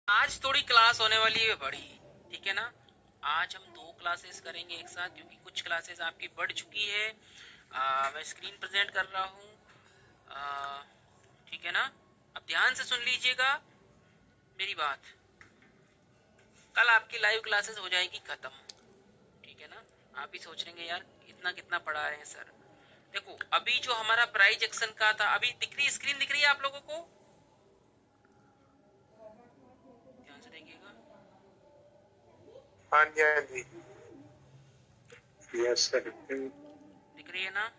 आज थोड़ी क्लास होने वाली है बड़ी, ठीक है ना। आज हम 2 क्लासेस करेंगे एक साथ, क्योंकि कुछ क्लासेस आपकी बढ़ चुकी है। मैं स्क्रीन प्रेजेंट कर रहा हूँ, ठीक है ना। अब ध्यान से सुन लीजिएगा मेरी बात। कल आपकी लाइव क्लासेस हो जाएगी खत्म, ठीक है ना। आप भी सोच रहे यार इतना कितना पढ़ा रहे हैं सर। देखो अभी जो हमारा प्राइज एक्शन का था, अभी दिख रही स्क्रीन, दिख रही है आप लोगों को? ध्यान से देखिएगा। हाँ जी, हाँ जी, यस सर। दिख रही है ना?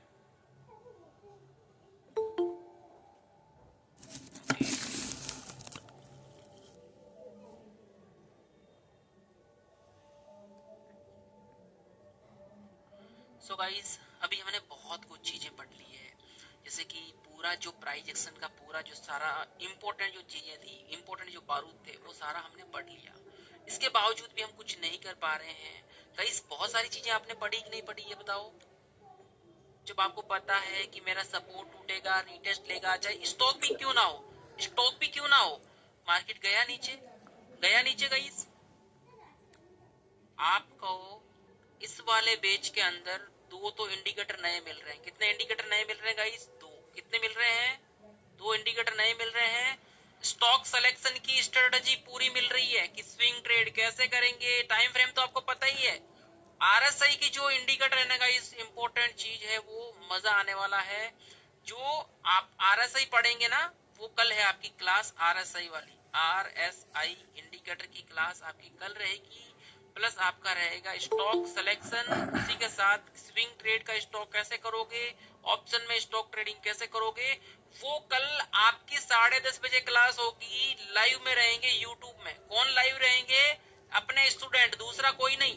सो गाइस, अभी हमने बहुत कुछ चीजें पढ़ ली है, जैसे कि पूरा जो प्राइज एक्शन का पूरा जो सारा इम्पोर्टेंट जो चीजें थी, इम्पोर्टेंट जो बारूद थे, वो सारा हमने पढ़ लिया। इसके बावजूद भी हम कुछ नहीं कर पा रहे हैं। गाइस बहुत सारी चीजें आपने पढ़ी कि नहीं पढ़ी, ये बताओ। जब आपको पता है कि मेरा सपोर्ट टूटेगा, रीटेस्ट लेगा, चाहे स्टॉक भी क्यों ना हो, स्टॉक भी क्यों ना हो, मार्केट गया नीचे, गया नीचे गाइस। आपको इस वाले बेच के अंदर 2 तो इंडिकेटर नए मिल रहे हैं। कितने इंडिकेटर नए मिल रहे हैं गाइस? 2। कितने मिल रहे हैं? 2 इंडिकेटर नए मिल रहे हैं। स्टॉक सिलेक्शन की स्ट्रेटजी पूरी मिल रही है कि स्विंग ट्रेड कैसे करेंगे। टाइम फ्रेम तो आपको पता ही है। आरएसआई की जो इंडिकेटर है ना गाइस, इंपॉर्टेंट चीज है, वो मजा आने वाला है। जो आप आरएसआई पढ़ेंगे ना, वो कल है आपकी क्लास आरएसआई वाली। आरएसआई इंडिकेटर की क्लास आपकी कल रहेगी। प्लस आपका रहेगा स्टॉक सिलेक्शन, उसी के साथ स्विंग ट्रेड का स्टॉक कैसे करोगे, ऑप्शन में स्टॉक ट्रेडिंग कैसे करोगे, वो कल आपकी 10:30 बजे क्लास होगी। लाइव में रहेंगे यूट्यूब में। कौन लाइव रहेंगे? अपने स्टूडेंट, दूसरा कोई नहीं,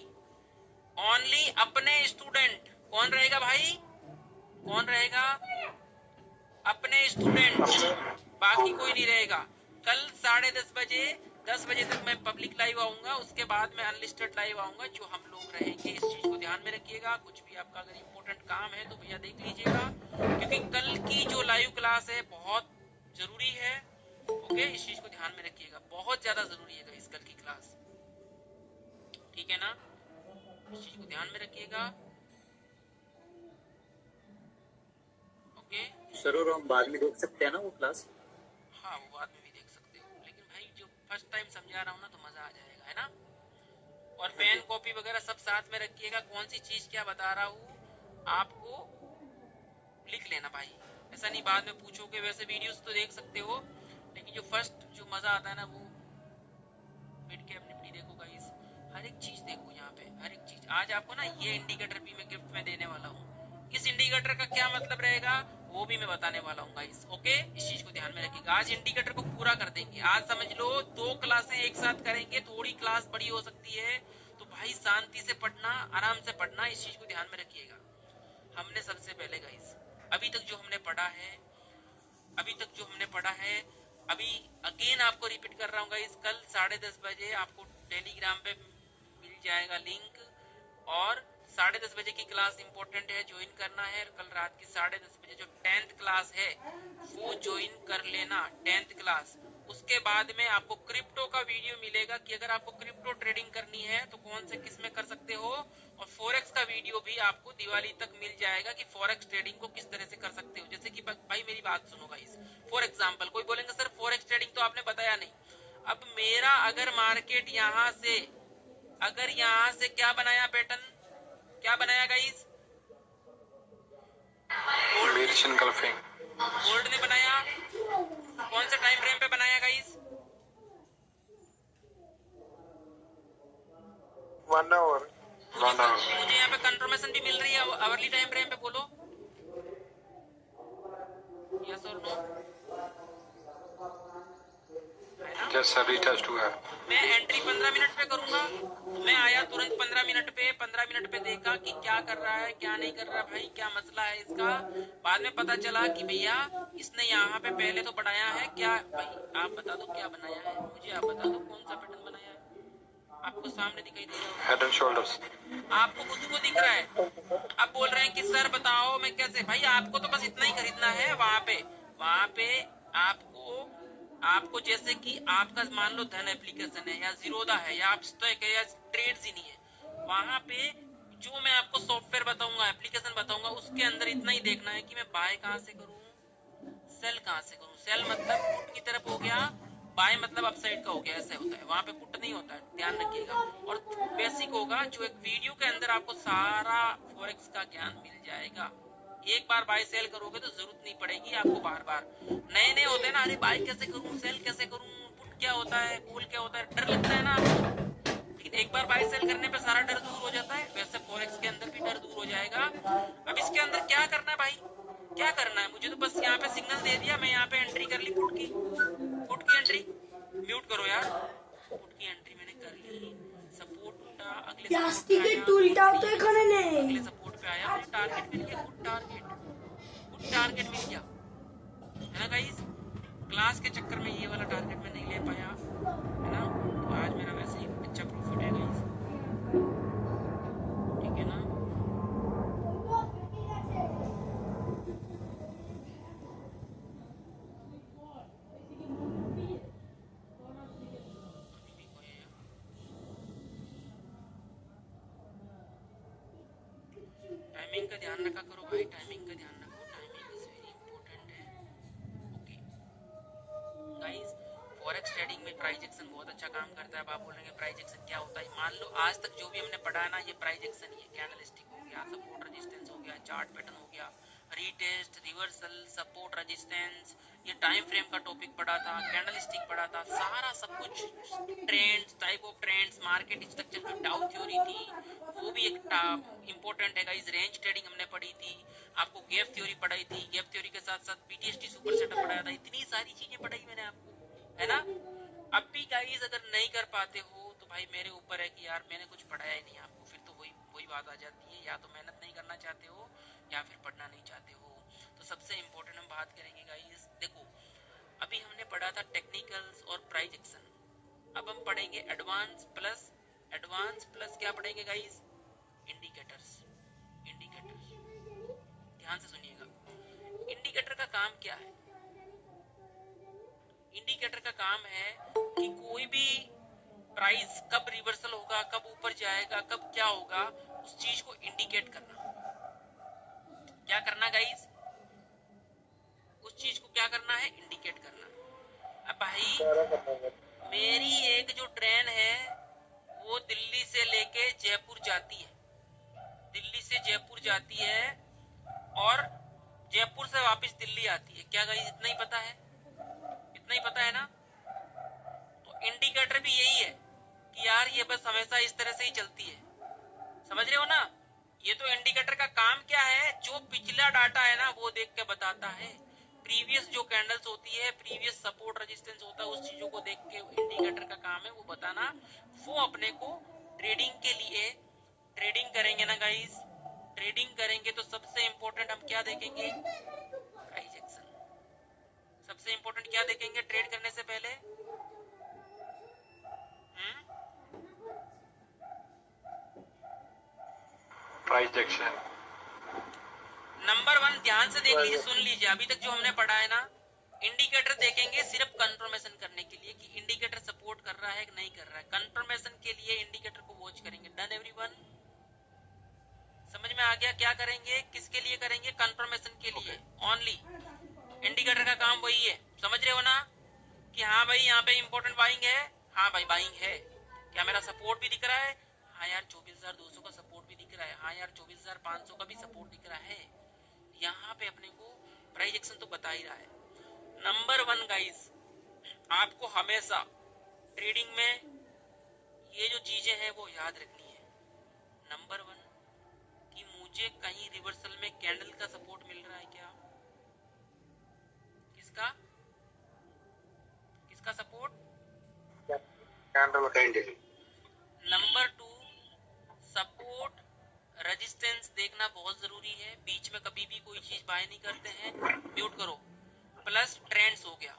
ओनली अपने स्टूडेंट। कौन रहेगा भाई? कौन रहेगा? अपने स्टूडेंट, बाकी कोई नहीं रहेगा। कल 10:30 बजे, 10 बजे तक मैं पब्लिक लाइव आऊंगा, उसके बाद मैं अनलिस्टेड लाइव आऊंगा। जो हम लोग रहेंगे, इस चीज को ध्यान में रखिएगा। कुछ भी आपका अगर इम्पोर्टेंट काम है तो भैया देख लीजिएगा, क्योंकि कल की जो लाइव क्लास है बहुत जरूरी है। ओके, इस चीज को ध्यान में रखिएगा, बहुत ज्यादा जरूरी है इस कल की क्लास, ठीक है ना। इस चीज को ध्यान में रखिएगा। ओके सर, और हम बाद में देख सकते हैं ना वो क्लास? हाँ, वो बाद में भी देख सकते हो, लेकिन भाई जो फर्स्ट टाइम समझा रहा हूँ ना, तो मजा आ जाएगा, है ना। और पेन कॉपी वगैरह सब साथ में रखिएगा। कौन सी चीज क्या बता रहा हूँ आपको लिख लेना भाई। ऐसा नहीं बाद में पूछोगे। वैसे वीडियोस तो देख सकते हो, लेकिन जो फर्स्ट जो मजा आता है ना, वो मिड कैप निफ्टी देखो गाइस, हर एक चीज देखो यहाँ पे, हर एक चीज। आज आपको ना ये इंडिकेटर भी मैं गिफ्ट में देने वाला हूँ। इस इंडिकेटर का क्या मतलब रहेगा वो भी मैं बताने वाला हूँ गाइस। ओके, इस चीज को ध्यान में रखिएगा। आज इंडिकेटर को पूरा कर देंगे। आज समझ लो 2 क्लासें एक साथ करेंगे। थोड़ी क्लास बड़ी हो सकती है, तो भाई शांति से पढ़ना, आराम से पढ़ना, इस चीज को ध्यान में रखिएगा। हमने सबसे पहले गाइस अभी तक जो हमने पढ़ा है, अभी तक जो हमने पढ़ा है, अभी अगेन आपको रिपीट कर रहा हूँ गाइस, कल 10:30 बजे आपको टेलीग्राम पे मिल जाएगा लिंक। और 10:30 बजे की क्लास इंपॉर्टेंट है, ज्वाइन करना है। कल रात की 10:30 बजे जो 10th क्लास है वो ज्वाइन कर लेना, 10th क्लास। उसके बाद में आपको क्रिप्टो का वीडियो मिलेगा कि अगर आपको क्रिप्टो ट्रेडिंग करनी है तो कौन से किस में कर सकते हो। और फॉरेक्स का वीडियो भी आपको दिवाली तक मिल जाएगा कि फॉरेक्स ट्रेडिंग को किस तरह से कर सकते हो। जैसे कि भाई मेरी बात सुनो गाइस, फॉर एग्जांपल कोई बोलेंगे सर फॉरेक्स ट्रेडिंग तो आपने बताया नहीं। अब मेरा अगर मार्केट यहाँ से, अगर यहाँ से क्या बनाया पैटर्न, क्या बनाया गाइस? गोल्ड ने बनाया। कौन से टाइम फ्रेम पे बनाया गाइस? 1 आवर। मुझे यहाँ पे कंफर्मेशन भी मिल रही है आवरली टाइम फ्रेम पे, बोलो यस और नो। यस सर, रीटेस्ट हुआ। मैं एंट्री 15 मिनट पे करूंगा। मैं आया तुरंत 15 मिनट पे, 15 मिनट पे देखा कि क्या कर रहा है क्या नहीं कर रहा, भाई क्या मसला है इसका। बाद में पता चला कि भैया इसने यहाँ पे पहले तो बनाया है क्या। भाई आप बता दो क्या बनाया है, मुझे आप बता दो कौन सा पैटर्न बनाया है। आपको सामने दिखाई दे रहा है, हेड एंड शोल्डर्स। आपको खुद को दिख रहा है। अब बोल रहे हैं कि सर बताओ मैं कैसे। भाई आपको तो बस इतना ही खरीदना है। वहां पे आपको आपको जैसे कि आपका मान लो धन एप्लीकेशन है या जीरोदा है या आप स्टॉक है या ट्रेड्स ही नहीं है, वहां पे जो मैं आपको सॉफ्टवेयर बताऊंगा, एप्लीकेशन बताऊंगा, उसके अंदर इतना ही देखना है कि मैं बाय कहाँ से करूँ, सेल कहाँ से करूँ। सेल मतलब पुट की तरफ हो गया, बाय मतलब अपसाइड का हो गया, ऐसे होता है। वहां पे पुट नहीं होता है, ध्यान रखिएगा। और बेसिक होगा जो एक वीडियो के अंदर आपको सारा फॉरेक्स का ज्ञान मिल जाएगा। एक बार बाय सेल करोगे तो जरूरत नहीं पड़ेगी आपको बार बार। नए नए होते हैं ना, अरे बाय कैसे करूं, सेल कैसे करूं, पुट क्या होता है, कॉल क्या होता है, डर लगता है ना आपको। लेकिन एक बार बाय सेल करने पे सारा डर दूर हो जाता है। वैसे फॉरेक्स के अंदर भी डर दूर हो जाएगा। अब इसके अंदर क्या करना है भाई, क्या करना है मुझे तो बस यहाँ पे सिग्नल दे दिया, मैं यहाँ पे एंट्री कर ली पुट की एंट्री। म्यूट करो यार। पुट की एंट्री मैंने कर ली, सपोर्ट टूटा, अगले सपोर्ट पे आया, अगले सपोर्ट पे आया, मुझे टारगेट मिल गया, गुड टारगेट मिल गया, है ना गाइस। क्लास के चक्कर में ये वाला टारगेट मैं नहीं ले पाया, है ना। तो आज मेरा वैसे ही अच्छा प्रॉफिट है गाइस, ठीक है ना। टाइमिंग का ध्यान रखा करो भाई, टाइमिंग का ध्यान रखो, टाइमिंग इज वेरी इंपॉर्टेंट है। ओके गाइस, फॉरेक्स ट्रेडिंग में प्राइस एक्शन बहुत अच्छा काम करता है। अब आप बोलेंगे प्राइस एक्शन क्या होता है। मान लो आज तक जो भी हमने पढ़ा है ना, ये प्राइस एक्शन ही है। कैंडलस्टिक हो गया, सपोर्ट रेजिस्टेंस हो गया, चार्ट पैटर्न हो गया, रीटेस्ट, रिवर्सल, सपोर्ट रेजिस्टेंस, ये टाइम फ्रेम का टॉपिक पढ़ा था, कैंडलस्टिक पढ़ा था, सारा सब कुछ, trends, type of trends, market structure, जो डाउ थ्योरी थी वो भी एक इंपॉर्टेंट है गाइस। रेंज ट्रेडिंग हमने पढ़ी थी, आपको गैप थ्योरी पढ़ाई थी, गैप थ्योरी के साथ साथ बीटीएसटी सुपर सेटअप पढ़ाया था। इतनी सारी चीजें पढ़ाई मैंने आपको, है ना। अब भी गाइस अगर नहीं कर पाते हो तो भाई मेरे ऊपर है कि यार मैंने कुछ पढ़ाया ही नहीं आपको। फिर तो वही बात आ जाती है, या तो मेहनत नहीं करना चाहते हो या फिर पढ़ना नहीं चाहते हो। तो सबसे इम्पोर्टेंट हम बात करेंगे गाइस, देखो अभी हमने पढ़ा था टेक्निकल्स और प्राइस एक्शन, अब हम पढ़ेंगे एडवांस प्लस क्या पढ़ेंगे गाइस, इंडिकेटर्स। ध्यान से सुनिएगा, इंडिकेटर का काम क्या है। इंडिकेटर का काम है कि कोई भी प्राइस कब रिवर्सल होगा, कब ऊपर जाएगा, कब क्या होगा, उस चीज को इंडिकेट करना। क्या करना गाइस, उस चीज को क्या करना है, इंडिकेट करना। अब भाई मेरी एक जो ट्रेन है वो दिल्ली से लेके जयपुर जाती है, दिल्ली से जयपुर जाती है और जयपुर से वापस दिल्ली आती है। क्या गाइस इतना ही पता है, इतना ही पता है ना। तो इंडिकेटर भी यही है कि यार ये बस हमेशा इस तरह से ही चलती है, समझ रहे हो ना। ये तो इंडिकेटर का काम क्या है, जो पिछला डाटा है ना वो देख के बताता है। प्रीवियस जो कैंडल्स होती है, प्रीवियस सपोर्ट रेजिस्टेंस होता है, उस चीजों को देख के इंडिकेटर का काम है वो बताना। वो अपने को ट्रेडिंग के लिए, ट्रेडिंग करेंगे ना गाइस, ट्रेडिंग करेंगे तो सबसे इंपॉर्टेंट हम क्या देखेंगे, प्राइस एक्शन। सबसे इंपॉर्टेंट क्या देखेंगे ट्रेड करने से पहले, प्राइस एक्शन। नंबर 1 ध्यान से देख लीजिए, सुन लीजिए, अभी तक जो हमने पढ़ा है ना, इंडिकेटर देखेंगे सिर्फ कंफर्मेशन करने के लिए कि इंडिकेटर सपोर्ट कर रहा है कि नहीं कर रहा है। कंफर्मेशन के लिए इंडिकेटर को वॉच करेंगे। डन एवरीवन, समझ में आ गया क्या करेंगे, किसके लिए करेंगे, कंफर्मेशन के लिए ओनली। इंडिकेटर का काम वही है, समझ रहे हो ना, कि हाँ भाई यहाँ पे इंपॉर्टेंट बाइंग है, हाँ भाई बाइंग है, क्या मेरा सपोर्ट भी दिख रहा है, हाँ यार 24,200 का सपोर्ट भी दिख रहा है, हाँ यार 24,500 का भी सपोर्ट दिख रहा है। यहाँ पे अपने को प्राइस एक्शन तो बता ही रहा है। नंबर 1 गाइस, आपको हमेशा ट्रेडिंग में ये जो चीजें हैं वो याद रखनी है। नंबर 1 कि मुझे कहीं रिवर्सल में कैंडल का सपोर्ट मिल रहा है क्या, किसका support, candle. Number 2 support resistance देखना बहुत जरूरी है। बीच में कभी भी कोई चीज बाय नहीं करते हैं, म्यूट करो। प्लस ट्रेंड्स हो गया,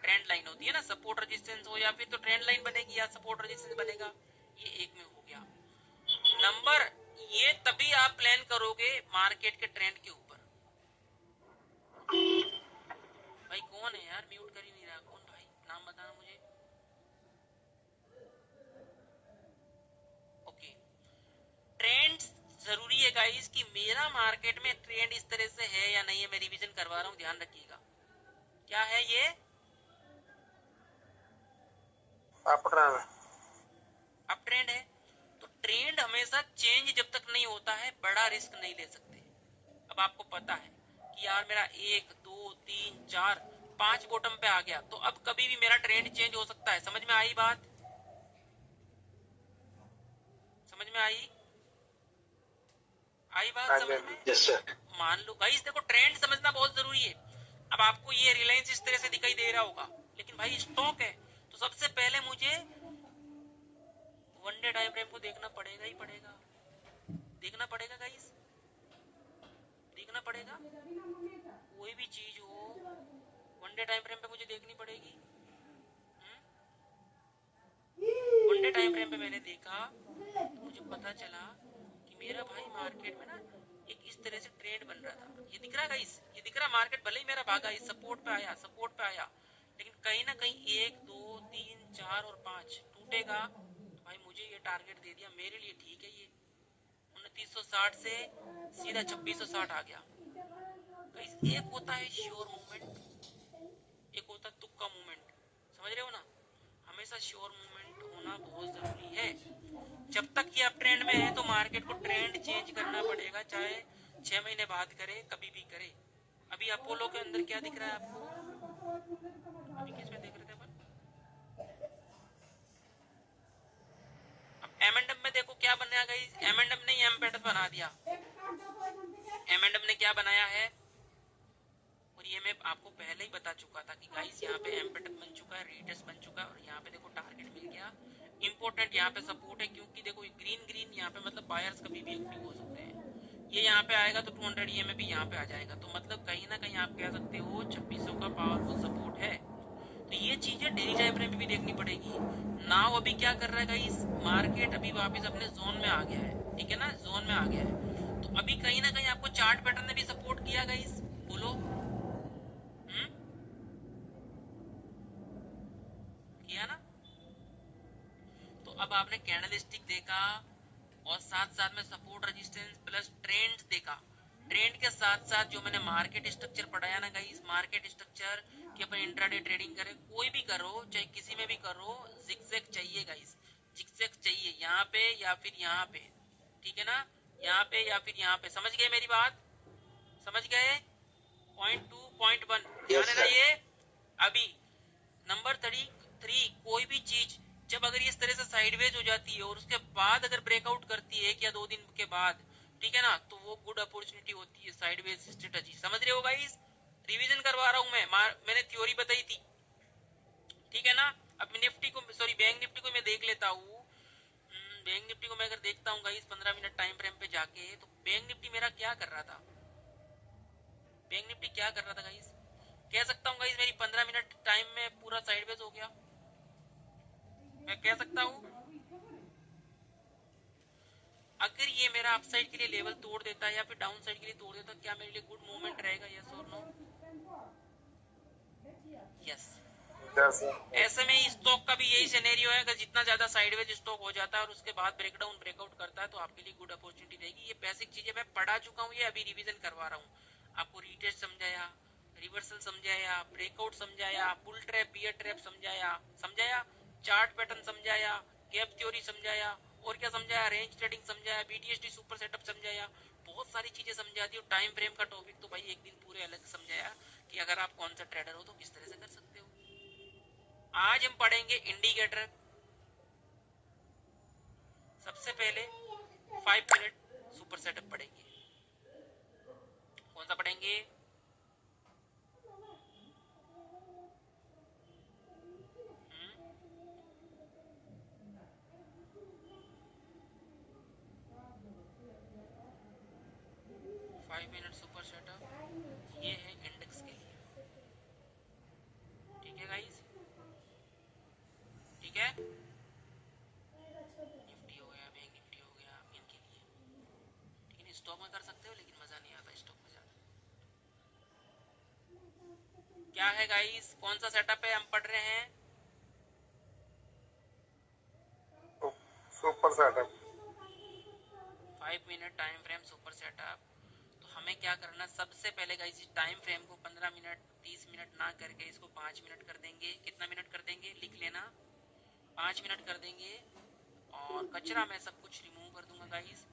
ट्रेंड लाइन होती है ना, सपोर्ट रेजिस्टेंस हो या फिर तो ट्रेंड लाइन बनेगी या सपोर्ट रेजिस्टेंस बनेगा, ये एक में हो गया। नंबर ये तभी आप प्लान करोगे मार्केट के ट्रेंड के ऊपर। भाई कौन है यार, म्यूट कर ही नहीं रहा, कौन भाई, कि मेरा मार्केट में ट्रेंड इस तरह से है या नहीं है, मैं रिवीजन करवा रहा हूँ, ध्यान रखिएगा। क्या है ये? Up trend. अप ट्रेंड है। तो ट्रेंड हमेशा चेंज जब तक नहीं होता है बड़ा रिस्क नहीं ले सकते। अब आपको पता है कि यार मेरा 1 2 3 4 5 बॉटम पे आ गया, तो अब कभी भी मेरा ट्रेंड चेंज हो सकता है। समझ में आई बात? समझ में आई? आई बात समझ में? Yes sir. मान लो गाइस, देखो ट्रेंड समझना बहुत जरूरी है। अब आपको ये रिलायंस इस तरह से दिखाई दे रहा होगा, लेकिन भाई स्टॉक है, तो सबसे पहले मुझे वन डे टाइम फ्रेम को देखना पड़ेगा ही पड़ेगा। देखना पड़ेगा गाइस, देखना पड़ेगा। कोई भी चीज हो वन डे टाइम फ्रेम पे मुझे देखनी पड़ेगी। वन डे टाइम फ्रेम पे मैंने देखा तो मुझे पता चला कि मेरा भाई मार्केट में ना एक इस तरह से ट्रेंड बन रहा था। ये दिख रहा है गाइस, ये दिख रहा मार्केट भले ही मेरा भागा, इस सपोर्ट पे आया, सपोर्ट पे आया, लेकिन कहीं ना कहीं 1 2 3 4 और 5 टूटेगा। तो भाई मुझे ये टारगेट दे दिया, मेरे लिए ठीक है। ये 2960 से सीधा 2660 आ गया। गाइस एक होता है श्योर मूवमेंट, एक होता है तुक्का मूवमेंट। समझ रहे हो ना? हमेशा श्योर मूवमेंट होना बहुत जरूरी है। जब तक ये अप ट्रेंड में है तो मार्केट को ट्रेंड चेंज करना पड़ेगा, चाहे 6 महीने बाद करे, कभी भी करे। अभी अपोलो के अंदर क्या दिख रहा है आपको? अभी किस में देख रहे थे अपन? अब M&M में देखो क्या बनाया गाइस। M&M ने एम पैटर्न बना दिया। M&M ने क्या बनाया है, और ये मैं आपको पहले ही बता चुका था कि गाइस यहाँ पे एम पैटर्न बन चुका है, रीटेस्ट बन चुका है, और यहाँ पे देखो टारगेट मिल गया। इंपॉर्टेंट यहाँ पे सपोर्ट है, क्योंकि देखो ग्रीन ग्रीन यहाँ पे मतलब बायर्स कभी भी एक्टिव हो सकते हैं। ये यहाँ पे आएगा तो 200 EMA भी यहाँ पे आ जाएगा, तो मतलब कहीं ना कहीं आप कह सकते हो 2600 का पावरफुल सपोर्ट है। तो ये चीजें डेली टाइम फ्रेम में भी देखनी पड़ेगी। नाउ अभी क्या कर रहा है गाइस, मार्केट अभी वापस अपने जोन में आ गया है, ठीक है ना, जोन में आ गया है। तो अभी कहीं ना कहीं आपको चार्ट पैटर्न ने भी सपोर्ट किया गाइस, बोलो किया ना? तो अब आपने कैंडलस्टिक देखा और साथ साथ में सपोर्ट रेजिस्टेंस प्लस ट्रेंड देखा। ट्रेंड के साथ साथ जो मैंने मार्केट स्ट्रक्चर पढ़ाया ना गाइस, मार्केट स्ट्रक्चर कि अपन इंट्राडे ट्रेडिंग करें, कोई भी करो, चाहे किसी में भी करो, जिगजैग चाहिए गाइस, जिगजैग चाहिए यहाँ पे या फिर यहाँ पे, ठीक है ना, यहाँ पे या फिर यहाँ पे। समझ गए मेरी बात? समझ गए? पॉइंट 2 पॉइंट 1 ध्यान है ना ये। अभी नंबर 3, कोई भी चीज जब अगर इस तरह से साइडवेज हो जाती है और उसके बाद अगर ब्रेकआउट करती है 1 या 2 दिन के बाद, ठीक है ना, तो वो गुड अपॉर्चुनिटी होती है साइडवेज स्ट्रेटजी। समझ रहे हो गाइस? रिवीजन करवा रहा हूं मैंने थ्योरी बताई थी, ठीक है ना। अब निफ्टी को, सॉरी बैंक निफ्टी को मैं देख लेता हूँ। बैंक निफ्टी को मैं अगर देखता हूँ गाइस 15 मिनट टाइम फ्रेम पे जाके, तो बैंक निफ्टी मेरा क्या कर रहा था, बैंक निफ्टी क्या कर रहा था गाइस, कह सकता हूँ गाइस मेरी 15 मिनट टाइम में पूरा साइडवेज हो गया, मैं कह सकता हूँ। अगर ये मेरा अपसाइड के लिए लेवल तोड़ देता है या फिर डाउन साइड के लिए तोड़ देता है, क्या मेरे लिए गुड मूवमेंट रहेगा, यस और नो? यस। ऐसे में स्टॉक का भी यही सिनेरियो है, अगर जितना ज्यादा साइडवेज स्टॉक हो जाता है और उसके बाद ब्रेकडाउन ब्रेकआउट करता है तो आपके लिए गुड अपॉर्चुनिटी रहेगी। ये बेसिक चीजें मैं पढ़ा चुका हूँ, ये अभी रिवीजन करवा रहा हूँ। आपको रीटेस्ट समझाया, रिवर्सल समझाया, ब्रेकआउट समझाया, बुल ट्रैप बियर ट्रैप समझाया, चार्ट पैटर्न समझाया, गैप थ्योरी समझाया, और क्या समझाया, रेंज ट्रेडिंग समझाया, बीटीएसडी सुपर सेटअप समझाया, बहुत सारी चीजें समझा दी। और टाइम फ्रेम का टॉपिक तो भाई एक दिन पूरे अलग समझाया कि अगर आप कौन सा ट्रेडर हो तो किस तरह से कर सकते हो। आज हम पढ़ेंगे इंडिकेटर। सबसे पहले 5 मिनट सुपर सेटअप पढ़ेंगे। कौन सा पढ़ेंगे? सुपर सेटअप ये है इंडेक्स के लिए, ठीक है गाइस, ठीक है। निफ्टी हो गया, बैंक निफ्टी हो गया, इनके लिए, लेकिन स्टॉक में कर सकते हो, लेकिन मजा नहीं आता स्टॉक में ज्यादा। क्या है गाइस, कौन सा सेटअप है हम पढ़ रहे हैं? Super setup. 5 minute time frame super setup. तो हमें क्या करना, सबसे पहले गाइस इस टाइम फ्रेम को 15 मिनट 30 मिनट ना करके इसको 5 मिनट कर देंगे। कितना मिनट कर देंगे लिख लेना, 5 मिनट कर देंगे। और कचरा मैं सब कुछ रिमूव कर दूंगा गाइस।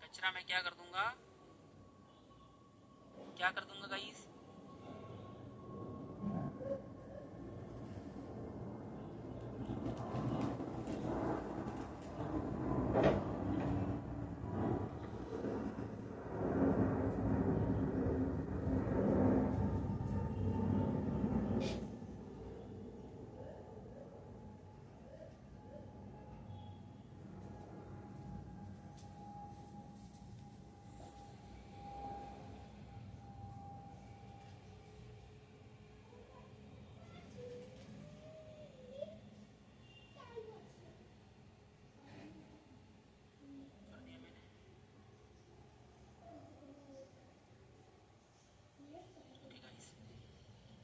कचरा मैं क्या कर दूंगा गाइस,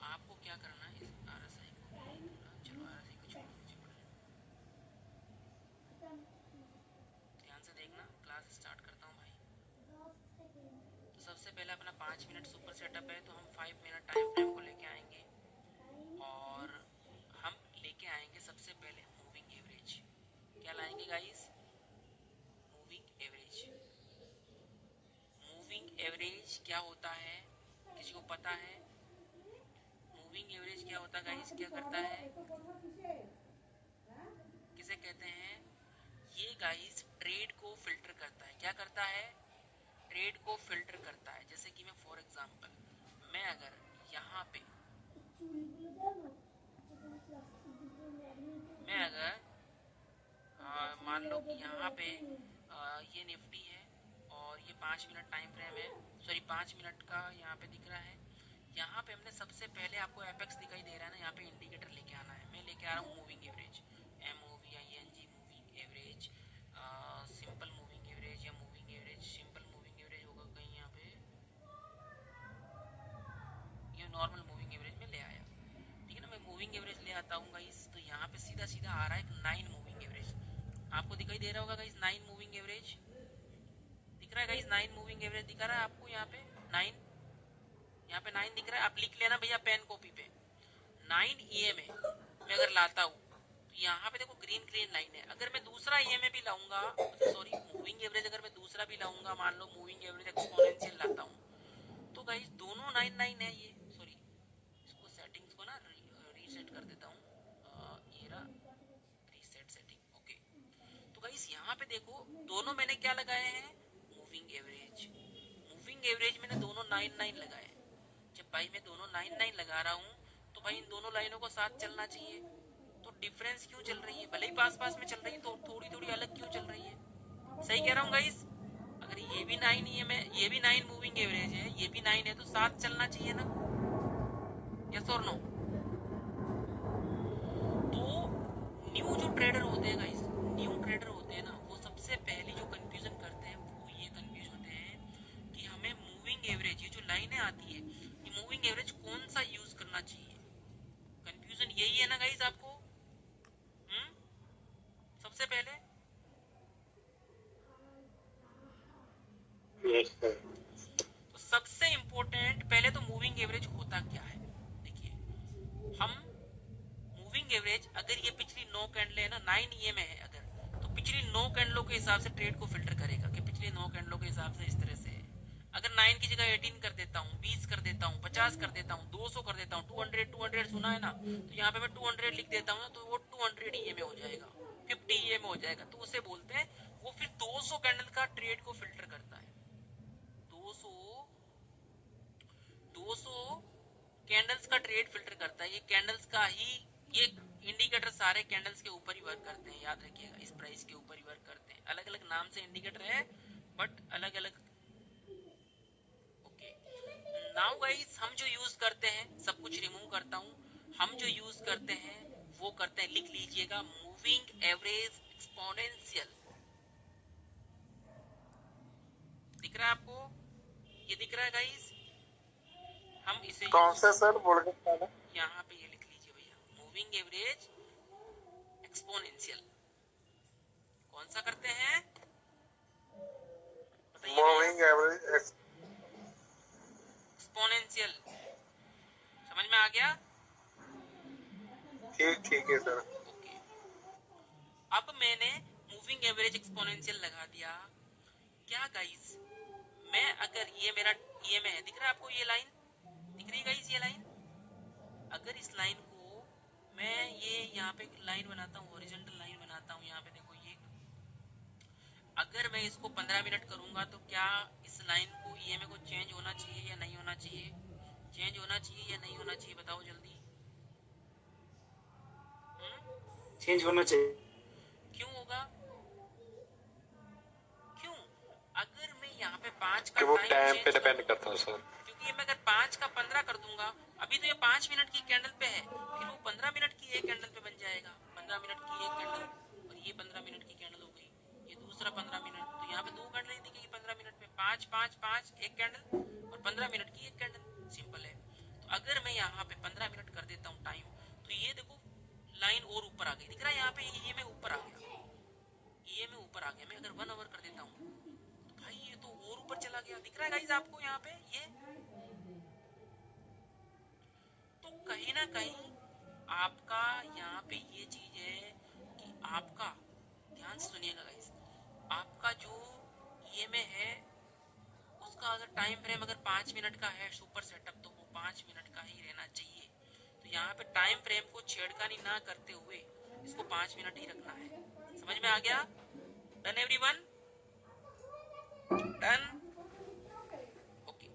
आपको क्या करना है इस RSI को, चलो RSI को छोड़ दीजिए, ध्यान से देखना। क्लास स्टार्ट करता हूँ भाई। तो सबसे पहले अपना 5 मिनट सुपर सेटअप है, तो हम 5 मिनट टाइम फ्रेम को लेके आएंगे और हम लेके आएंगे सबसे पहले मूविंग एवरेज। क्या लाएंगे guys, moving average. Moving average क्या होता है, किसी को पता है? मूविंग एवरेज क्या होता है गाइस, क्या करता है, किसे कहते हैं? ये गाइस ट्रेड को फिल्टर करता है। क्या करता है? ट्रेड को फिल्टर करता है। जैसे कि मैं फॉर एग्जांपल, मैं अगर यहाँ पे मैं अगर मान लो कि यहाँ पे ये निफ्टी है और ये 5 मिनट टाइम फ्रेम है, सॉरी 5 मिनट का यहाँ पे दिख रहा है। यहाँ पे हमने सबसे पहले, आपको एपेक्स दिखाई दे रहा है ना, यहाँ पे इंडिकेटर लेके आना है। मैं लेके आ रहा हूँ moving average, MOVING moving average, simple moving average या moving average, simple moving average होगा कहीं यहाँ पे, ये नॉर्मल मूविंग एवरेज में ले आया, ठीक है ना। मैं मूविंग एवरेज ले आता हूँ गाइस, तो यहाँ पे सीधा सीधा आ रहा है 9 मूविंग एवरेज। आपको दिखाई दे रहा होगा गाइस 9 मूविंग एवरेज दिख रहा है गाइस, 9 मूविंग एवरेज दिखा रहा है आपको यहाँ पे 9, यहाँ पे 9 दिख रहा है। आप लिख लेना भैया पेन कॉपी पे। 9 EMA मैं अगर लाता हूँ तो यहाँ पे देखो ग्रीन ग्रीन लाइन है। अगर मैं दूसरा EMA भी लाऊंगा, सॉरी मूविंग एवरेज अगर मैं दूसरा भी लाऊंगा, मान लो मूविंग एवरेज एक्सपोनेंशियल लाता हूँ, तो गाइस दोनों 9 है। ये सॉरी, इसको सेटिंग्स को ना रीसेट कर देता हूँ, ये रहा रीसेट सेटिंग, ओके। तो गाइस यहाँ पे देखो दोनों मैंने क्या लगाए हैं, मूविंग एवरेज। मूविंग एवरेज मैंने दोनों 9 लगाए। जब भाई मैं दोनों 9 लगा रहा हूँ तो भाई इन दोनों लाइनों को साथ चलना चाहिए। तो डिफरेंस क्यों चल रही है, भले ही पास पास में चल रही है तो थोड़ी थोड़ी अलग क्यों चल रही है? सही कह रहा हूँ गाइस, अगर ये भी 9 ही है, मैं ये भी 9 मूविंग एवरेज है, ये भी 9 है, तो साथ चलना चाहिए ना, यस और नो? तो न्यू जो ट्रेडर होते हैं गाइस, न्यू ट्रेडर होते हैं ना, वो सबसे पहले जो कंफ्यूजन करते हैं वो ये कंफ्यूज होते हैं कि हमें मूविंग एवरेज, ये जो लाइनें आती है, ये मूविंग एवरेज कौन सा यूज करना चाहिए। कंफ्यूजन यही है ना गाइस आपको? सबसे पहले यस सर। तो सबसे इंपॉर्टेंट पहले तो मूविंग एवरेज होता क्या है। देखिए, हम मूविंग एवरेज, अगर ये पिछली 9 कैंडल है ना, 9 EMA है अगर, तो पिछली 9 कैंडलों के हिसाब से ट्रेड को फिल्टर करेगा कि पिछली 9 कैंडलों के हिसाब से इस तरह से है। अगर 9 की जगह 18 कर देता हूँ, 20 कर देता हूँ, 50 कर देता हूँ, 200 कर देता हूँ, 200 सुना है ना, तो यहाँ पे मैं 200 लिख देता हूँ ना, तो वो 200 EMA हो जाएगा, 50 EMA हो जाएगा। तो उसे बोलते हैं, वो फिर 200 कैंडल का ट्रेड को फिल्टर करता है। 200 कैंडल्स का ट्रेड फिल्टर करता है। ये कैंडल्स का ही, ये इंडिकेटर सारे कैंडल्स के ऊपर ही वर्क करते हैं, याद रखिएगा, इस प्राइस के ऊपर ही वर्क करते हैं। अलग अलग नाम से इंडिकेटर है बट अलग अलग, ओके। नाउ गाइस, हम जो यूज करते हैं, सब कुछ रिमूव करता हूँ, हम जो यूज करते हैं वो करते हैं, लिख लीजिएगा, मूविंग एवरेज एक्सपोनेंशियल। दिख रहा है आपको? ये दिख रहा है गाइस? हम इसे कौन सा सर बोल के, यहाँ पे ये लिख लीजिए भैया, मूविंग एवरेज एक्सपोनेंशियल। कौन सा करते हैं बताइए? Moving average exponential. समझ में आ गया? ठीक है सर। ओके। अब मैंने मूविंग एवरेज एक्सपोनेंशियल लगा दिया। क्या गाइस, मैं अगर ये मेरा ये में है, दिख रहा है आपको ये लाइन? दिख रही है गाइस ये लाइन? अगर इस लाइन को मैं ये यहाँ पे लाइन बनाता हूँ, हॉरिजॉन्टल लाइन बनाता हूँ, यहाँ पे देखो ये, अगर मैं इसको 15 मिनट करूंगा तो क्या इस लाइन को ईएमए को चेंज होना चाहिए या नहीं होना चाहिए? चेंज होना चाहिए या नहीं होना चाहिए? बताओ जल्दी। चेंज होना चाहिए। क्यों होगा? क्यों? अगर मैं यहाँ पे 5 का वो टाइम टाइम चेंज पे डिपेंड करता है सर। क्योंकि ये मैं अगर 5 का 15 कर दूंगा, अभी तो ये 5 मिनट की कैंडल पे है, फिर वो 15 मिनट की एक कैंडल पे बन जाएगा। 15 मिनट की एक कैंडल, और ये 15 मिनट की कैंडल हो गई, ये दूसरा 15 मिनट, तो यहाँ पे दो कैंडल ही दिखेगी 15 मिनट में। 5 5 5 एक कैंडल, और 15 मिनट की एक कैंडल। सिंपल है। तो अगर मैं यहाँ पे 15 मिनट कर देता हूँ टाइम, तो ये देखो लाइन और ऊपर आ गई, दिख रहा है यहाँ पे? ये में ऊपर आ गया, ये में ऊपर आ गया। मैं अगर 1 आवर कर देता हूँ तो भाई ये तो और ऊपर चला गया, दिख रहा है गाइस आपको यहाँ पे ये? तो कहीं ना कहीं आपका यहाँ पे ये चीज है कि आपका, ध्यान से सुनिएगा गाइस, आपका जो ईएमए है उसका अगर टाइम फ्रेम अगर 5 मिनट का है सुपर सेटअप, तो वो 5 मिनट का ही रहना चाहिए। तो यहाँ पे टाइम फ्रेम को छेड़खानी ना करते हुए इसको 5 मिनट ही रखना है। समझ में आ गया? Done everyone? डन? ओके।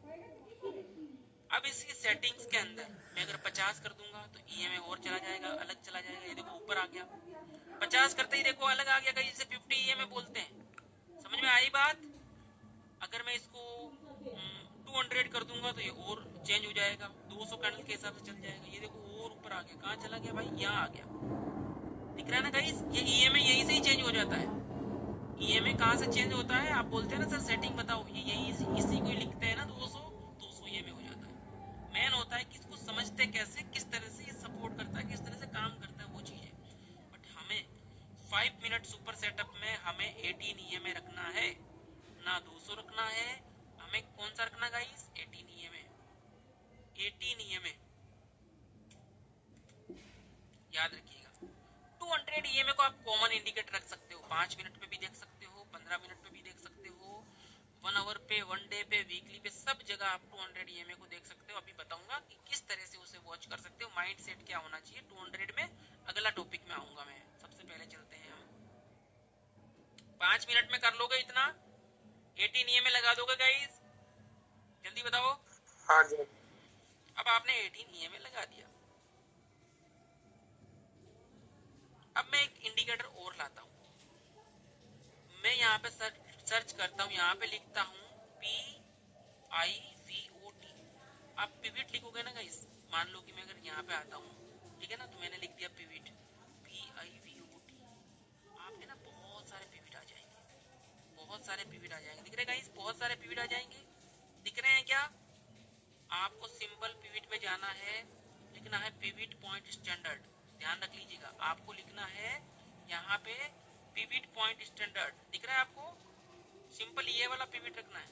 अब इसकी सेटिंग्स के अंदर मैं अगर 50 कर दूंगा तो ईएमए और चला जाएगा, अलग चला जाएगा। ये देखो ऊपर आ गया, 50 करते ही देखो अलग आ गया, कहीं इसे 50 ईएमए बोलते हैं। समझ में आई बात? अगर मैं इसको 200 कर दूंगा तो ये और चेंज हो जाएगा, 200 कैंडल के हिसाब से चल जाएगा। ये देखो और ऊपर आ गया, कहाँ चला गया भाई? यहाँ आ गया, दिख रहा है ना गाइस? ये ईएमए यहीं से ही चेंज हो जाता है। ईएमए कहाँ से चेंज होता है? आप बोलते हैं ना सर सेटिंग बताओ, ये यही इसी को लिखते हैं ना, 200 ईएमए हो जाता है। मेन होता है कि इसको समझते कैसे, किस तरह से ये सपोर्ट करता है, किस तरह से काम करता है, वो चीज है। बट हमें 5 मिनट सुपर सेटअप में हमें 18 ईएमए रखना है, ना 200 रखना है। हमें कौन सा रखना गाइस? 18 ईएमए। 18 ईएमए याद रखिएगा। 200 ईएमए को आप कॉमन इंडिकेटर रख सकते हो, 5 मिनट पे भी देख सकते हो, 15 मिनट पे भी देख सकते हो, 1 आवर पे, 1 डे पे, वीकली पे, सब जगह आप 200 ईएमए को देख सकते हो। अभी बताऊंगा कि किस तरह से उसे वॉच कर सकते हो, माइंड सेट क्या होना चाहिए 200 में। अगला टॉपिक में आऊंगा मैं। सबसे पहले चलते हैं हम 5 मिनट में कर लोगे इतना? 18 ईएमए लगा दोगे गाइस? जल्दी बताओ। हाँ जी। अब आपने 18 ईएमए लगा दिया। अब मैं एक इंडिकेटर और लाता हूँ। मैं यहाँ पे सर्च करता हूँ, यहाँ पे लिखता हूँ PIVOT। आप पिविट लिखोगे ना गाइस, मान लो कि मैं अगर यहाँ पे आता हूँ, ठीक है ना, तो मैंने लिख दिया पिविट, PIVOT। आपके ना बहुत सारे पिविट आ जाएंगे, बहुत सारे पिविट आ जाएंगे। दिख रहे गाइस? बहुत सारे पिविट आ जाएंगे, दिख रहे हैं क्या? आपको सिंपल पिविट में जाना है, लिखना है पिविट पॉइंट स्टैंडर्ड। ध्यान रख लीजिएगा, आपको लिखना है यहाँ पे पिविट पॉइंट स्टैंडर्ड। दिख रहा है आपको? सिंपल ये वाला पिविट रखना है।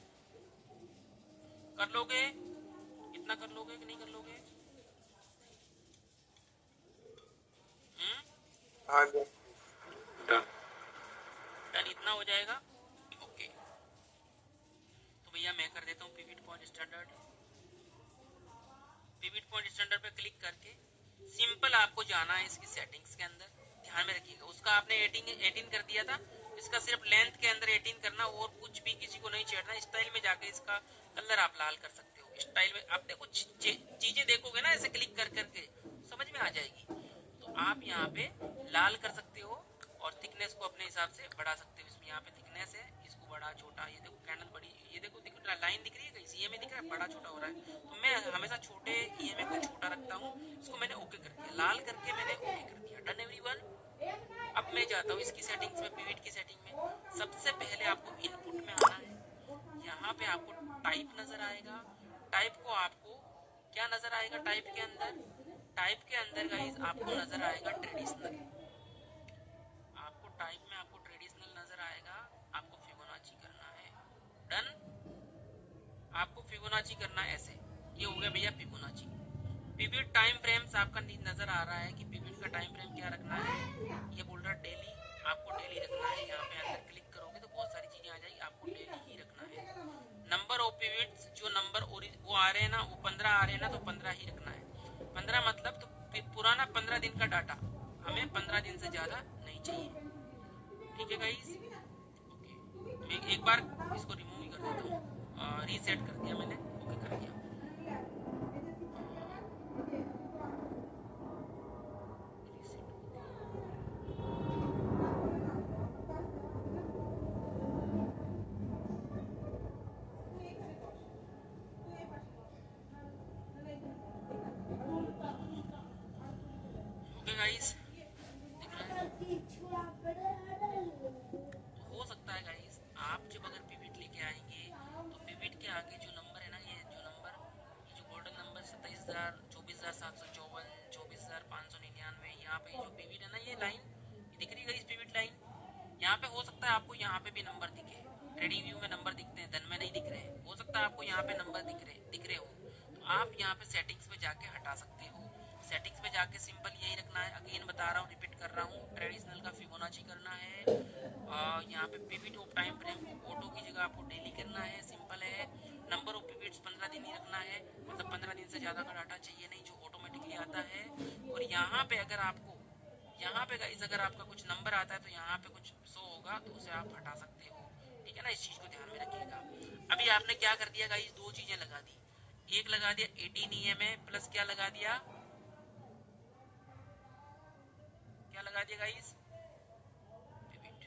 कर लोगे? इतना कर लोगे कि नहीं कर लोगे? हाँ जी। डन, इतना हो जाएगा। ओके, तो भैया मैं कर देता हूँ pivot point standard. Pivot point standard पे क्लिक करके सिंपल आपको जाना है इसकी सेटिंग्स के अंदर। ध्यान में रखिएगा, उसका आपने 18 कर दिया था, इसका सिर्फ लेंथ के अंदर 18 करना, और कुछ भी किसी को नहीं छेड़ना। स्टाइल में जाके इसका कलर आप लाल कर सकते हो। स्टाइल में आप देखो चीजें देखोगे ना ऐसे क्लिक कर करके समझ में आ जाएगी। तो आप यहाँ पे लाल कर सकते हो, और थिकनेस को अपने हिसाब से बढ़ा सकते हो। इसमें यहाँ पे थिकनेस है, इसको बड़ा छोटा, ये देखो कैंडल बड़ी, ये देखो लाइन दिख रही है, ये में दिख रहा है बड़ा छोटा हो रहा है। तो मैं हमेशा छोटे ईएमए को छोटा रखता हूँ। इसको मैंने ओके कर दिया, लाल करके मैंने ओके कर दिया। Done everyone? अब मैं जाता हूँ इसकी सेटिंग्स में, पिविट की सेटिंग में। सबसे पहले आपको इनपुट में आना है, यहाँ पे आपको टाइप नजर आएगा। टाइप को आपको क्या नजर आएगा? टाइप के अंदर गाइस आपको नजर आएगा ट्रेडिशनल। आपको टाइप में आपको ट्रेडिशनल आपका नजर आ रहा है कि पिवट का टाइम फ्रेम क्या रखना है, ये बोल रहा है डेली, आपको डेली रखना है। यहाँ पे अंदर क्लिक करोगे तो बहुत सारी चीजें आ जाएगी, आपको डेली ही रखना है। नंबर ऑफ पिवट्स, जो नंबर वो आ रहे हैं ना, वो 15 आ रहे हैं ना, तो 15 ही रखना है। 15 मतलब तो पुराना 15 दिन का डाटा, हमें 15 दिन से ज्यादा नहीं चाहिए। ठीक है गाइस, ओके। मैं एक बार इसको रिमूव ही कर देता हूँ, रीसेट कर दिया मैंने, ओके कर दिया। गाइस हो सकता है गाइस, आप जब अगर पिवट लेके आएंगे तो पिवट के आगे जो नंबर है ना, ये जो गोल्डन नंबर 27,000, 24,754, 24,599, यहाँ पे जो पिवट है ना, ये लाइन दिख रही है इस पिवट लाइन, यहाँ पे हो सकता है आपको यहाँ पे भी नंबर दिखे। ट्रेडिंग व्यू में नंबर दिखते हैं, धन में नहीं दिख रहे। हो सकता है आपको यहाँ पे नंबर दिख रहे हो, तो आप यहाँ पे सेटिंग्स पे जाके हटा सकते हो। सेटिंग्स पे जाके सिंपल यही रखना है, अगेन बता रहा हूँ, रिपीट कर रहा हूँ, ट्रेडिशनल का फिबोनाची करना है। यहाँ पे पिवट ऑफ टाइम फ्रेम को ऑटो की जगह आपको डेली करना है, सिंपल है। नंबर ऑफ पिवट्स 15 दिन ही रखना है, मतलब 15 दिन से ज्यादा का डाटा चाहिए नहीं, जो ऑटोमेटिकली आता है। और यहाँ पे अगर आपको, यहाँ पे गाइस अगर आपका कुछ नंबर आता है तो यहाँ पे कुछ शो होगा, तो उसे आप हटा सकते हो। ठीक है ना, इस चीज को ध्यान में रखिएगा। अभी आपने क्या कर दिया गाइस, दो चीजें लगा दी। एक लगा दिया 18 EMA प्लस क्या लगा दिया, क्या लगा दिया गाइस, पिवट।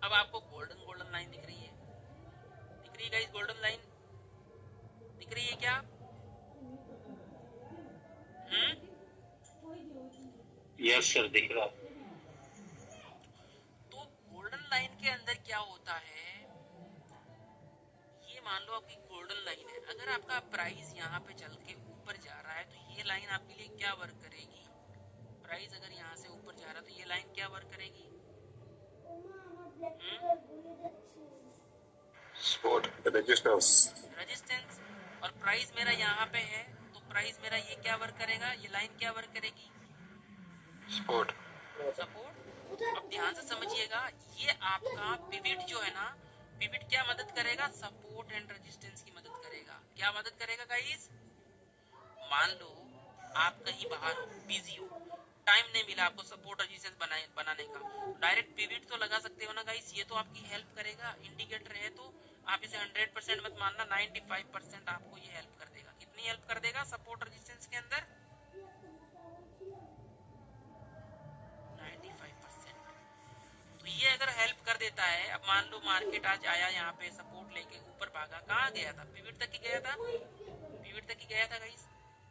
अब आपको गोल्डन लाइन दिख रही है, दिख रही है गाइस, गोल्डन लाइन दिख रही है क्या? यस सर, दिख रहा। तो गोल्डन लाइन के अंदर क्या होता है, ये मान लो आपकी गोल्डन लाइन है, अगर आपका प्राइस यहाँ पे चल के ऊपर जा रहा है तो ये लाइन आपके लिए क्या वर्क करेगी? प्राइस अगर यहाँ से ऊपर जा रहा है तो ये लाइन क्या वर्क करेगी? Support, resistance. और प्राइस मेरा यहाँ पे है, तो प्राइस मेरा ये क्या वर्क करेगा, ये लाइन क्या वर्क करेगी? सपोर्ट। अब ध्यान से समझिएगा, ये आपका पिवट जो है ना, पिवट क्या मदद करेगा? सपोर्ट एंड रेजिस्टेंस की मदद करेगा। क्या मदद करेगा गाइस? मान लो आप कहीं बाहर हो, बिजी हो, टाइम नहीं मिला आपको सपोर्ट रेजिस्टेंस बनाने का, डायरेक्ट पिवट तो लगा सकते हो ना गाइस, ये तो आपकी हेल्प करेगा। इंडिकेटर है तो आप इसे 100% मत मानना, 95% आपको ये हेल्प कर देगा। कितनी हेल्प कर देगा सपोर्ट रेजिस्टेंस के अंदर? 95%। तो ये अगर हेल्प कर देता है, अब मान लो मार्केट आज आया यहाँ पे सपोर्ट लेके ऊपर भागा, कहाँ गया था? पिवट तक ही गया था, पिवट तक ही गया था गाइस,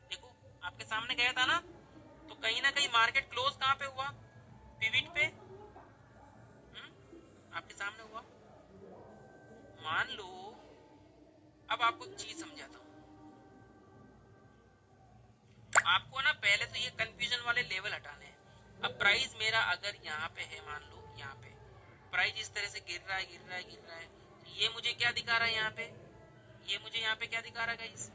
देखो आपके सामने गया था ना। तो कहीं ना कहीं मार्केट क्लोज कहाँ पे हुआ? पिवट पे, आपके सामने हुआ। मान लो, अब आपको एक चीज समझाता हूँ, आपको ना पहले तो ये कंफ्यूजन वाले लेवल हटाने हैं। अब प्राइस मेरा अगर यहाँ पे है, मान लो यहाँ पे प्राइस इस तरह से गिर रहा है, तो ये मुझे क्या दिखा रहा है यहाँ पे? ये मुझे यहाँ पे क्या दिखा रहा है गाइस?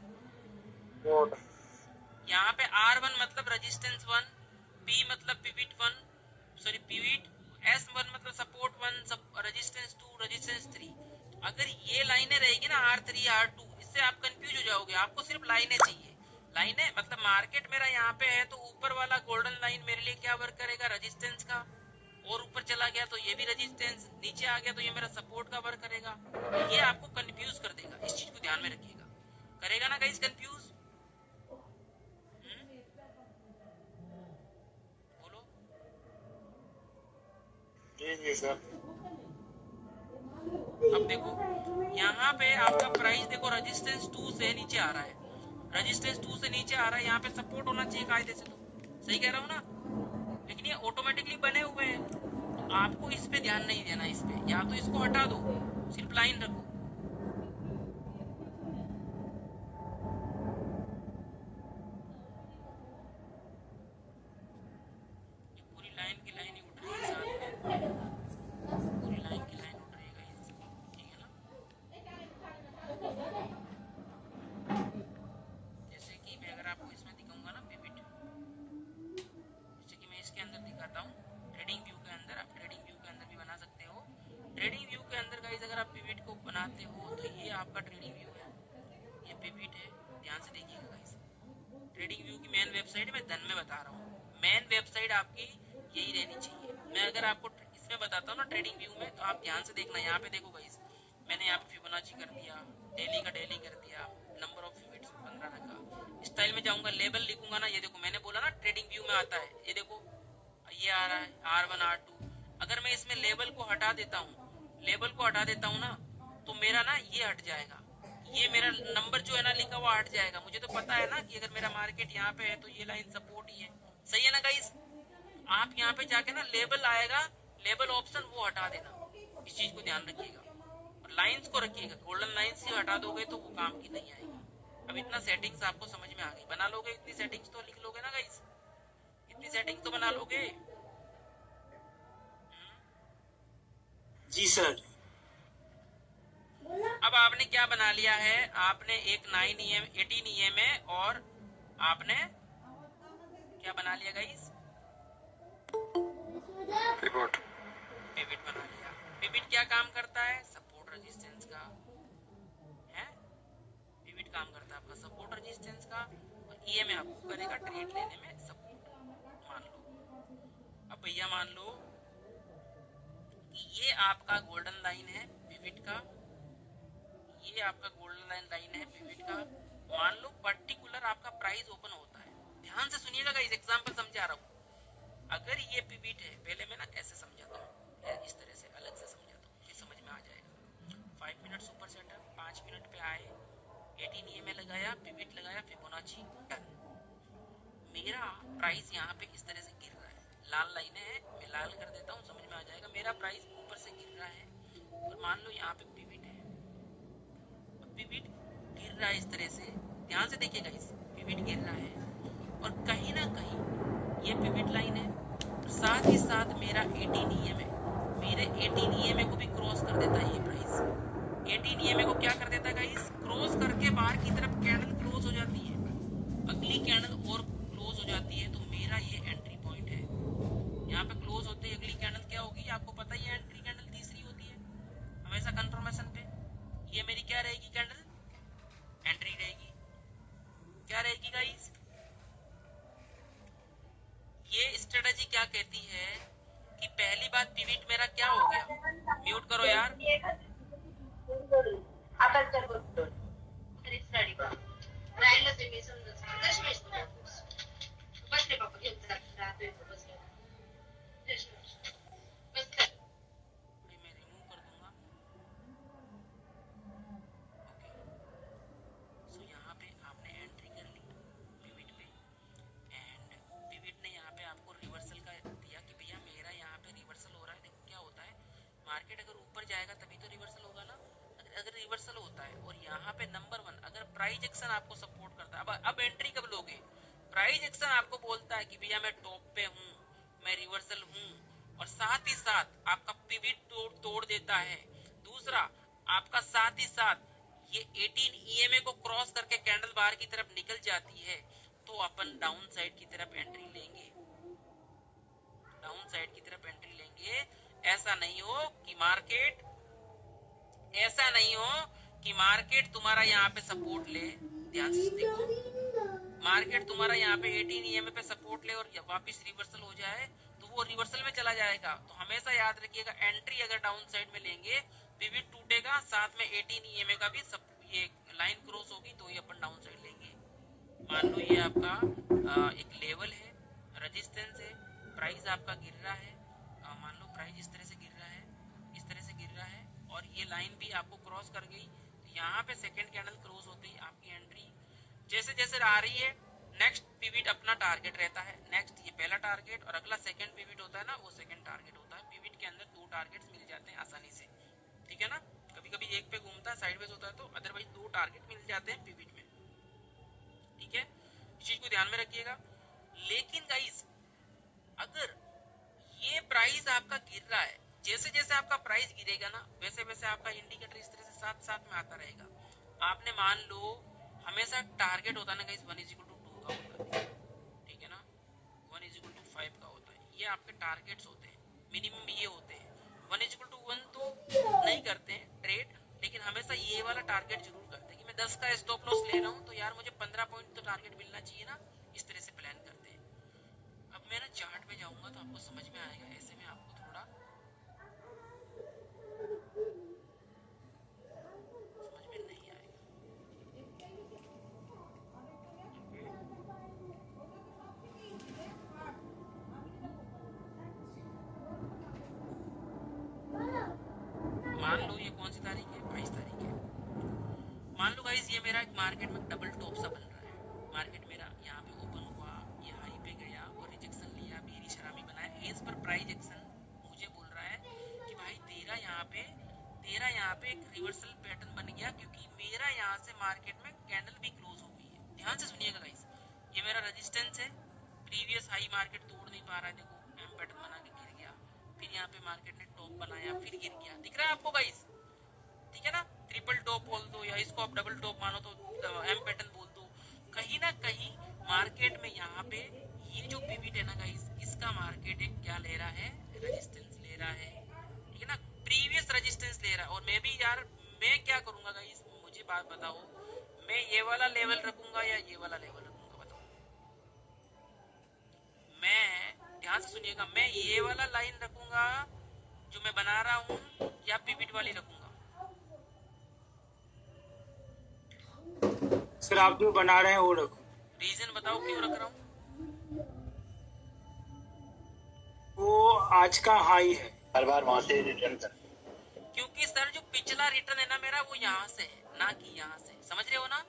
यहाँ पे R1 मतलब रेजिस्टेंस 1, P मतलब पिवट 1, सॉरी पिवट, S1 मतलब सपोर्ट 1, रेजिस्टेंस 2, रेजिस्टेंस 3। अगर ये लाइनें रहेगी ना R3 R2, इससे आप कंफ्यूज हो जाओगे। आपको सिर्फ लाइनें चाहिए, लाइनें मतलब मार्केट मेरा यहाँ पे है तो ऊपर वाला गोल्डन लाइन मेरे लिए क्या वर्क करेगा? रेजिस्टेंस का। और ऊपर चला गया तो ये भी रेजिस्टेंस, नीचे आ गया तो ये मेरा सपोर्ट का वर्क करेगा। ये आपको कंफ्यूज कर देगा, इस चीज को ध्यान में रखिएगा। करेगा ना गाइस कंफ्यूज? बोलो जी सर। अब देखो यहाँ पे आपका प्राइस देखो रेजिस्टेंस 2 से नीचे आ रहा है, रेजिस्टेंस 2 से नीचे आ रहा है, यहाँ पे सपोर्ट होना चाहिए कायदे से, तो सही कह रहा हूँ ना। लेकिन ये ऑटोमेटिकली बने हुए हैं, तो आपको इस पे ध्यान नहीं देना। इस पे या तो इसको हटा दो, सिर्फ लाइन रखो। पूरी लाइन की लाइन ही उठ रही है साथ में, पूरी लाइन की लाइन उठ रही है, ठीक है ना। जैसे कि मैं अगर आपको इस वेबसाइट मैं धन में बता रहा हूँ, मेन वेबसाइट आपकी यही रहनी चाहिए। मैं अगर आपको इसमें बताता हूँ ना ट्रेडिंग व्यू में, तो आप ध्यान से देखना। यहाँ पे देखो गाइस, मैंने यहाँ पे फिबोनाची कर दिया, डेली का डेली कर दिया, नंबर ऑफ पिवट्स 15 रखा। स्टाइल में जाऊंगा, लेबल लिखूंगा ना, ये देखो मैंने बोला ना ट्रेडिंग व्यू में आता है, ये देखो ये आ रहा है R1 R2। अगर मैं इसमें लेबल को हटा देता हूँ, लेबल को हटा देता हूँ ना, तो मेरा ना ये हट जाएगा, ये मेरा नंबर जो है ना लिखा हुआ हट जाएगा। मुझे तो पता है ना कि अगर मेरा मार्केट यहाँ पे है तो ये लाइन सपोर्ट ही है, सही है ना गाइस। आप यहाँ पे जाके ना लेबल आएगा, लेबल ऑप्शन वो हटा देना, इस चीज को ध्यान रखिएगा। और लाइंस को रखिएगा, गोल्डन लाइंस ही हटा दोगे तो वो काम की नहीं आएगी। अब इतना सेटिंग्स आपको समझ में आ गई, बना लोगे इतनी सेटिंग्स तो लिख लोगे ना गाइस, इतनी सेटिंग्स तो बना लोगे। जी सर। अब आपने क्या बना लिया है, आपने एक 18 EMA और आपने क्या बना लिया गाइस, पिवट बना लिया। पिवट क्या काम करता है, सपोर्ट रेजिस्टेंस का है। पिवट काम करता है आपका सपोर्ट रेजिस्टेंस का, और EMA आपको करेगा ट्रेड लेने में सपोर्ट, मान लो। अब भैया मान लो कि ये आपका गोल्डन लाइन है पिवट का, ये आपका गोल्डन लाइन है पिवट का। मान लो पर्टिकुलर आपका प्राइस ओपन होता है, ध्यान से सुनिएगा गाइस, एग्जांपल समझा रहा हूँ। अगर ये पिवट है, पहले मैं ना ऐसे समझाता हूँ, इस तरह से अलग से समझाता हूँ, ये समझ में आ जाएगा। 5 मिनट सुपर सेटअप, 5 मिनट पे आए, 18 EMA लगाया, पिवट लगाया, फिबोनाची डन। मेरा प्राइस यहाँ पे इस तरह से गिर रहा है, लाल लाइन है, मैं लाल कर देता हूँ, समझ में आ जाएगा। मेरा प्राइस ऊपर से गिर रहा है, और मान लो यहाँ पे पिवट है, पिवट गिर रहा है इस तरह से, ध्यान से देखिएगा, इस पिवट गिर रहा है, और कहीं ना कहीं ये पिवट लाइन है, और साथ ही साथ मेरा 18 EMA, मेरे 18 EMA को भी क्रॉस कर देता है ये प्राइस। 18 EMA को क्या कर देता है गाइस, क्रॉस करके बाहर की तरफ कैंडल क्लोज हो जाती है, अगली कैंडल और क्लोज हो जाती है, तो मेरा ये एंट्री पॉइंट है। यहाँ पे क्लोज होते ही अगली कैंडल क्या होगी, आपको पता ही है, एंट्री कैंडल तीसरी होती है हमेशा कंफर्मेशन पे। ये मेरी क्या रहेगी कैंडल, एंट्री रहेगी। क्या रहेगी गाइस, ये स्ट्रेटजी क्या कहती है कि पहली बात पिवट मेरा क्या हो गया, म्यूट करो यार। मैं रिमूव कर दूंगा। सो यहाँ पे आपने एंट्री कर ली पिवट पे, एंड पिवट ने यहाँ पे आपको रिवर्सल का दिया कि भैया मेरा यहाँ पे रिवर्सल हो रहा है। देखो क्या होता है, मार्केट अगर ऊपर जाएगा तभी तो रिवर्सल होगा ना, अगर रिवर्सल होता है और यहाँ पे नंबर 1 अगर प्राइस एक्शन आपको सपोर्ट करता है, अब एंट्री कब लोगे, प्राइस एक्शन आपको बोलता है कि भैया मैं टॉप पे हूँ, मैं रिवर्सल हूँ, और साथ ही साथ आपका पिवट तोड़ देता है। दूसरा आपका साथ ही साथ ये 18 EMA को क्रॉस करके कैंडल बाहर की तरफ निकल जाती है, तो अपन डाउन साइड की तरफ एंट्री लेंगे, डाउन साइड की तरफ एंट्री लेंगे। ऐसा नहीं हो कि मार्केट तुम्हारा यहाँ पे सपोर्ट ले, ध्यान से देखो, मार्केट तुम्हारा यहाँ पे 18 EMA पे सपोर्ट ले और वापस रिवर्सल हो जाए, तो वो रिवर्सल में चला जाएगा। तो हमेशा याद रखिएगा, एंट्री अगर डाउन साइड में लेंगे, पिवट टूटेगा, साथ में 18 EMA का भी ये लाइन क्रॉस होगी, तो ये अपन डाउन साइड लेंगे। मान लो ये आपका एक लेवल है, रेजिस्टेंस है, प्राइस आपका गिर रहा है, मान लो प्राइस इस तरह से गिर रहा है, इस तरह से गिर रहा है, और ये लाइन भी आपको क्रॉस कर गई। यहाँ पे सेकंड कैंडल क्रॉस होती है, आपकी एंट्री जैसे जैसे आ रही है, नेक्स्ट पिवट अपना टारगेट रहता है, नेक्स्ट ये पहला टारगेट, और अगला सेकंड पिवट होता है ना, वो सेकंड टारगेट होता है। पिवट के अंदर 2 टारगेट्स मिल जाते हैं आसानी से, ठीक है ना। कभी कभी एक पे घूमता है, साइडवेज होता है, तो अदरवाइज 2 टारगेट मिल जाते हैं पिवट में, ठीक है। इस चीज को ध्यान में रखिएगा। लेकिन गाइस अगर ये प्राइस आपका गिर रहा है, जैसे जैसे आपका प्राइस गिरेगा ना, वैसे वैसे आपका इंडिकेटर इस तरह से साथ साथ में आता रहेगा। आपने मान लो हमेशा टारगेट होता है ना गाइस 1:2 का होता है, ठीक है ना, 1:5 का होता है, ये आपके टारगेट्स होते हैं, मिनिमम ये होते हैं। 1:1 तो नहीं करते हैं ट्रेड, लेकिन हमेशा ये वाला टारगेट जरूर करते हैं कि मैं 10 का स्टॉप लॉस ले रहा हूँ, तो यार मुझे 15 पॉइंट तो टारगेट मिलना चाहिए ना, इस तरह से प्लान करते हैं। आपको समझ में आएगा, ऐसे में आपको थोड़ा समझ में नहीं आएगा। मान लो ये कौन सी तारीख है, 22 तारीख है। मान लो गाइस ये मेरा एक मार्केट में डबल टॉप सा बन रहा है। मार्केट मेरा यहाँ पे ओपन हुआ, ये हाई पे गया और रिजेक्शन लिया, बेरी शरामी बनाया। एज पर प्राइस एक्शन मुझे बोल रहा है कि भाई तेरा यहाँ पे एक रिवर्सल पैटर्न बन गया, क्योंकि मेरा यहाँ से मार्केट में कैंडल भी क्लोज हो गई है। ध्यान से सुनिएगा गाइस, ये मेरा रेजिस्टेंस है, प्रीवियस हाई मार्केट तोड़ नहीं पा रहा है, देखो एम पैटर्न बना के गिर गया, फिर यहाँ पे मार्केट ने टॉप बनाया, फिर गिर गया। दिख रहा है आपको गाइस? ठीक है ना, ट्रिपल टॉप बोल दो या इसको आप डबल टॉप मानो तो एम पैटर्न बोल दो। कहीं ना कहीं मार्केट में यहाँ पे ये जो पिवट है ना गाइस, इसका मार्केट एक क्या ले रहा है, रेजिस्टेंस ले रहा है। ठीक है ना, प्रीवियस रेजिस्टेंस ले रहा है। और मैं भी यार मैं क्या करूंगा गाइस, मुझे बात बताओ, मैं ये वाला लेवल रखूंगा या ये वाला लेवल रखूंगा, बताओ। मैं ध्यान से सुनिएगा, मैं ये वाला लाइन रखूंगा जो मैं बना रहा हूँ या पिवट वाली रखूंगा? सर आप जो बना रहे हैं वो रखो। रीजन बताओ क्यों रख रहा हूँ? वो आज का हाई है, हर बार वहां से रिटर्न कर। क्योंकि सर जो पिछला रिटर्न है ना मेरा, वो यहाँ से है ना कि यहाँ से, समझ रहे हो ना?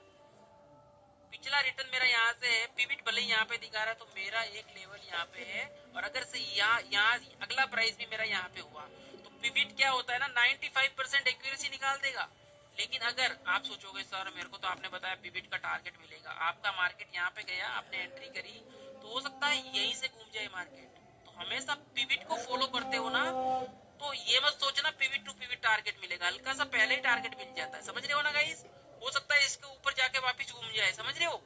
पिछला रिटर्न मेरा यहाँ से है, पिवट भले यहाँ पे दिखा रहा है तो मेरा एक लेवल यहाँ पे है, और अगर से यहाँ अगला प्राइस भी मेरा यहाँ पे हुआ तो पिवट क्या होता है ना, 95% एक्यूरेसी निकाल देगा। लेकिन अगर आप सोचोगे सर मेरे को तो आपने बताया पिवट का टारगेट मिलेगा, आपका मार्केट यहाँ पे गया, आपने एंट्री करी, तो हो सकता है यहीं से घूम जाए मार्केट। तो हमेशा पिवट को फॉलो करते हो ना, तो ये मत सोचना पिवट टू पिवट टारगेट मिलेगा, हल्का सा पहले ही टारगेट मिल जाता है। समझ रहे हो ना गाइस? हो सकता है इसके ऊपर जाके वापस घूम जाए, समझ रहे हो?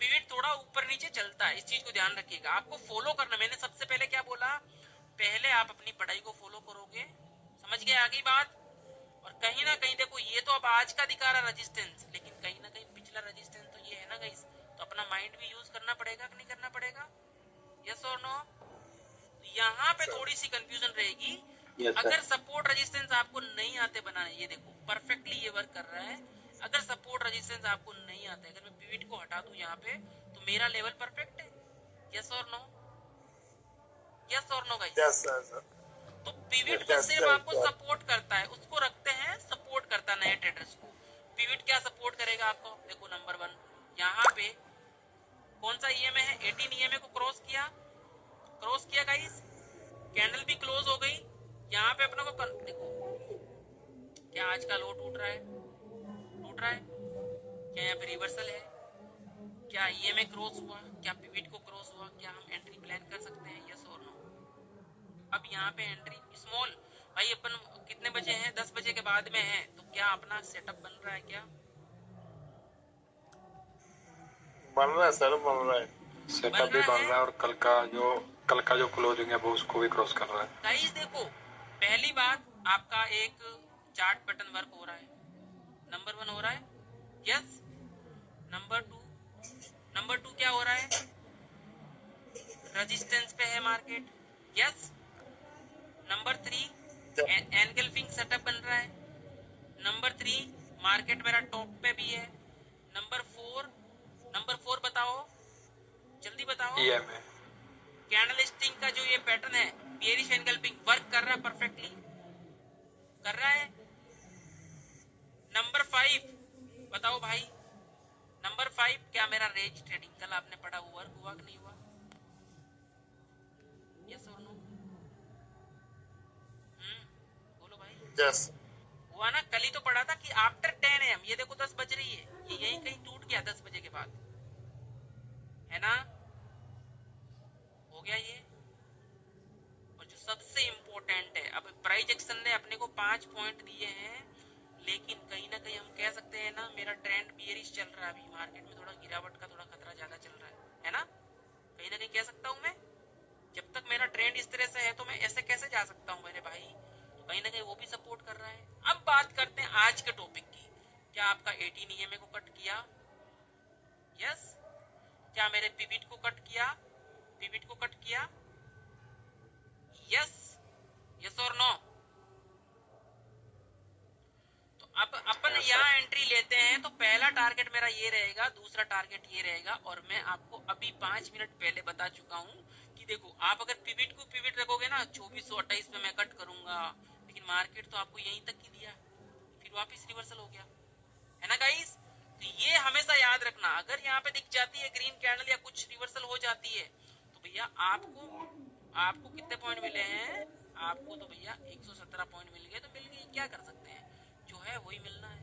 पिवट थोड़ा ऊपर नीचे चलता है, इस चीज को ध्यान रखिएगा। आपको फॉलो करना, मैंने सबसे पहले क्या बोला, पहले आप अपनी पढ़ाई को फॉलो करोगे, समझ गए आगे बात? और कहीं ना कहीं देखो, ये तो अब आज का दिखा रहा रेजिस्टेंस, लेकिन कहीं ना कहीं पिछला रेजिस्टेंस तो ये है ना गाइस, तो अपना माइंड भी यूज करना पड़ेगा कि नहीं करना पड़ेगा? यस और नो? यहाँ पे थोड़ी सी कंफ्यूजन रहेगी। अगर सपोर्ट रेजिस्टेंस आपको नहीं आते बनाने, ये देखो परफेक्टली ये वर्क कर रहा है। अगर सपोर्ट रेजिस्टेंस आपको नहीं आते, अगर मैं पिवट को हटा दूं यहाँ पे, तो मेरा लेवल परफेक्ट है। यस और नो? यस और नो गाइस? Yes sir. तो पिवट तो सिर्फ आपको सपोर्ट करता है, उसको रखते हैं सपोर्ट करता है नए ट्रेडर्स को। पिवट क्या सपोर्ट करेगा आपको? देखो नंबर 1 यहाँ पे कौन सा ईएमए है, 18 ईएमए को क्रॉस किया गाइस, कैंडल भी क्लोज हो गई। यहाँ पे अपना को देखो, क्या आज का लो टूट रहा है? क्या यहाँ पे रिवर्सल है? क्या ईएमए क्रॉस हुआ? क्या पिवट को क्रॉस हुआ? क्या हम एंट्री प्लान कर सकते हैं? यस और नो? अब यहाँ पे एंट्री स्मॉल, भाई अपन कितने बजे हैं, 10 बजे के बाद में है, तो क्या अपना सेटअप बन रहा है? क्या बन रहा है सर, बन रहा है, सेटअप भी बन रहा है, और कल का जो क्लोजिंग है वो उसको भी क्रॉस कर रहा है। गाइस देखो, पहली बात आपका एक चार्ट पैटर्न वर्क हो रहा है, नंबर 1 हो रहा है। यस। नंबर टू क्या हो रहा है, रेजिस्टेंस पे है market. Yes. Number 3 engulfing setup बन रहा है। नंबर 3 मार्केट मेरा टॉप पे भी है। नंबर 4 बताओ, जल्दी बताओ। कैंडल स्टिंग का जो ये पैटर्न है, बेयरिश एनगल्फिंग वर्क कर रहा है, परफेक्टली कर रहा है। नंबर 5 बताओ भाई, नंबर 5 क्या मेरा रेंज ट्रेडिंग कल आपने पढ़ा वर्क हुआ कि नहीं हुआ? यस और नो? बोलो भाई। यस हुआ ना? कल ही तो पढ़ा था कि आफ्टर 10 AM, ये देखो 10 बज रही है, ये यही कहीं टूट गया 10 बजे के बाद, है ना? हो गया ये। और जो सबसे इम्पोर्टेंट है, अब प्राइस एक्शन ने अपने को 5 पॉइंट दिए हैं, लेकिन कहीं ना कहीं हम कह सकते हैं ना, मेरा ट्रेंड बियरिश चल रहा है, अभी मार्केट में थोड़ा गिरावट का थोड़ा खतरा ज्यादा चल रहा है ना? कहीं ना कहीं कह सकता हूँ मैं, जब तक मेरा ट्रेंड इस तरह से है तो मैं ऐसे कैसे जा सकता हूँ मेरे भाई? तो कहीं ना कहीं वो भी सपोर्ट कर रहा है। अब बात करते हैं आज के टॉपिक की। क्या आपका 18 EMA को कट किया? यस। क्या मेरे पिवट को कट किया? टारगेट मेरा ये रहेगा, दूसरा टारगेट ये रहेगा। और मैं आपको अभी 5 मिनट पहले बता चुका हूँ कि देखो आप अगर पिविट को पिविट रखोगे ना 2428 पे मैं कट करूंगा, लेकिन मार्केट तो आपको यहीं तक की दिया, फिर वापस रिवर्सल हो गया, है ना गाइस। तो ये हमेशा याद रखना, अगर यहाँ पे दिख जाती है ग्रीन कैंडल या कुछ रिवर्सल हो जाती है तो भैया आपको कितने पॉइंट मिले हैं, आपको तो भैया 117 पॉइंट मिल गए, तो मिल गए, क्या कर सकते हैं, जो है वही मिलना है।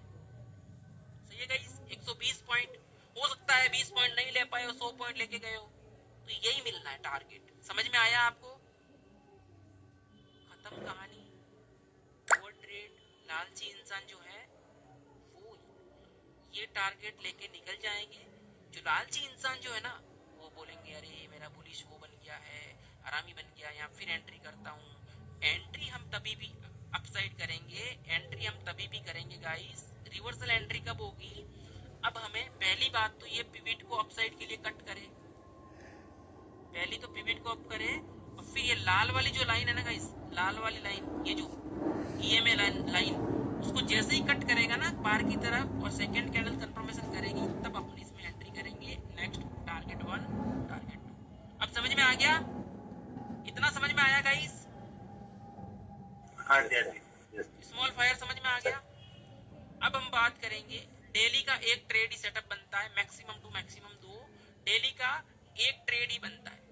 सही है गाइस। 120 पॉइंट हो सकता है 20 पॉइंट नहीं ले पाए हो, 100 पॉइंट लेके गए हो, तो यही मिलना है टारगेट। समझ में आया आपको? खत्म कहानी। वो ट्रेड लालची इंसान जो है वो ये टारगेट लेके निकल जाएंगे। जो लालची इंसान जो है ना वो बोलेंगे अरे मेरा बुलिश वो बन गया है, आरामी बन गया, यहाँ फिर एंट्री करता हूँ। एंट्री हम तभी भी अपसाइड करेंगे, एंट्री हम तभी भी करेंगे गाइस, रिवर्सल एंट्री कब होगी, अब हमें पहली बात तो ये पिविट को अपसाइड के लिए कट करे, पहली तो पिविट को अप करे, और फिर ये लाल वाली जो लाइन है ना गाइस, लाल वाली लाइन, ये जो ईएमए लाइन, उसको जैसे ही कट करेगा ना बार की तरफ और सेकंड कैंडल कंफर्मेशन करेगी, तब अपन इसमें एंट्री करेंगे। Next target 1, target 2। अब समझ में आ गया? इतना समझ में आया गाइस? हाँ जी, स्मॉल फायर समझ में आ गया? अब हम बात करेंगे डेली का एक ट्रेड ही सेटअप बनता है, मैक्सिमम टू मैक्सिमम 2 डेली का एक ट्रेड ही बनता है।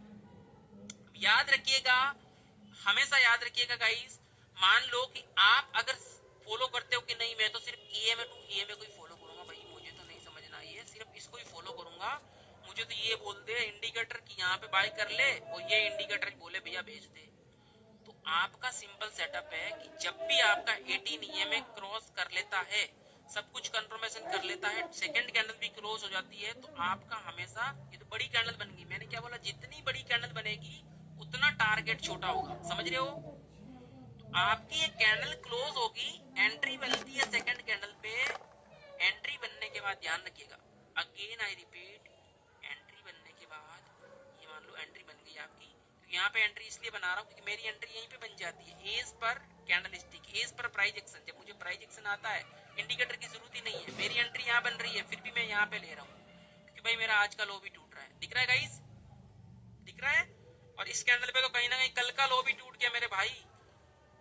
याद रखिएगा, हमेशा याद रखिएगा गाइस, मान लो कि आप अगर फॉलो करते हो कि नहीं मैं तो सिर्फ ईएमए टू ईएमए को ही फॉलो करूंगा, भाई मुझे तो नहीं समझना ये, सिर्फ इसको ही फॉलो करूंगा, मुझे तो ये बोल दे इंडिकेटर की यहाँ पे बाय कर ले और ये इंडिकेटर बोले भैया बेच दे, तो आपका सिंपल सेटअप है कि जब भी आपका 18 ईएमए क्रॉस कर लेता है, सब कुछ कंफर्मेशन कर लेता है, सेकंड कैंडल भी क्रॉस हो जाती है, तो आपका हमेशा, ये तो बड़ी कैंडल बन गई, मैंने क्या बोला, जितनी बड़ी कैंडल बनेगी उतना टारगेट छोटा होगा, समझ रहे हो। तो आपकी ये कैंडल क्लोज होगी, एंट्री बनती है सेकंड कैंडल पे, एंट्री बनने के बाद ध्यान रखिएगा, अगेन आई रिपीट, एंट्री बनने के बाद ये मान लो एंट्री बन गई आपकी, तो यहाँ पे एंट्री इसलिए बना रहा हूँ क्योंकि मेरी एंट्री यहीं पे बन जाती है, एज पर कैंडल स्टिक, एज पर प्राइस एक्शन, जब मुझे प्राइस एक्शन आता है इंडिकेटर की जरूरत ही नहीं है, मेरी एंट्री यहाँ बन रही है, फिर भी मैं यहाँ पे ले रहा हूँ क्योंकि भाई मेरा आज का लो भी टूट रहा है, दिख रहा है गाइस, दिख रहा है। और इस कैंडल पे तो कहीं ना कहीं कल का लो भी टूट गया मेरे भाई,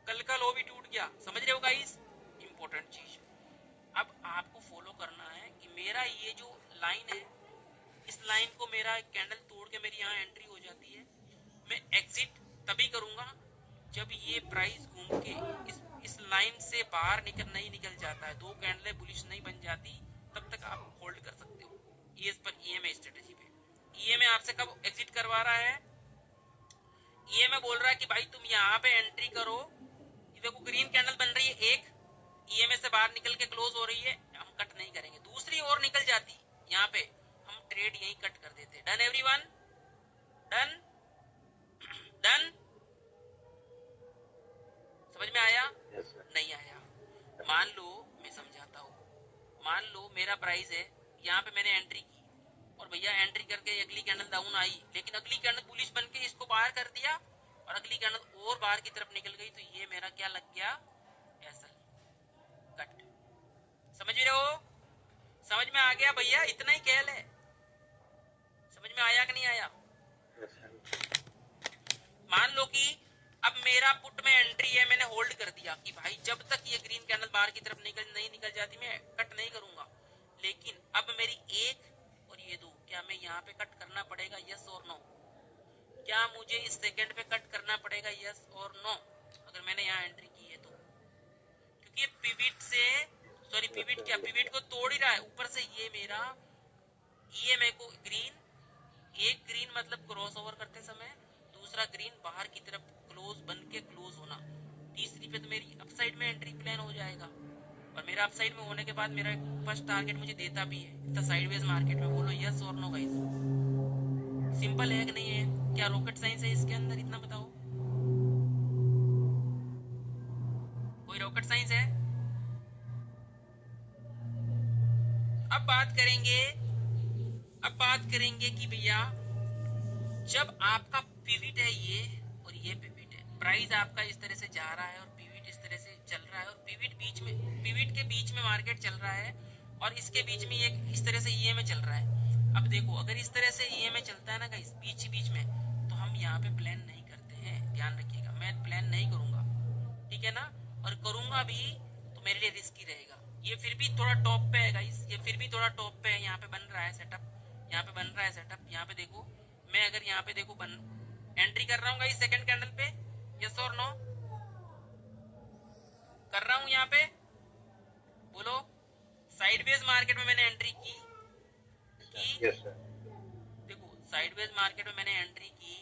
कल का लो भी टूट गया, समझ रहे हो गाइस, इंपॉर्टेंट चीज। अब आपको फॉलो करना है कि मेरा ये जो लाइन है, इस लाइन को मेरा कैंडल तोड़ के मेरी यहाँ एंट्री हो जाती है, मैं एग्जिट तभी करूंगा जब ये प्राइस घूम के इस लाइन से बाहर नहीं निकल जाता है, 2 कैंडलें बुलिश नहीं बन जाती, तब तक आप होल्ड कर सकते हो। ये इस पर ईएमए स्ट्रेटेजी पे, ईएमए आपसे कब एग्जिट करवा रहा है, ईएमए बोल रहा है कि भाई तुम यहाँ पे एंट्री करो, ये देखो ग्रीन कैंडल बन रही है, एक ईएमए से बाहर निकल के क्लोज हो रही है, हम कट नहीं करेंगे, दूसरी और निकल जाती, यहाँ पे हम ट्रेड यही कट कर देते। डन एवरीवन, डन डन, समझ में आया? नहीं आया? मान लो मैं समझाता हूँ, मान लो मेरा प्राइस है, यहाँ पे मैंने एंट्री की और भैया एंट्री करके अगली कैंडल डाउन आई, लेकिन अगली कैंडल बुलिश बन के इसको बाहर कर दिया और अगली कैंडल और बाहर की तरफ निकल गई, तो ये मेरा क्या लग गया, एसल कट। समझ रहे हो? समझ में आ गया भैया? इतना ही खेल है, समझ में आया कि नहीं आया? मान लो कि अब मेरा पुट में एंट्री है, मैंने होल्ड कर दिया कि भाई जब तक ये ग्रीन कैंडल बाहर की तरफ नहीं निकल जाती मैं कट नहीं करूंगा, लेकिन अब मेरी 1 और ये 2, क्या मैं यहाँ पे कट करना पड़ेगा, यस और नो? क्या मुझे इस सेकंड पे कट करना पड़ेगा, यस और नो, अगर मैंने यहाँ एंट्री की है तो? क्योंकि पिविट से, सॉरी पिविट क्या, पिविट को तोड़ ही रहा है, ऊपर से ये मेरा ईएमए को ग्रीन, एक ग्रीन मतलब क्रॉस ओवर करते समय, दूसरा ग्रीन बाहर की तरफ क्लोज बन के क्लोज होना, तीसरी पे तो मेरी अपसाइड में एंट्री प्लान हो जाएगा, और मेरा अपसाइड में होने के बाद मेरा फर्स्ट टारगेट मुझे देता भी है, इतना साइडवेज मार्केट में। बोलो यस और नो गाइस, सिंपल है कि नहीं है? क्या रॉकेट साइंस है इसके अंदर, इतना बताओ, कोई रॉकेट साइंस है? अब बात करेंगे कि भैया जब आपका पिविट है ये और ये पिविट है, प्राइस आपका इस तरह से जा रहा है और पिविट इस तरह से चल रहा है, और पिविट के बीच में मार्केट चल रहा है, और इसके बीच में ये इस तरह से ईएमए चल रहा है। अब देखो अगर इस तरह से ईएमए चलता है ना गाइस बीच बीच में, तो हम यहाँ पे प्लान नहीं करते हैं, ध्यान रखिएगा। मैं प्लान नहीं करूंगा, ठीक है ना, और करूंगा भी तो मेरे लिए रिस्की रहेगा। ये फिर भी थोड़ा टॉप पे है गाइस, ये फिर भी थोड़ा टॉप पे है। यहाँ पे बन रहा है सेटअप, यहाँ पे बन रहा है सेटअप। यहाँ पे देखो, मैं अगर यहाँ पे देखो एंट्री कर रहा हूँ गाइस सेकंड कैंडल पे, यस और नो कर रहा हूँ यहाँ पे, बोलो। साइडवेज मार्केट में मैंने एंट्री की यस सर। देखो साइडवेज मार्केट में मैंने एंट्री की,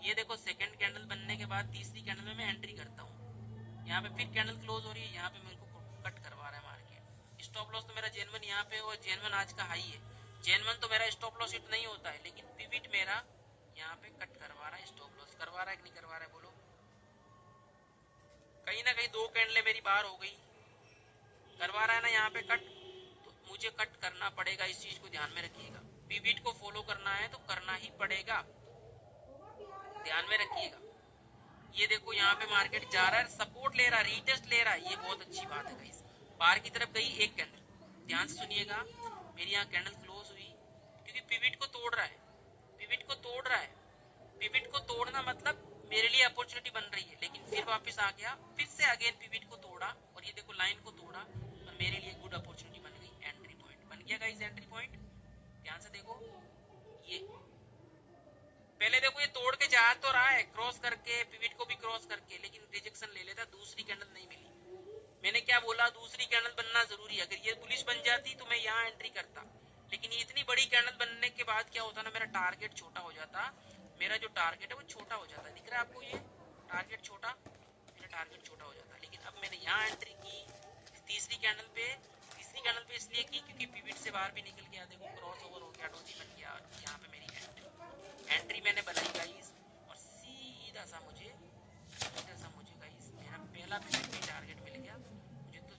ये देखो सेकंड कैंडल बनने के बाद तीसरी कैंडल में मैं एंट्री करता हूँ। यहाँ पे फिर कैंडल क्लोज हो रही है, यहाँ पे मेरे को कट करवा रहा है मार्केट। स्टॉप लॉस तो मेरा जेनवन यहाँ पे और जेनवन आज का हाई है। जेनवन तो मेरा स्टॉप लॉस हिट नहीं होता है, लेकिन पिविट मेरा यहाँ पे कट करवा रहा है, स्टॉप लॉस करवा रहा है कि नहीं करवा रहा है, बोलो। कहीं ना कहीं 2 कैंडलें मेरी बाहर हो गई, करवा रहा है ना यहाँ पे कट, तो मुझे कट करना पड़ेगा। इस चीज को ध्यान में रखिएगा। पिविट को फॉलो करना है तो करना ही पड़ेगा, ध्यान में रखिएगा। ये देखो यहाँ पे मार्केट जा रहा है, सपोर्ट ले रहा है, रीटेस्ट ले रहा है, ये बहुत अच्छी बात है गाइस। बाहर की तरफ गई एक कैंडल, ध्यान से सुनिएगा। मेरी यहाँ कैंडल क्लोज हुई क्योंकि पिविट को तोड़ रहा है, पिविट को तोड़ रहा है। पिविट को तोड़ना मतलब मेरे लिए अपॉर्चुनिटी बन रही है, लेकिन फिर वापस आ गया, फिर से अगेन पिविट को तोड़ा और ये देखो लाइन को तोड़ा और मेरे लिए गुड अपॉर्चुनिटी बन गई, एंट्री पॉइंट बन गया गाइस, एंट्री पॉइंट। ध्यान से देखो, ये पहले देखो ये तोड़ के जा तो रहा है क्रॉस करके, पिविट को भी क्रॉस करके, लेकिन रिजेक्शन ले लेता, दूसरी कैंडल नहीं मिली। मैंने क्या बोला, दूसरी कैंडल बनना जरूरी है। अगर ये बुलिश बन जाती तो मैं यहाँ एंट्री करता, लेकिन ये इतनी बड़ी कैंडल बनने के बाद क्या होता ना, मेरा टारगेट छोटा हो जाता। मेरा जो टारगेट है वो छोटा हो जाता है, दिख रहा है आपको ये टारगेट छोटा, मेरा टारगेट छोटा हो जाता। लेकिन अब मैंने यहाँ एंट्री की तीसरी कैंडल पे, तीसरी कैंडल पे इसलिए की क्योंकि पिविट से बाहर भी निकल गया, देखो क्रॉस ओवर हो गया, डोजी बन गया, यहाँ पे मेरी एंट्री मैंने बनाई गाइस, और सीधा सा मुझे गाइस मेरा पहला पिविट भी टारगेट मिल गया। मुझे तो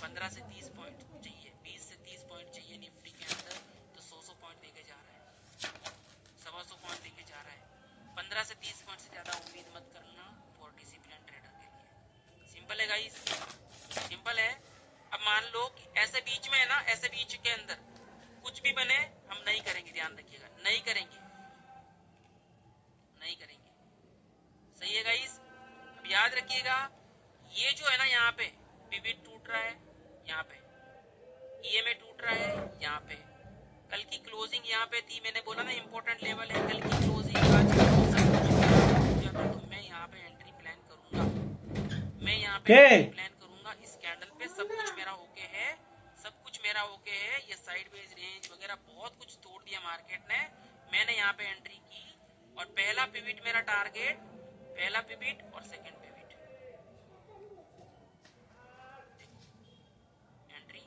15 से 30 पॉइंट चाहिए, 20 से 30 पॉइंट चाहिए निफ्टी के अंदर, तो 100 पॉइंट लेके जा रहा है, 125 पॉइंट लेके जा रहा है। 15 से 30 पॉइंट से ज्यादा उम्मीद मत करना फॉर डिसिप्लिन ट्रेडर के लिए। सिंपल है गाइस, सिंपल है। अब मान लो कि ऐसे बीच में है ना, ऐसे बीच के अंदर कुछ भी बने हम नहीं करेंगे, ध्यान रखिएगा, नहीं करेंगे, नहीं करेंगे, सही है गाइस। अब याद रखिएगा, ये जो है ना यहाँ पे पिविट टूट रहा है, यहाँ पे ईएमए टूट रहा है, यहाँ पे कल की क्लोजिंग यहाँ पे थी, मैंने बोला ना इंपॉर्टेंट लेवल है, कल की क्लोजिंग आज की सब कुछ, तो मैं यहाँ पे एंट्री प्लान करूंगा, मैं यहाँ पे एंट्री प्लान करूंगा इस कैंडल पे। सब कुछ मेरा ओके है, सब कुछ मेरा ओके है। ये साइडवेज रेंज वगैरह बहुत कुछ तोड़ दिया मार्केट ने, मैंने यहाँ पे एंट्री की और पहला पिविट मेरा टारगेट, पहला पिविट और सेकंड पिविट, एंट्री।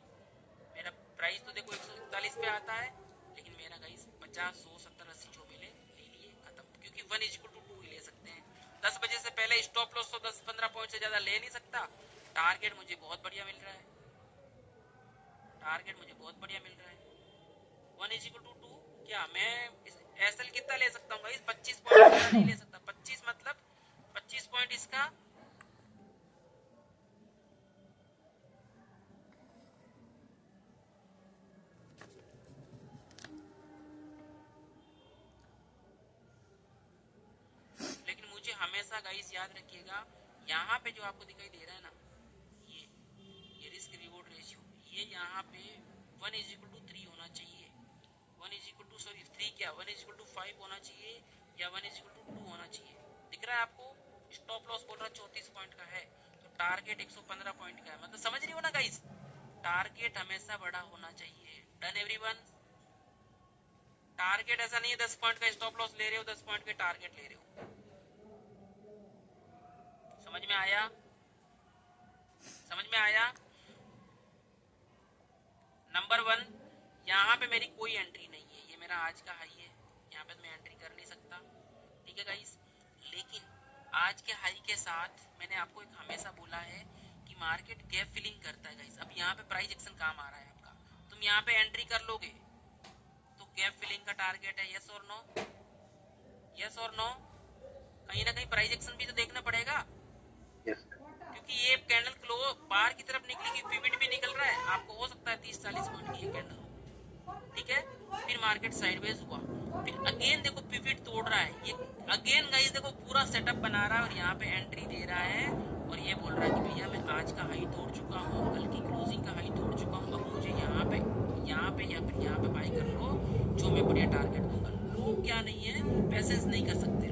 मेरा प्राइस तो देखो 141 पे आता है, लेकिन मेरा गाइस 50, 100, 70, 80 जो मिले ले लिए, खत्म। क्योंकि 1:2 ही ले सकते हैं। 10 बजे से पहले स्टॉप लॉस तो 10-15 पॉइंट से ज्यादा ले नहीं सकता। टारगेट मुझे बहुत बढ़िया मिल रहा है, टारगेट मुझे बहुत बढ़िया मिल रहा है। 1:2 क्या मैं एसएल कितना ले सकता हूँ? 25 पॉइंट नहीं ले सकता। 25 मतलब 25 पॉइंट इसका, लेकिन मुझे हमेशा गाइस याद रखिएगा, यहाँ पे जो आपको दिखाई दे रहा है ना, ये रिस्क रिवॉर्ड रेशियो, ये यहाँ पे 1:3 होना चाहिए, 3 क्या 1:5 होना चाहिए या 1:2 होना चाहिए। दिख रहा है आपको? स्टॉप लॉस बोल रहा 34 पॉइंट का है, तो टारगेट 115 पॉइंट का है। मतलब समझ रही हो ना गाइस, टारगेट हमेशा बड़ा होना चाहिए। Done everyone? टारगेट ऐसा नहीं है 10 पॉइंट का स्टॉप लॉस ले रहे हो, 10 पॉइंट के टारगेट ले रहे हो। समझ में आया? समझ में आया? नंबर 1, यहाँ पे मेरी कोई एंट्री नहीं है, ये मेरा आज का हाई है, यहाँ पे मैं एंट्री कर नहीं सकता, ठीक है गाइस। लेकिन आज के हाई के साथ मैंने आपको एक हमेशा बोला है कि मार्केट गैप फिलिंग करता है गाइस। अब यहाँ पे प्राइस एक्शन काम आ रहा है आपका, तुम यहाँ पे एंट्री कर लोगे तो गैप फिलिंग का टारगेट है, यस और नो? यस और नो? कहीं ना कहीं प्राइस एक्शन भी तो देखना पड़ेगा, yes. क्योंकि कि ये कैंडल क्लो बाहर की तरफ निकलेगी, पिविट भी निकल रहा है, आपको हो सकता है 30-40 पॉइंट की ये कैंडल हो, ठीक है। फिर मार्केट साइडवेज हुआ, फिर अगेन देखो पिविट तोड़ रहा है ये, अगेन गाइस देखो पूरा सेटअप बना रहा है और यहाँ पे एंट्री दे रहा है और ये बोल रहा है कि भैया मैं आज का हाई तोड़ चुका हूँ, कल की क्लोजिंग का हाई तोड़ चुका हूँ, अब मुझे यहाँ पे या फिर यहाँ पे बाई कर लो, जो मैं बढ़िया टारगेट दूंगा। लोग क्या नहीं है, पैसेंस नहीं कर सकते,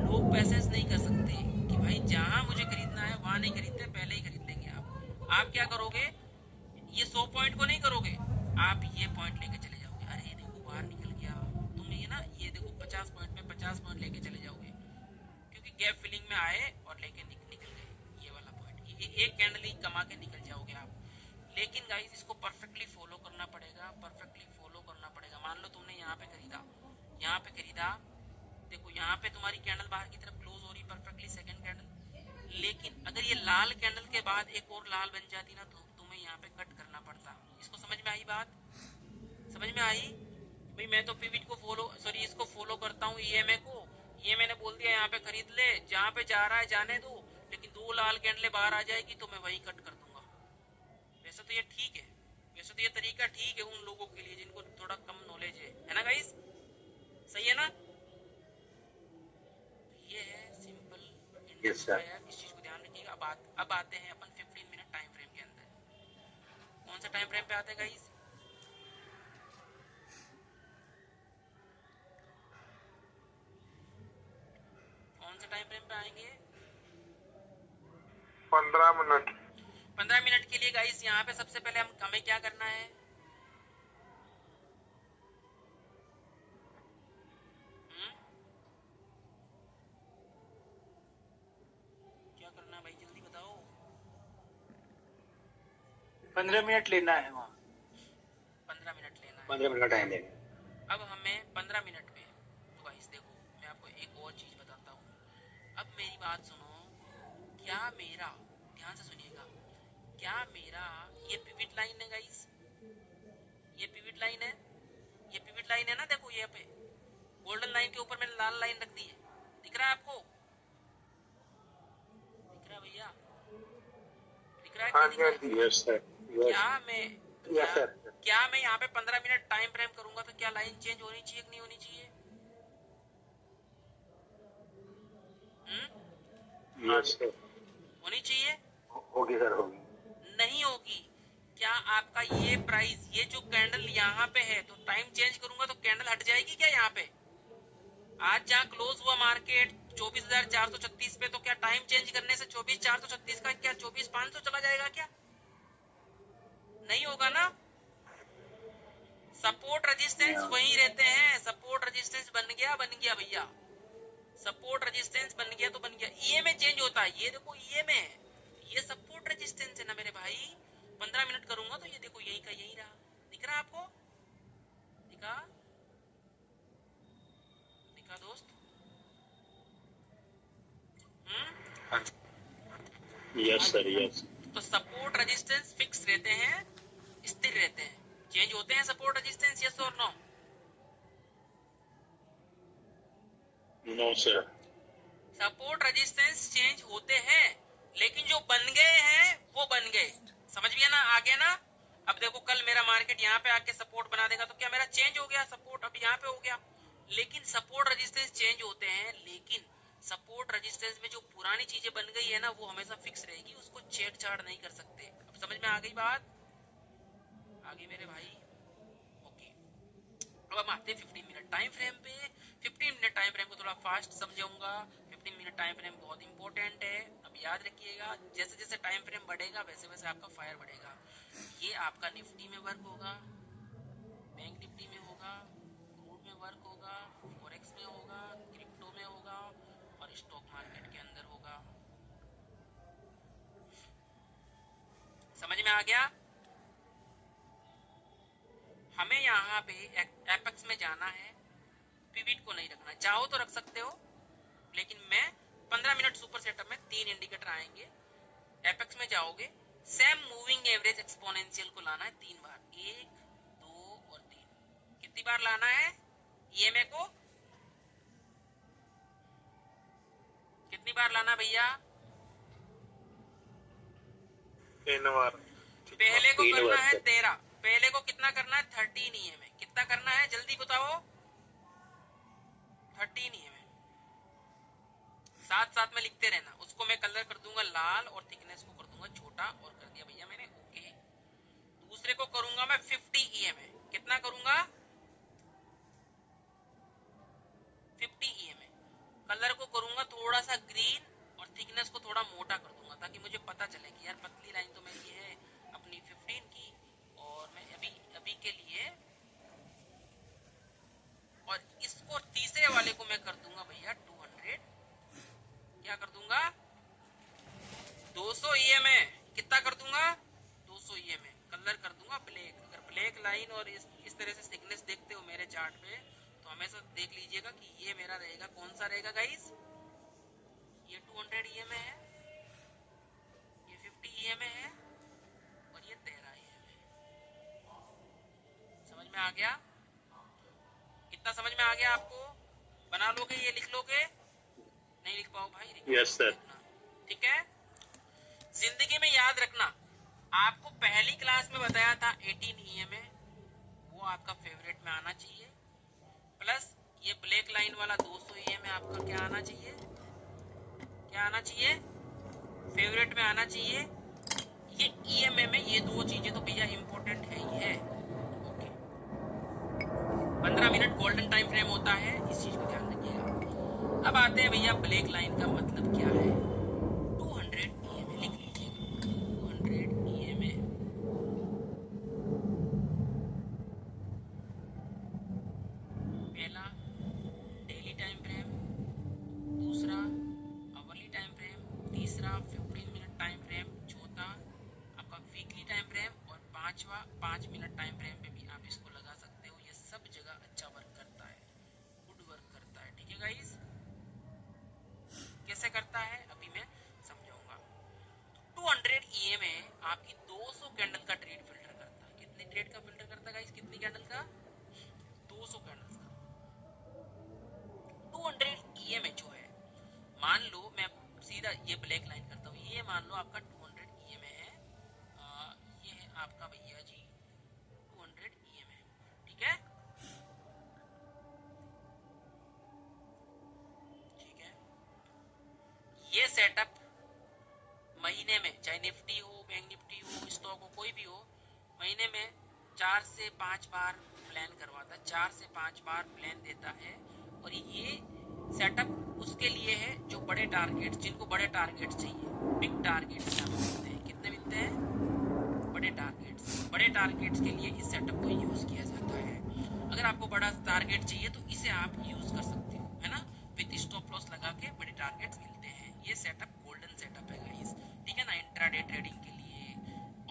लोग पैसेंस नहीं कर सकते कि भाई जहां मुझे खरीदना है वहां नहीं खरीदते, पहले ही खरीद लेंगे। आप क्या करोगे, ये 100 पॉइंट को नहीं करोगे, आप ये पॉइंट लेके चले जाओगे, अरे देखो बाहर निकल गया, तुम ये ना ये देखो 50 पॉइंट में 50 पॉइंट लेके चले जाओगे, क्योंकि गैप फिलिंग में आए और लेके निकल गए ये वाला पॉइंट, ये एक कैंडल ही कमा के निकल जाओगे आप। लेकिन गाइस इसको परफेक्टली फॉलो करना पड़ेगा, परफेक्टली फॉलो करना पड़ेगा। मान लो तुमने यहाँ पे खरीदा, यहाँ पे खरीदा, देखो यहाँ पे तुम्हारी कैंडल बाहर की तरफ क्लोज हो रही परफेक्टली सेकंड कैंडल, लेकिन अगर ये लाल कैंडल के बाद एक और लाल बन जाती ना तो तुम्हें यहाँ पे कट करना पड़ता। इसको समझ में आई बात, समझ में आई भाई? मैं तो पिविट को फॉलो, सॉरी इसको फॉलो करता हूँ, ईएमए को, ये मैंने बोल दिया यहाँ पे खरीद ले, जहाँ पे जा रहा है जाने दो, लेकिन 2 लाल कैंडलें बाहर आ जाएगी तो मैं वही कट कर दूंगा। वैसे तो ये ठीक है, वैसे तो ये तरीका ठीक है उन लोगों के लिए जिनको थोड़ा कम नॉलेज है ना गाइस, सही है ना? ये है सिंपल इंडियन, इस चीज को ध्यान रखिएगा। अब आते हैं अपन 15 मिनट टाइम फ्रेम के अंदर। कौन सा टाइम फ्रेम पे आते हैं गाइस? कौन सा टाइम फ्रेम पे आएंगे? 15 मिनट। 15 मिनट के लिए गाइस यहाँ पे सबसे पहले हमें क्या करना है, क्या करना है भाई, जल्दी बताओ। 15 मिनट लेना है वहाँ, 15 मिनट लेना है, 15 मिनट टाइम लेंगे। अब हमें 15 मिनट में, तो गाइस देखो मैं आपको एक और चीज बताता हूँ, अब मेरी बात सुनो, क्या मेरा, ध्यान से सुनिएगा, क्या मेरा ये पिविट लाइन है गाइस, ये पिविट लाइन है, ये पिविट लाइन है ना, देखो ये पे गोल्डन लाइन के ऊपर मैंने लाल लाइन रख दी है, दिख रहा है आपको, दिख रहा है भैया, दिख रहा है हाँ क्या? जी, यस सर, क्या मैं यहाँ पे 15 मिनट टाइम फ्रेम करूंगा तो क्या लाइन चेंज होनी चाहिए कि नहीं होनी चाहिए? यस सर, होनी चाहिए, होगी सर, होगी। नहीं होगी। क्या आपका ये प्राइस, ये जो कैंडल यहाँ पे है, तो टाइम चेंज करूंगा तो कैंडल हट जाएगी क्या यहाँ पे? आज जहाँ क्लोज हुआ मार्केट 24,436 पे, तो क्या टाइम चेंज करने से 24,436 का क्या 24,500 चला जाएगा क्या? नहीं होगा ना। सपोर्ट रेजिस्टेंस वही रहते हैं, सपोर्ट रेजिस्टेंस बन गया भैया, सपोर्ट रेजिस्टेंस बन गया तो बन गया। ईएमए चेंज होता है, ये देखो ईएमए है, ये सपोर्ट रेजिस्टेंस है ना मेरे भाई। 15 मिनट करूंगा तो ये देखो यही का यही रहा, दिख रहा आपको, दिखा दिखा दोस्त? Yes sir, yes. तो सपोर्ट रेजिस्टेंस फिक्स रहते हैं, स्थिर रहते हैं, चेंज होते हैं सपोर्ट रेजिस्टेंस, यस और no? No sir. Support resistance change होते हैं, लेकिन जो बन गए हैं वो बन गए, समझ गया ना, आ गया ना? अब देखो कल मेरा मार्केट यहाँ पे आके सपोर्ट बना देगा तो क्या मेरा चेंज हो गया, सपोर्ट अब यहाँ पे हो गया। लेकिन सपोर्ट रेजिस्टेंस चेंज होते हैं, लेकिन सपोर्ट रेजिस्टेंस में जो पुरानी चीजें बन गई है ना वो हमेशा फिक्स रहेगी, उसको छेड़छाड़ नहीं कर सकते। अब समझ में आ गई बात, आ गई मेरे भाई? ओके, अब हम आते हैं 15 मिनट टाइम फ्रेम पे। 15 मिनट टाइम फ्रेम को थोड़ा फास्ट समझाऊंगा, 15 मिनट टाइम फ्रेम बहुत इंपॉर्टेंट है। अब याद रखिएगा, जैसे जैसे टाइम फ्रेम बढ़ेगा वैसे वैसे आपका फायर बढ़ेगा। ये आपका निफ्टी में वर्क होगा, बैंक निफ्टी में होगा, क्रूड में वर्क होगा, फॉरेक्स में होगा, क्रिप्टो में होगा और स्टॉक मार्केट के अंदर होगा। समझ में आ गया? हमें यहाँ पे एपेक्स में जाना है, पिविट को नहीं रखना, चाहो तो रख सकते हो, लेकिन मैं 15 मिनट सुपर सेटअप में 3 इंडिकेटर आएंगे, एपेक्स में जाओगे, सेम मूविंग एवरेज एक्सपोनेंशियल को लाना है 3 बार, 1, 2 और 3। कितनी बार लाना है ईएमए को? कितनी बार लाना भैया? तीन बार पहले को तीन करना बार है सर। 13, पहले को कितना करना है 13 EM है, कितना करना है जल्दी बताओ, 13 EM है। साथ साथ में लिखते रहना, उसको मैं कलर कर दूंगा लाल और थिकनेस को कर दूंगा छोटा और कर दिया भैया मैंने ओके। दूसरे को करूंगा मैं 50 EM है, कितना करूंगा 50 EM है। कलर को करूंगा थोड़ा सा ग्रीन और थिकनेस को थोड़ा मोटा कर दूंगा ताकि मुझे पता चले कि यार पतली लाइन तो मेरी है अपनी 15 की और मैं अभी के लिए, और इसको तीसरे वाले को मैं कर दूंगा भैया 200, क्या कर दूंगा 200 EM है, कितना कर दूंगा 200 EM है। कलर कर दूंगा ब्लैक। अगर ब्लैक लाइन और इस तरह से थिकनेस देखते हो मेरे चार्ट पे तो हमेशा देख लीजिएगा कि ये मेरा रहेगा, कौन सा रहेगा गाइस, ये 200 EM है, ये 50 EM है और ये 13 EM है। समझ में आ गया, कितना समझ में आ गया आपको, बना लोगे, ये लिख लोगे, नहीं लिख पाओ भाई यस सर। ठीक है। जिंदगी में याद रखना, आपको पहली क्लास में बताया था 18 EM है, वो आपका फेवरेट में आना चाहिए, प्लस ये ब्लैक लाइन वाला 200 EM है आपका क्या आना चाहिए, क्या आना चाहिए फेवरेट में आना चाहिए। ये EMA में ये दो चीजें तो भैया इंपॉर्टेंट है ही है। Okay, 15 minute golden time frame होता है, इस चीज को ध्यान रखिएगा। अब आते हैं भैया ब्लैक लाइन का मतलब क्या है। 200 EMA लिख लीजिएगा, 200 EMA। पहला डेली टाइम फ्रेम, दूसरा आवरली टाइम फ्रेम, तीसरा 15 मिनट टाइम फ्रेम, चौथा आपका वीकली टाइम फ्रेम और पांचवा 5 मिनट टाइम फ्रेम पे भी आप इसको लगा सकते हो। ये सब जगह अच्छा वर्क करता है, गुड वर्क करता है। ठीक है गाइस, कैसे करता है अभी मैं समझाऊंगा। 200 EMA आपकी 200 कैंडल का ट्रेड फिल्टर करता है। कितनी ट्रेड का फिल्टर करता है गाइस, कितनी कैंडल का, 200 कैंडल्स का। 200 EMA जो है, मान लो मैं सीधा ये ब्लैक लाइन करता हूँ, ये मान लो आपका 200 EMA है, ये है आपका भैया जी 200 EMA, ठीक है, ठीक है। ये सेटअप महीने में, चाहे निफ्टी हो, बैंक निफ्टी हो, स्टॉक हो, कोई भी हो, महीने में 4 से 5 बार प्लान करवाता है, 4 से 5 बार प्लान देता है। और ये सेटअप उसके लिए है जो बड़े टारगेट, जिनको बड़े टारगेट चाहिए, बिग टारगेट्स यहाँ पे मिलते हैं। कितने मिलते हैं, बड़े टारगेट्स। बड़े टारगेट्स के लिए इस सेटअप को यूज किया जाता है। अगर आपको बड़ा टारगेट चाहिए तो इसे आप यूज कर सकते हो, है ना, विद स्टॉप लॉस लगा के बड़े टारगेट्स मिलते हैं। ये सेटअप गोल्डन सेटअप है गाइस, ठीक है ना, इंट्राडे ट्रेडिंग के लिए,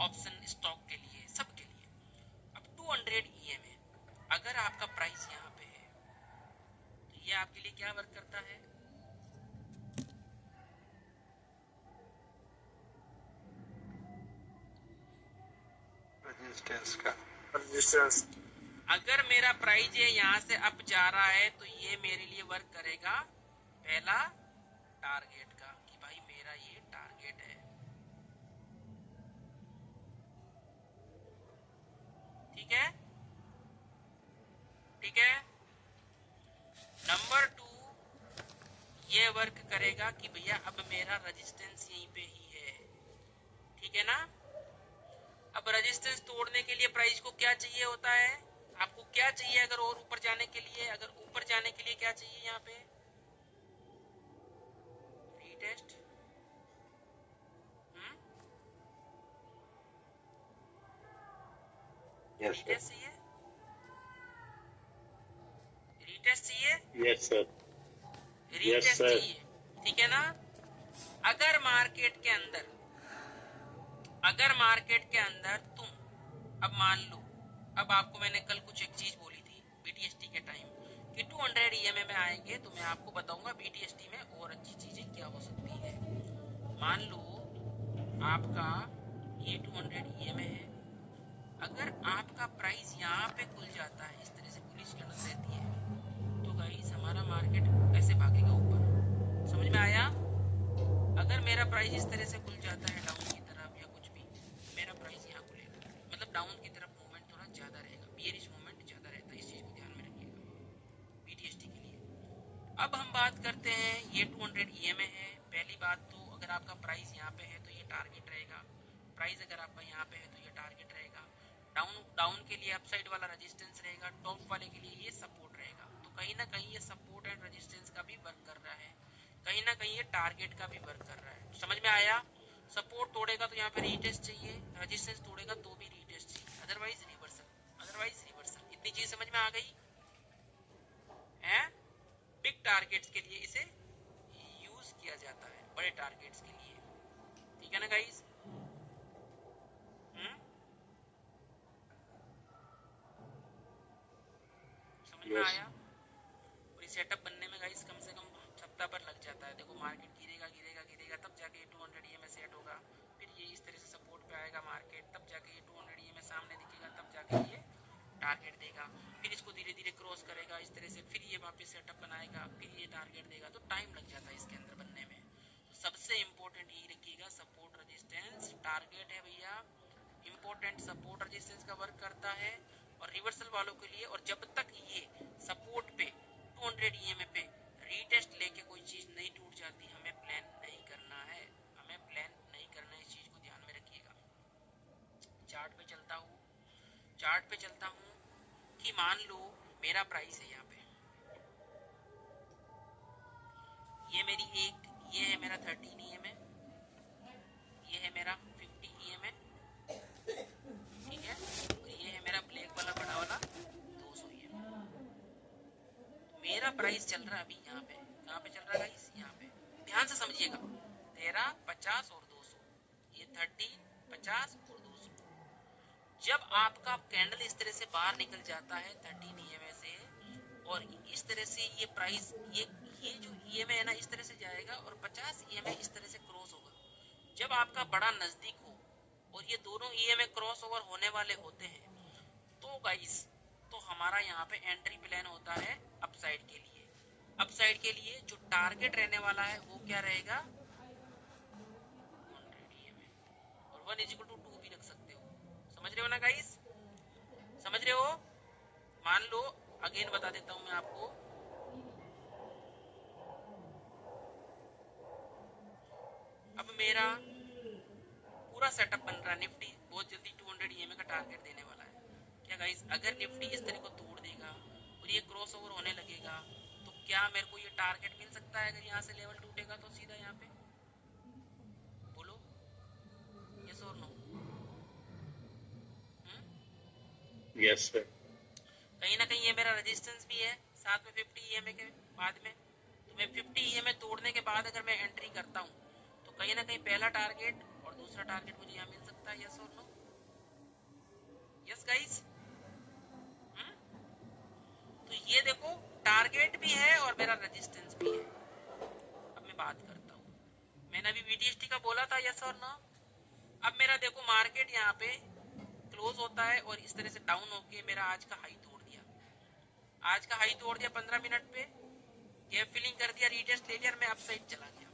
ऑप्शन स्टॉक के लिए, सब के लिए। अब 200 EMA अगर आपका प्राइस यहाँ पे है तो ये आपके लिए क्या वर्क करता है, रेजिस्टेंस का, रेजिस्टेंस। अगर मेरा प्राइस ये यहाँ से अप जा रहा है तो ये मेरे लिए वर्क करेगा पहला टारगेट का, कि भाई मेरा ये टारगेट है, ठीक है, ठीक है। नंबर 2 ये वर्क करेगा कि भैया अब मेरा रेजिस्टेंस यहीं पे ही है, ठीक है ना। अब रेजिस्टेंस तोड़ने के लिए प्राइस को क्या चाहिए होता है, आपको क्या चाहिए, अगर और ऊपर जाने के लिए, अगर ऊपर जाने के लिए क्या चाहिए यहाँ पे, रीटेस्ट, रीटेस्ट चाहिए, रीटेस्ट चाहिए, यस सर, रीटेस्ट चाहिए, ठीक है ना। अगर मार्केट के अंदर, अगर मार्केट के अंदर तुम, अब मान लो, अब आपको मैंने कल कुछ एक चीज बोली थी BTST के टाइम कि 200 EMA में आएंगे तो मैं आपको बताऊंगा BTST में और अच्छी चीजें क्या हो सकती है। मान लो आपका ये 200 EMA है, अगर आपका प्राइस यहाँ पे खुल जाता है, इस तरह से बुलिश कैंडल रहती है, तो गाइस हमारा मार्केट कैसे भागेगा ऊपर, समझ में आया। अगर मेरा प्राइस इस तरह से खुल जाता है डाउन की तरफ या कुछ भी, ईएमए है। पहली बात तो अगर आपका प्राइस यहाँ पे है तो ये टारगेट रहेगा, प्राइस अगर आपका यहाँ पे है तो ये टारगेट रहेगा। डाउन के लिए अपसाइड वाला रेजिस्टेंस रहेगा, टॉप वाले के लिए ये सपोर्ट रहेगा। तो कहीं ना कहीं ये सपोर्ट एंड रेजिस्टेंस का भी वर्क कर रहा है, कहीं ना कहीं ये टारगेट का भी वर्क कर रहा है। समझ में आया? सपोर्ट तोड़ेगा तो यहाँ पे रीटेस्ट चाहिए, रेजिस्टेंस तोड़ेगा तो भी रीटेस्ट चाहिए, अदरवाइज रिवर्सल। इतनी चीज समझ में आ गई है? बिग टारगेट्स के लिए इसे यूज किया जाता है, बड़े टारगेट्स के लिए। ठीक है ना गाइस? समझ में आया? और ये सेटअप बनने में गाइस कम से कम सप्ताह भर लग जाता है। देखो मार्केट गिरेगा तब जाके 200 EMA सेट होगा, फिर ये इस तरह से सपोर्ट पे आएगा मार्केट, तब जाके ये 200 EMA सामने दिखेगा, तब जाके ये टारगेट देगा, फिर इसको धीरे धीरे क्रॉस करेगा इस तरह से, फिर ये वापस सेटअप बनाएगा, फिर ये टारगेट देगा। तो टाइम लग जाता है इसके अंदर बनने में। तो सबसे इम्पोर्टेंट यही रखिएगा, सपोर्ट रेजिस्टेंस टारगेट है भैया, इम्पोर्टेंट सपोर्ट रेजिस्टेंस का वर्क करता है और रिवर्सल वालों के लिए। और जब तक ये सपोर्ट पे 200 EMA पे रीटेस्ट लेके कोई चीज नहीं टूट जाती, हमें प्लान नहीं करना है, इस चीज को ध्यान में रखिएगा। चार्ट पे चलता हूँ कि मान लो मेरा प्राइस है यहाँ पे, ये है मेरा 13 EMA, ये है मेरा 50 EMA, ठीक है, और ये है मेरा ब्लैक वाला बड़ा वाला 200 EMA। मेरा प्राइस चल रहा है अभी यहाँ पे, कहाँ पे चल रहा है गाइस? यहाँ पे ध्यान से समझिएगा, 13, 50 और 200, ये 30, 50 और 200। जब आपका कैंडल इस तरह से बाहर निकल जाता है 13 EMA से, और इस तरह से ये प्राइस ये जो EMA है ना इस तरह से जाएगा और 50 EMA इस तरह से क्रॉस होगा। जब आपका बड़ा नजदीक हो और ये दोनों EMA क्रॉस ओवर होने वाले होते हैं, तो गाइस तो हमारा यहाँ पे एंट्री प्लान होता है अपसाइड के लिए। अपसाइड के लिए जो टारगेट रहने वाला है वो क्या रहेगा? 100 EMA, और 1=2 भी रख सकते हो। समझ रहे हो ना गाइस? समझ रहे हो? मान लो अगेन बता देता हूं मैं आपको, अब मेरा पूरा सेटअप बन रहा है, निफ्टी बहुत जल्दी 200 EMA का टारगेट देने वाला है। क्या गाइस, अगर निफ्टी इस तरह को तोड़ देगा और ये क्रॉस ओवर होने लगेगा तो क्या मेरे को ये टारगेट मिल सकता है? अगर यहाँ से लेवल टूटेगा तो सीधा यहाँ पे बोलो यस और नो? Yes sir. कहीं ना कहीं ये मेरा रेजिस्टेंस भी है साथ में 50 EMA के बाद में। तो मैं 50 EMA तोड़ने के बाद अगर मैं एंट्री करता हूँ तो कहीं ना कहीं पहला टारगेट और दूसरा टारगेट मुझे यहाँ मिल सकता है। यस और नो? Yes guys? तो ये देखो टारगेट भी है और मेरा रेजिस्टेंस भी है। अब मैं बात करता हूँ, मैंने अभी VDST का बोला था यस और नो। अब मेरा देखो मार्केट यहाँ पे क्लोज होता है और इस तरह से डाउन होके मेरा आज का हाई तोड़ दिया, 15 मिनट पे गैप फिलिंग कर दिया, रीटेस्ट ले लिया, मैं अपसाइड चला गया।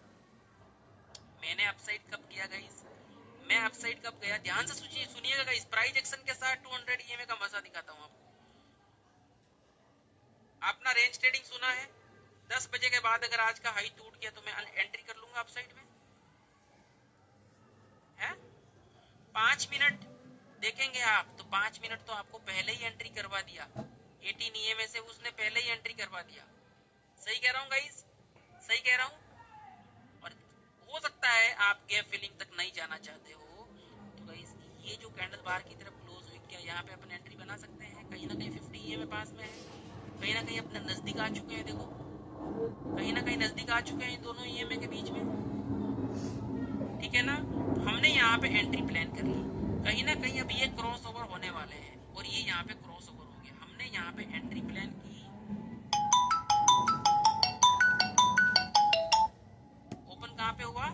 मैंने अपसाइड कब किया गाइस? मैं अपसाइड कब गया? ध्यान से सुनिएगा गाइस, प्राइस एक्शन के साथ 200 EMA का मजा दिखाता हूँ आपको। आपने रेंज ट्रेडिंग सुना है? 10 बजे के बाद अगर आज का हाई टूट गया तो मैं एंट्री कर लूंगा अपसाइड में, है? 5 मिनट देखेंगे आप तो 5 मिनट तो आपको पहले ही एंट्री करवा दिया, 18 EMA से उसने पहले ही एंट्री करवा दिया। सही कह रहा हूँ गाइस? सही कह रहा हूँ? और हो सकता है आप गैप फिलिंग तक नहीं जाना चाहते हो, तो गाइस ये जो कैंडल बार की तरफ क्लोज हुई, क्या यहाँ पे अपन एंट्री बना सकते हैं? कहीं ना कहीं 50 EMA पास में है, कहीं ना कहीं अपने नजदीक आ चुके हैं। देखो कहीं ना कहीं नजदीक आ चुके हैं दोनों EMA के बीच में, ठीक है ना? हमने यहाँ पे एंट्री प्लान कर ली, कहीं ना कहीं अब ये क्रॉस ओवर होने वाले हैं और ये यहाँ पे क्रॉस ओवर हो गया, हमने यहाँ पे एंट्री प्लान की। ओपन कहाँ पे हुआ?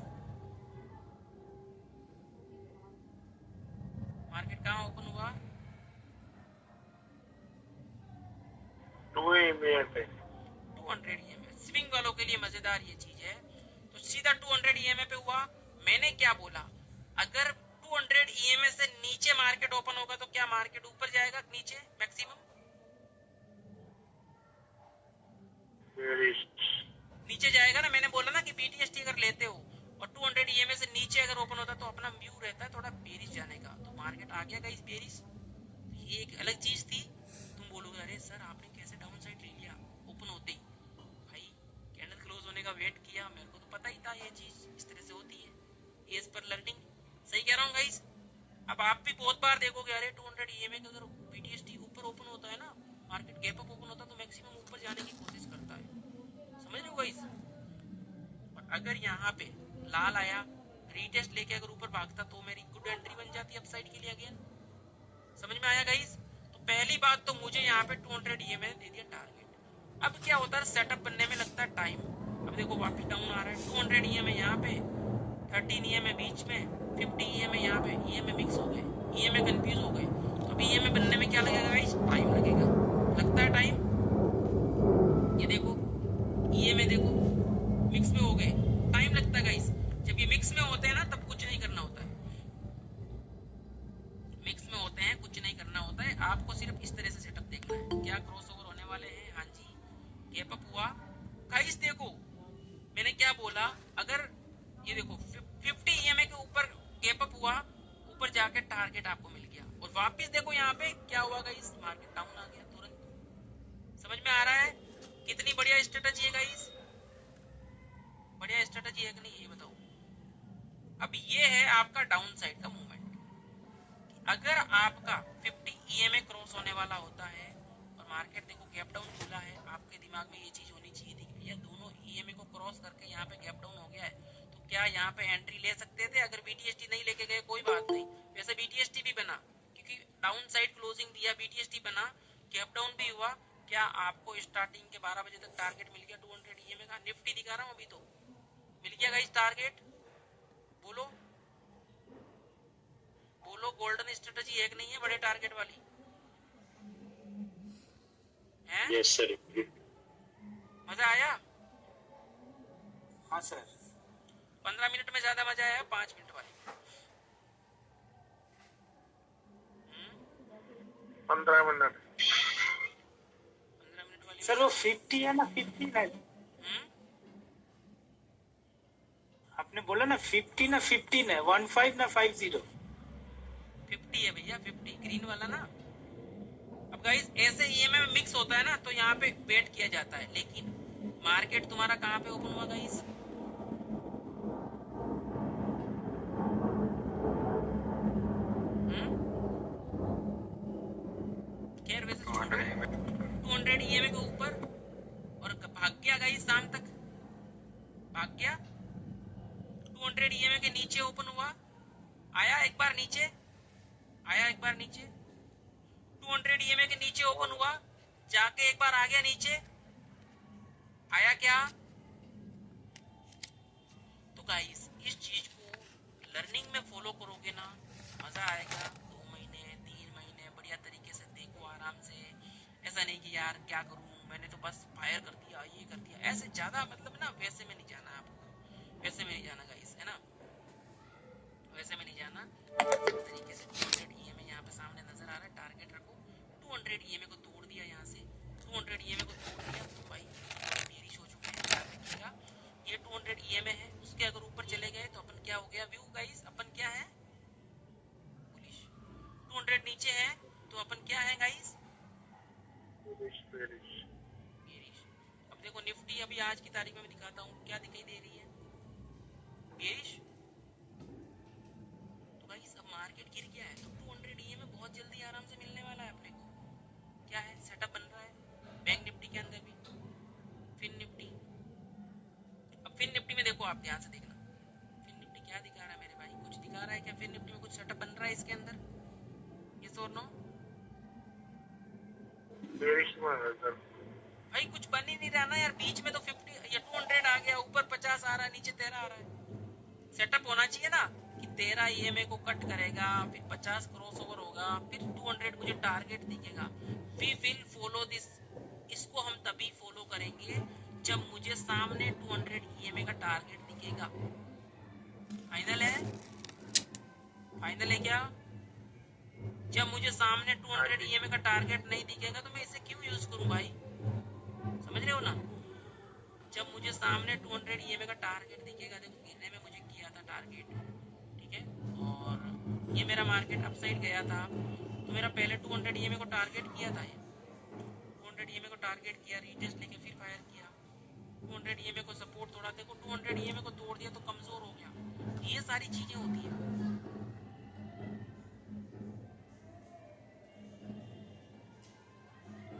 मार्केट कहाँ ओपन हुआ? 200 पे। 200 EMA। स्विंग वालों के लिए मजेदार ये चीज है, तो सीधा 200 EMA पे हुआ। मैंने क्या बोला? अगर 200 EMA से नीचे मार्केट ओपन होगा तो क्या मार्केट ऊपर जाएगा नीचे मैक्सिमम? नीचे जाएगा ना, मैंने बोला ना कि BTST अगर लेते हो और 200 EMA से नीचे अगर ओपन होता तो अपना व्यू रहता है थोड़ा बेरिश जाने का, तो मार्केट आ गया गाइस बेरिश। ये एक अलग चीज थी। तुम बोलोगे अरे सर आपने कैसे डाउन साइड ले लिया ओपन होते ही? भाई कैंडल क्लोज होने का वेट किया, मेरे को तो पता ही था ये चीज इस तरह से होती है, एज पर लर्निंग। सही कह रहा हूँ गाइस। अब आप भी बहुत बार देखोगे अरे 200 EMA का अगर BTST ऊपर ओपन होता है ना, मार्केट गैप अप ओपन होता है तो मैक्सिमम ऊपर जाने की कोशिश करता है। समझ रहे हो गाइस? और अगर यहाँ पे लाल आया रीटेस्ट लेके अगर ऊपर भागता तो मेरी गुड एंट्री बन जाती अपसाइड के लिए अगेन। समझ में आया गाइस? तो पहली बात तो मुझे यहाँ पे 200 EMA दे दिया टारगेट। अब क्या होता है सेटअप बनने में लगता है टाइम। अब देखो वापस डाउन आ रहा है, 200 EMA यहाँ पे, 13 EMA बीच में, 50 EMA यहाँ पे, EMA मिक्स हो गए, EMA कंफ्यूज हो गए। तो अभी EMA बनने में क्या लगेगा गाइस? टाइम लगेगा। लगता है टाइम। ये देखो EMA देखो मिक्स में हो गए, टाइम लगता है गाइस। जब ये मिक्स में होते हैं ना तब कुछ नहीं करना होता है। मिक्स में होते हैं कुछ नहीं करना होता है, आपको सिर्फ इस तरह से सेटअप देखना है। क्या क्रॉसओवर होने वाले हैं? हाँ जी, गैप अप हुआ गाइस। देखो मैंने क्या बोला, अगर ये देखो 50 EMA के ऊपर गैप अप हुआ, ऊपर जाके टारगेट आपको मिल गया और वापस देखो यहाँ पे क्या हुआ गाइस, मार्केट डाउन आ गया तुरंत। समझ में आ रहा है? कितनी बढ़िया स्ट्रेटजी है गाइस। बढ़िया स्ट्रेटजी है कि नहीं ये बताओ। अब ये है आपका डाउन साइड का मूवमेंट। अगर आपका 50 EMA क्रॉस होने वाला होता है और मार्केट देखो गैप डाउन खुला है, आपके दिमाग में ये चीज होनी चाहिए थी कि ये दोनों EMA को क्रॉस करके यहाँ पे गैप डाउन हो गया है, तो क्या यहाँ पे एंट्री ले सकते थे? अगर BTST नहीं लेके गए कोई बात नहीं, वैसे BTST भी बना क्योंकि डाउन साइड क्लोजिंग दिया, BTST बना, गैप डाउन भी हुआ। क्या आपको स्टार्टिंग के 12 बजे तक टारगेट मिल गया 200 EMA का? निफ्टी दिखा रहा हूँ अभी तो मिल गया गाइस टारगेट। बोलो बोलो, गोल्डन स्ट्रेटजी एक नहीं है बड़े टारगेट वाली है? Yes sir. मजा आया? हाँ सर। 15 मिनट में ज्यादा मजा आया 5 मिनट वाली? 15 मिनट 15 मिनट वाली सर वो 50 है ना, 50 ना, आपने बोला ना 50 ना 15 है, 15 ना 50? 50 है भैया, 50 ग्रीन वाला ना। अब गाइस ऐसे EMA में मिक्स होता है ना तो यहाँ पे वेट किया जाता है, लेकिन मार्केट तुम्हारा कहाँ पे ओपन हुआ गाइस? खैर वैसे 200 EMA के ऊपर और भाग गया गाइस शाम तक, भाग गया। 200 EMA के नीचे ओपन हुआ, आया एक बार नीचे, आया एक बार नीचे, 200 EMA के नीचे ओपन हुआ, जाके एक बार आ गया नीचे, आया क्या? तो गाइस इस चीज को लर्निंग में फॉलो करोगे ना, मजा आएगा। 2 महीने 3 महीने बढ़िया तरीके से देखो आराम से। ऐसा नहीं कि यार क्या करूं, मैंने तो बस फायर कर दिया, ये कर दिया, ऐसे ज्यादा मतलब ना वैसे में नहीं जाना आपको, वैसे में नहीं जाना गाइस, है ना? वैसे में नहीं जाना। तरीके से 200 EMA यहाँ पे सामने नजर आ रहा है, टारगेट रखो। 200 EMA को तोड़ दिया, यहाँ से 200 EMA को तोड़ दिया तो भाई बेरिश हो चुके हैं। याद रखिएगा ये 200 EMA है, उसके अगर ऊपर चले गए तो अपन क्या हो गया व्यू गाइस? अपन क्या है? बुलिश। 200 नीचे है तो अपन क्या है गाइस? बेरिश। अब देखो निफ्टी अभी आज की तारीख में दिखाता हूँ क्या दिखाई दे रही है, बेरिश। तो गाइस अब मार्केट गिर गया है तो 200 EMA बहुत जल्दी आराम से मिलने वाला है अपने को। क्या है? सेटअप बन रहा है बैंक निफ्टी के अंदर भी, फिन निफ्टी। अब फिन निफ्टी में देखो आप ध्यान से देखना, फिन निफ्टी क्या दिखा रहा है मेरे भाई? कुछ दिखा रहा है क्या फिन निफ्टी में? कुछ सेटअप बन रहा है इसके अंदर? यस और नो? भाई कुछ बन ही नहीं रहा ना यार। बीच में तो 50 या 200 आ गया, ऊपर 50 आ रहा है, नीचे 13 आ रहा है। सेटअप होना चाहिए ना कि 13 EMA को कट करेगा, फिर 50 क्रॉस ओवर होगा, फिर 200 मुझे टारगेट दिखेगा। We will follow this. इसको हम तभी फॉलो करेंगे जब मुझे सामने 200 EMA का टारगेट दिखेगा। फाइनल है? फाइनल है क्या? जब मुझे सामने 200 EMA का टारगेट नहीं दिखेगा तो मैं इसे क्यों यूज करूं भाई? समझ रहे हो ना? जब मुझे सामने 200 ईएमए का टारगेट दिखेगा, देखो गिरने में मुझे किया था टारगेट, ठीक है, और ये मेरा मार्केट अपसाइड गया था, तो मेरा पहले 200 ईएमए को टारगेट किया था, ये 200 ईएमए को टारगेट किया, रीटेस्ट लेके फिर फायर किया, 200 ईएमए को सपोर्ट तोड़ा, देखो 200 ईएमए को तोड़ दिया तो कमजोर हो गया। ये सारी चीजें होती है।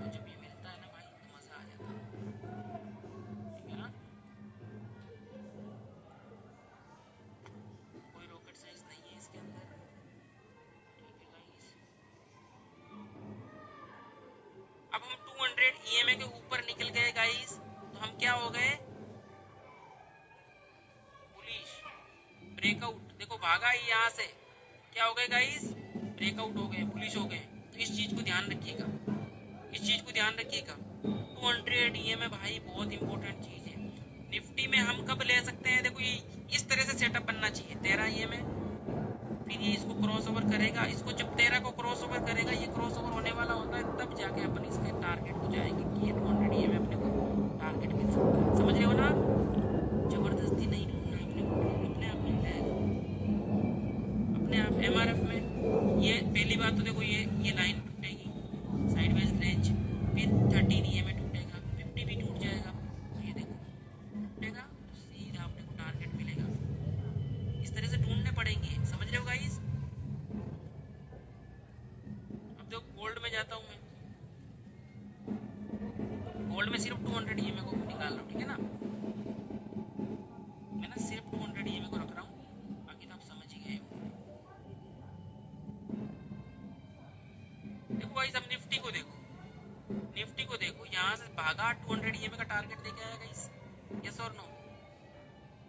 जब ये मिलता है ना भाई तो मजा आ जाता है, ठीक है ना। कोई रॉकेट साइंस नहीं है इसके अंदर, ठीक है गाइस। अब हम 200 ईएमए के ऊपर निकल गए गाइस, तो हम क्या हो गए, बुलिश ब्रेकआउट, देखो भागा ही यहाँ से, क्या हो गए गाइस, ब्रेकआउट हो गए, बुलिश हो गए। तो इस चीज को ध्यान रखिएगा, इस चीज को ध्यान रखिएगा। 200 ईएमए भाई बहुत इंपॉर्टेंट चीज है। निफ्टी में हम कब ले सकते हैं, देखो ये इस तरह से सेटअप बनना चाहिए, 13 ईएमए, फिर ये इसको क्रॉस ओवर करेगा, इसको जब 13 को क्रॉस ओवर करेगा, ये क्रॉस ओवर होने वाला होता है, तब जाके अपन इसके टारगेट को जाएंगे कि ये 200 ईएमए अपने को टारगेट मिल सकता है। समझ रहे हो ना, जबरदस्ती नहीं ढूंढना है अपने को, अपने आप मिल जाएगा, अपने आप। एमआरएफ में ये पहली बात तो देखो, ये लाइन टूटेगी, साइडवेज रेंज, फिर 13 ईएमए टूटेगा, 50 भी टूट जाएगा, ये देखो टूटेगा तो सीधा अपने को टारगेट मिलेगा। इस तरह से ढूंढने पड़ेंगे, समझ रहे हो गाइस। अब देखो गोल्ड में जाता हूँ मैं, गोल्ड में सिर्फ 200 ईएमए को निकाल रहा हूँ, ठीक है ना, मैं ना सिर्फ 200 ईएमए को रख रहा हूँ, बाकी तो आप समझ ही गए हो। देखो गाइस, अब निफ्टी को देखो, निफ्टी को देखो, यहाँ से भागा 200 ईएमए का टारगेट देके आया गाइस, यस और नो,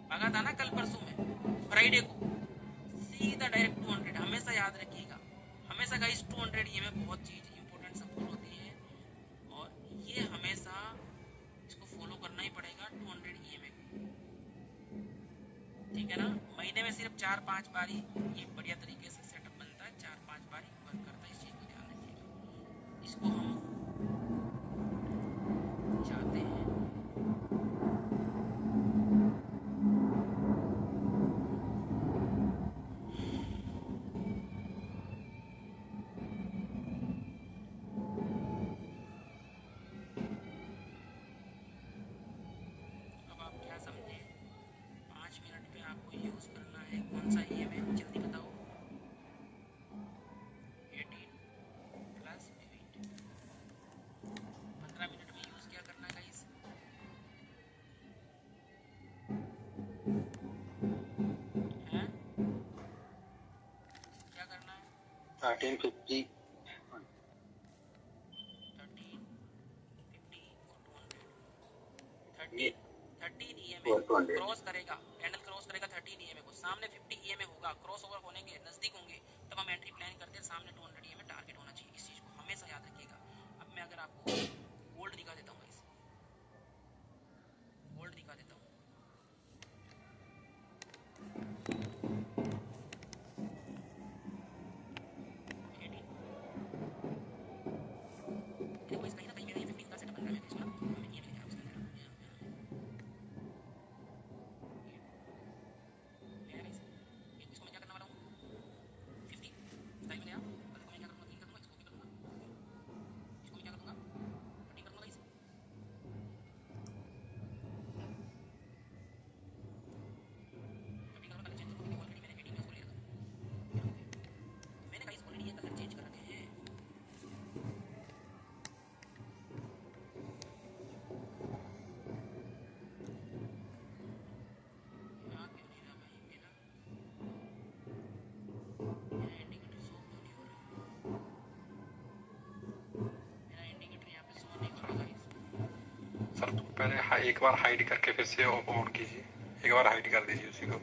भागा था ना कल परसों में, फ्राइडे को, सीधा डायरेक्ट 200। हमेशा याद रखिएगा, हमेशा गाइस 200 ईएमए बहुत चीज इंपॉर्टेंट सपोर्ट होती है, और ये हमेशा इसको फॉलो करना ही पड़ेगा 200 ईएमए को, ठीक है ना। महीने में सिर्फ 4-5 बारी ये बढ़िया तरीके से सेटअप बनता है, 4-5 बारी वर्क करता है, इस चीज को ध्यान रखिएगा। इसको हम चाहते हैं अब आप क्या समझे, 5 मिनट पे आपको यूज करना है कौन सा ईएमए, जल्दी बताओ, 18 प्लस 8, 15 मिनट में यूज क्या करना है गाइस, हैं क्या करना है, 1350 13, 50 और 200, 13 ईएमए क्रॉस करेगा, कैंडल क्रॉस करेगा 13 ईएमए को, सामने 50 ईएमए होगा, क्रॉस ओवर होने के नजदीक होंगे, तब हम एंट्री प्लान करते हैं, सामने 200 ईएमए टारगेट होना चाहिए, इस चीज को हमेशा याद रखिएगा। अब मैं अगर आपको गोल्ड दिखा देता हूँ गाइस, गोल्ड दिखा देता हूँ, देखो इस कहीं ना कहीं मेरा ये 15 का सेटअप बन रहा है, इसको ना हमें ये लिखा है उसके अंदर, ये गाइस, इसको मैं क्या करने वाला हूँ, 50 स्टाइल में गया, और देखो मैं क्या करूँगा, तीन करूँगा, इसको भी करूँगा, इसको मैं क्या करूँगा, कटिंग करूँगा गाइस, कटिंग करूँगा, कलर चेंज करूँगा, ऑलरेडी मैंने 18 में उसको ले रखा है, मैंने गाइस ऑलरेडी ये कलर चेंज कर रखे हैं। यहाँ क्यों नहीं रहा भाई मेरा, मेरा इंडिकेटर शो क्यों नहीं हो रहा, मेरा इंडिकेटर यहाँ पे शो नहीं कर रहा गाइस। सर तो पहले एक बार हाइड करके फिर से ऑन कीजिए, एक बार हाइड कर दीजिए उसी को।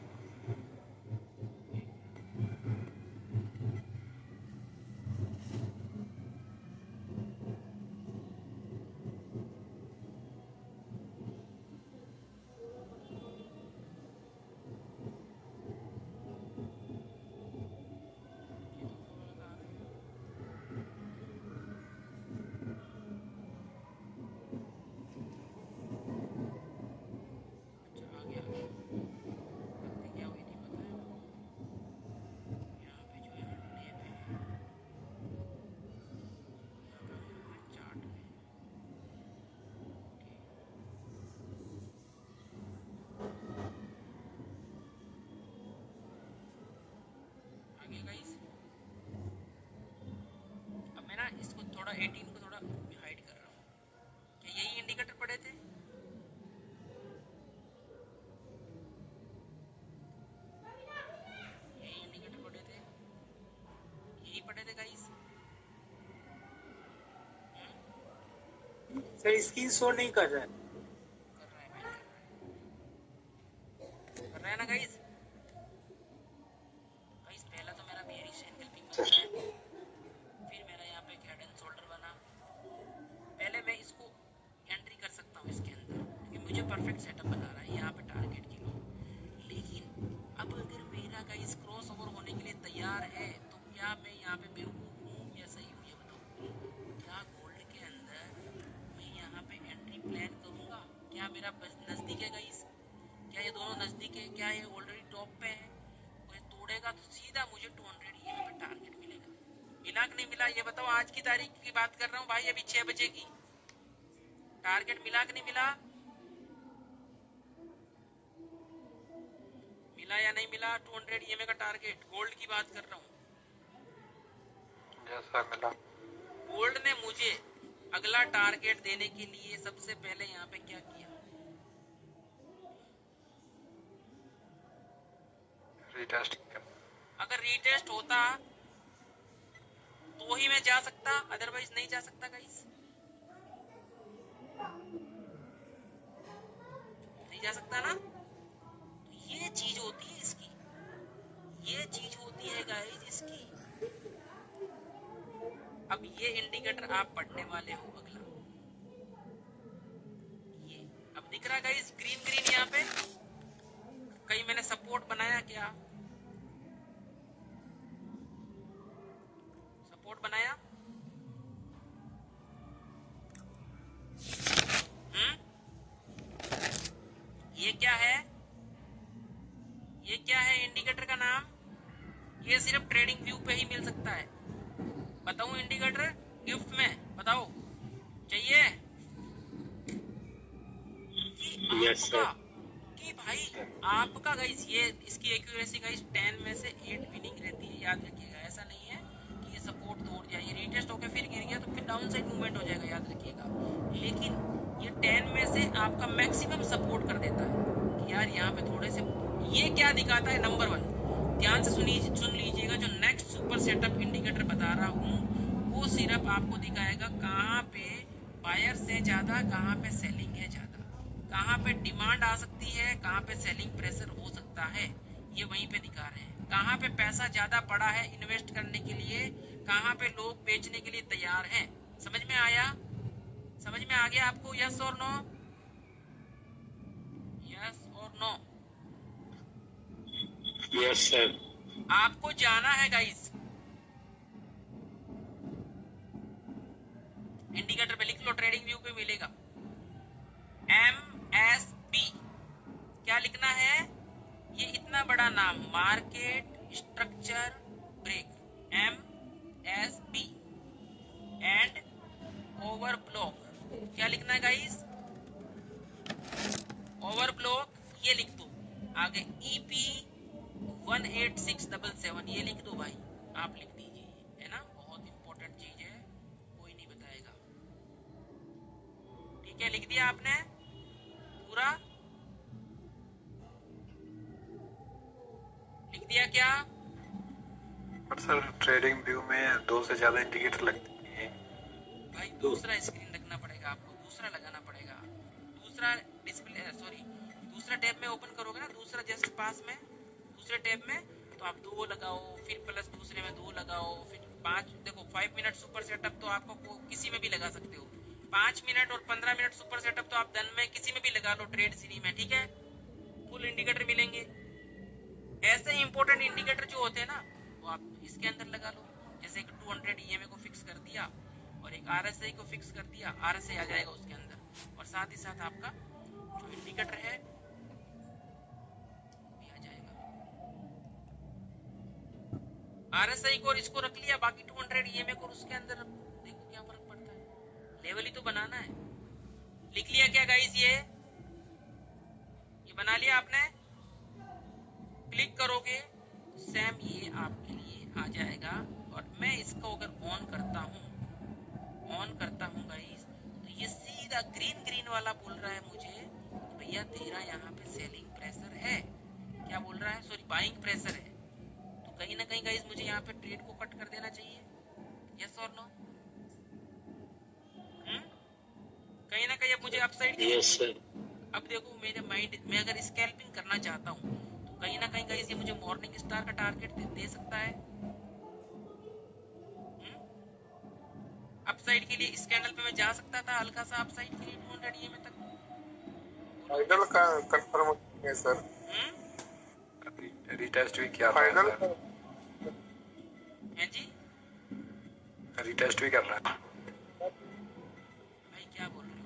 18 को थोड़ा हाइड कर रहा हूँ। क्या यही इंडिकेटर पड़े थे? यही इंडिकेटर पड़े थे, यही पड़े थे गाइस। सर स्क्रीन शो नहीं कर रहा है। कर रहा है भाई, कर रहा है ना गाइस। गाइस पहला तो मेरा बेयरिश एंगल पिक बनता है, फिर मेरा यहाँ पे हेड एंड शोल्डर बना। पहले मैं इसको एंट्री कर सकता हूँ इसके अंदर क्योंकि मुझे परफेक्ट सेटअप बना रहा है यहाँ पे टारगेट के लिए। लेकिन अब अगर मेरा गाइस क्रॉस ओवर होने के लिए तैयार है तो क्या मैं यहाँ पे बेवकूफ हूँ या सही हूँ ये बताओ। क्या गोल्ड के अंदर मैं यहाँ पे एंट्री प्लान करूंगा? क्या मेरा नजदीक है गाइस? क्या ये दोनों नजदीक है? क्या ये ऑलरेडी टॉप पे है? कोई तोड़ेगा तो सीधा मुझे 200 EMA पे टारगेट मिलेगा। मिला कि नहीं मिला ये बताओ। आज की तारीख की बात कर रहा हूँ भाई, अभी 6 बजे की। टारगेट मिला कि नहीं मिला? मिला या नहीं मिला? 200 EMA का टारगेट गोल्ड की बात कर रहा हूँ। यस सर मिला। गोल्ड ने मुझे अगला टारगेट देने के लिए सबसे पहले यहाँ पे क्या किया? रीटेस्ट किया। अगर रीटेस्ट होता तो ही मैं जा सकता, अदरवाइज नहीं जा सकता गाइस। नहीं जा सकता ना। तो ये चीज होती है इसकी, ये चीज होती है गाइस इसकी। अब ये इंडिकेटर आप पढ़ने वाले हो अगला। ये अब दिख रहा गाइस ग्रीन ग्रीन यहाँ पे। कहीं मैंने सपोर्ट बनाया क्या? सपोर्ट बनाया? ये क्या है? ये क्या है इंडिकेटर का नाम? ये सिर्फ ट्रेडिंग व्यू पे ही मिल सकता है। बताऊं इंडिकेटर गिफ्ट में? बताओ चाहिए? Yes sir. कि भाई आपका गाइस ये इसकी एक्यूरेसी गाइस 10 में से 8 विनिंग रहती है, याद रखिएगा। ऐसा नहीं है कि ये सपोर्ट तोड़ जाए, ये रीटेस्ट होकर फिर गिर गया तो फिर डाउन साइड मूवमेंट हो जाएगा, याद रखिएगा। लेकिन ये 10 में से आपका मैक्सिमम सपोर्ट कर देता है कि यार यहाँ पे थोड़े से। ये क्या दिखाता है? नंबर 1 ध्यान से सुन लीजिएगा, जो नेक्स्ट सुपर सेटअप इंडिकेटर बता रहा हूँ वो सिर्फ आपको दिखाएगा कहाँ पे बायर से ज्यादा, कहाँ पे सेलिंग है ज्यादा, कहाँ पे डिमांड आ सकती है, कहाँ पे सेलिंग प्रेशर हो सकता है, ये वहीं पे दिखा रहे हैं। कहाँ पे पैसा ज्यादा पड़ा है इन्वेस्ट करने के लिए, कहाँ पे लोग बेचने के लिए तैयार हैं। समझ में आया? समझ में आ गया आपको? यस और नो? यस और नो? Yes sir. आपको जाना है गाइस, इंडिकेटर पे लिख लो, ट्रेडिंग व्यू पे मिलेगा MSB। क्या लिखना है? ये इतना बड़ा नाम, market structure break, MSB and order block. क्या लिखना है गाइस? ओवरब्लॉक ये लिख दो। आगे EP 18677 ये लिख दो भाई, आप लिख दीजिए, है ना। बहुत इंपॉर्टेंट चीज है, कोई नहीं बताएगा। ठीक है, लिख दिया आपने पूरा? लिख दिया क्या? पर सर ट्रेडिंग व्यू में 2 से ज्यादा इंडिकेटर लगते हैं भाई दूसरा स्क्रीन रखना पड़ेगा आपको, दूसरा लगाना पड़ेगा, दूसरा डिस्प्ले, सॉरी दूसरा टैब में ओपन करोगे ना, दूसरा जस्ट पास में दूसरे टैब में, तो आप 2 लगाओ, फिर प्लस दूसरे में 2 लगाओ, फिर 5। देखो 5 मिनट सुपर सेटअप तो आपको किसी में भी लगा सकते हो, 5 मिनट और 15 मिनट सुपर सेटअप तो आप दिन में किसी में भी लगा लो, ट्रेड सीरी में। ठीक है, फुल इंडिकेटर मिलेंगे। ऐसे इंपॉर्टेंट इंडिकेटर जो होते हैं ना वो आप इसके अंदर लगा लो। जैसे एक 200 EMA को फिक्स कर दिया और एक RSI को फिक्स कर दिया, RSI आ जाएगा उसके अंदर, और साथ ही साथ आपका जो इंडिकेटर है भी आ जाएगा। RSI को और इसको रख लिया, बाकी 200 EMA को उसके अंदर देखो क्या फर्क पड़ता है। लेवल ही तो बनाना है। लिख लिया क्या गाइस? ये बना लिया आपने? क्लिक करोगे सेम ये आपके लिए आ जाएगा। और मैं इसको अगर ऑन करता हूँ, ऑन करता हूँ गाइस, तो ये सीधा ग्रीन ग्रीन वाला बोल रहा है मुझे भैया तेरा यहाँ पे सेलिंग प्रेशर है, क्या बोल रहा है, सॉरी बाइंग प्रेशर है। तो कहीं ना कहीं गाइस मुझे यहाँ पे ट्रेड को कट कर देना चाहिए, यस और नो? कहीं ना कहीं अब मुझे अपसाइड की Yes, sir. अब देखो मेरे माइंड में अगर स्कैल्पिंग करना चाहता हूँ तो कहीं ना कहीं गाइस ये मुझे मॉर्निंग स्टार का टारगेट दे सकता है। अपसाइड के लिए इस कैंडल पे मैं जा सकता था हल्का सा अपसाइड के लिए 200 EMA तक। फाइनल का कंफर्म है सर, रिटेस्ट भी किया था फाइनल सर, हैं जी रिटेस्ट भी कर रहा है भाई, क्या बोल रहे हो?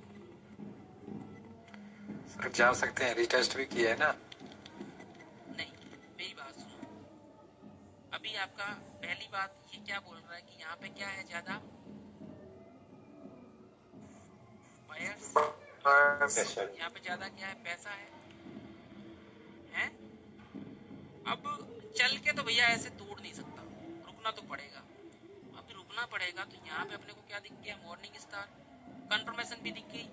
सर, जा सकते हैं, रिटेस्ट भी किया है ना। नहीं, मेरी बात सुनो। अभी आपका पहली बात ये क्या बोल रहा है कि यहाँ पे क्या है ज्यादा बायर्स, Yes, sir. यहाँ पे ज्यादा क्या है, पैसा है, हैं? अब चल के तो भैया ऐसे तोड़ नहीं सकता, रुकना तो पड़ेगा। अब रुकना पड़ेगा तो यहाँ पे अपने को क्या दिख गया, मॉर्निंग स्टार कंफर्मेशन भी दिख गई।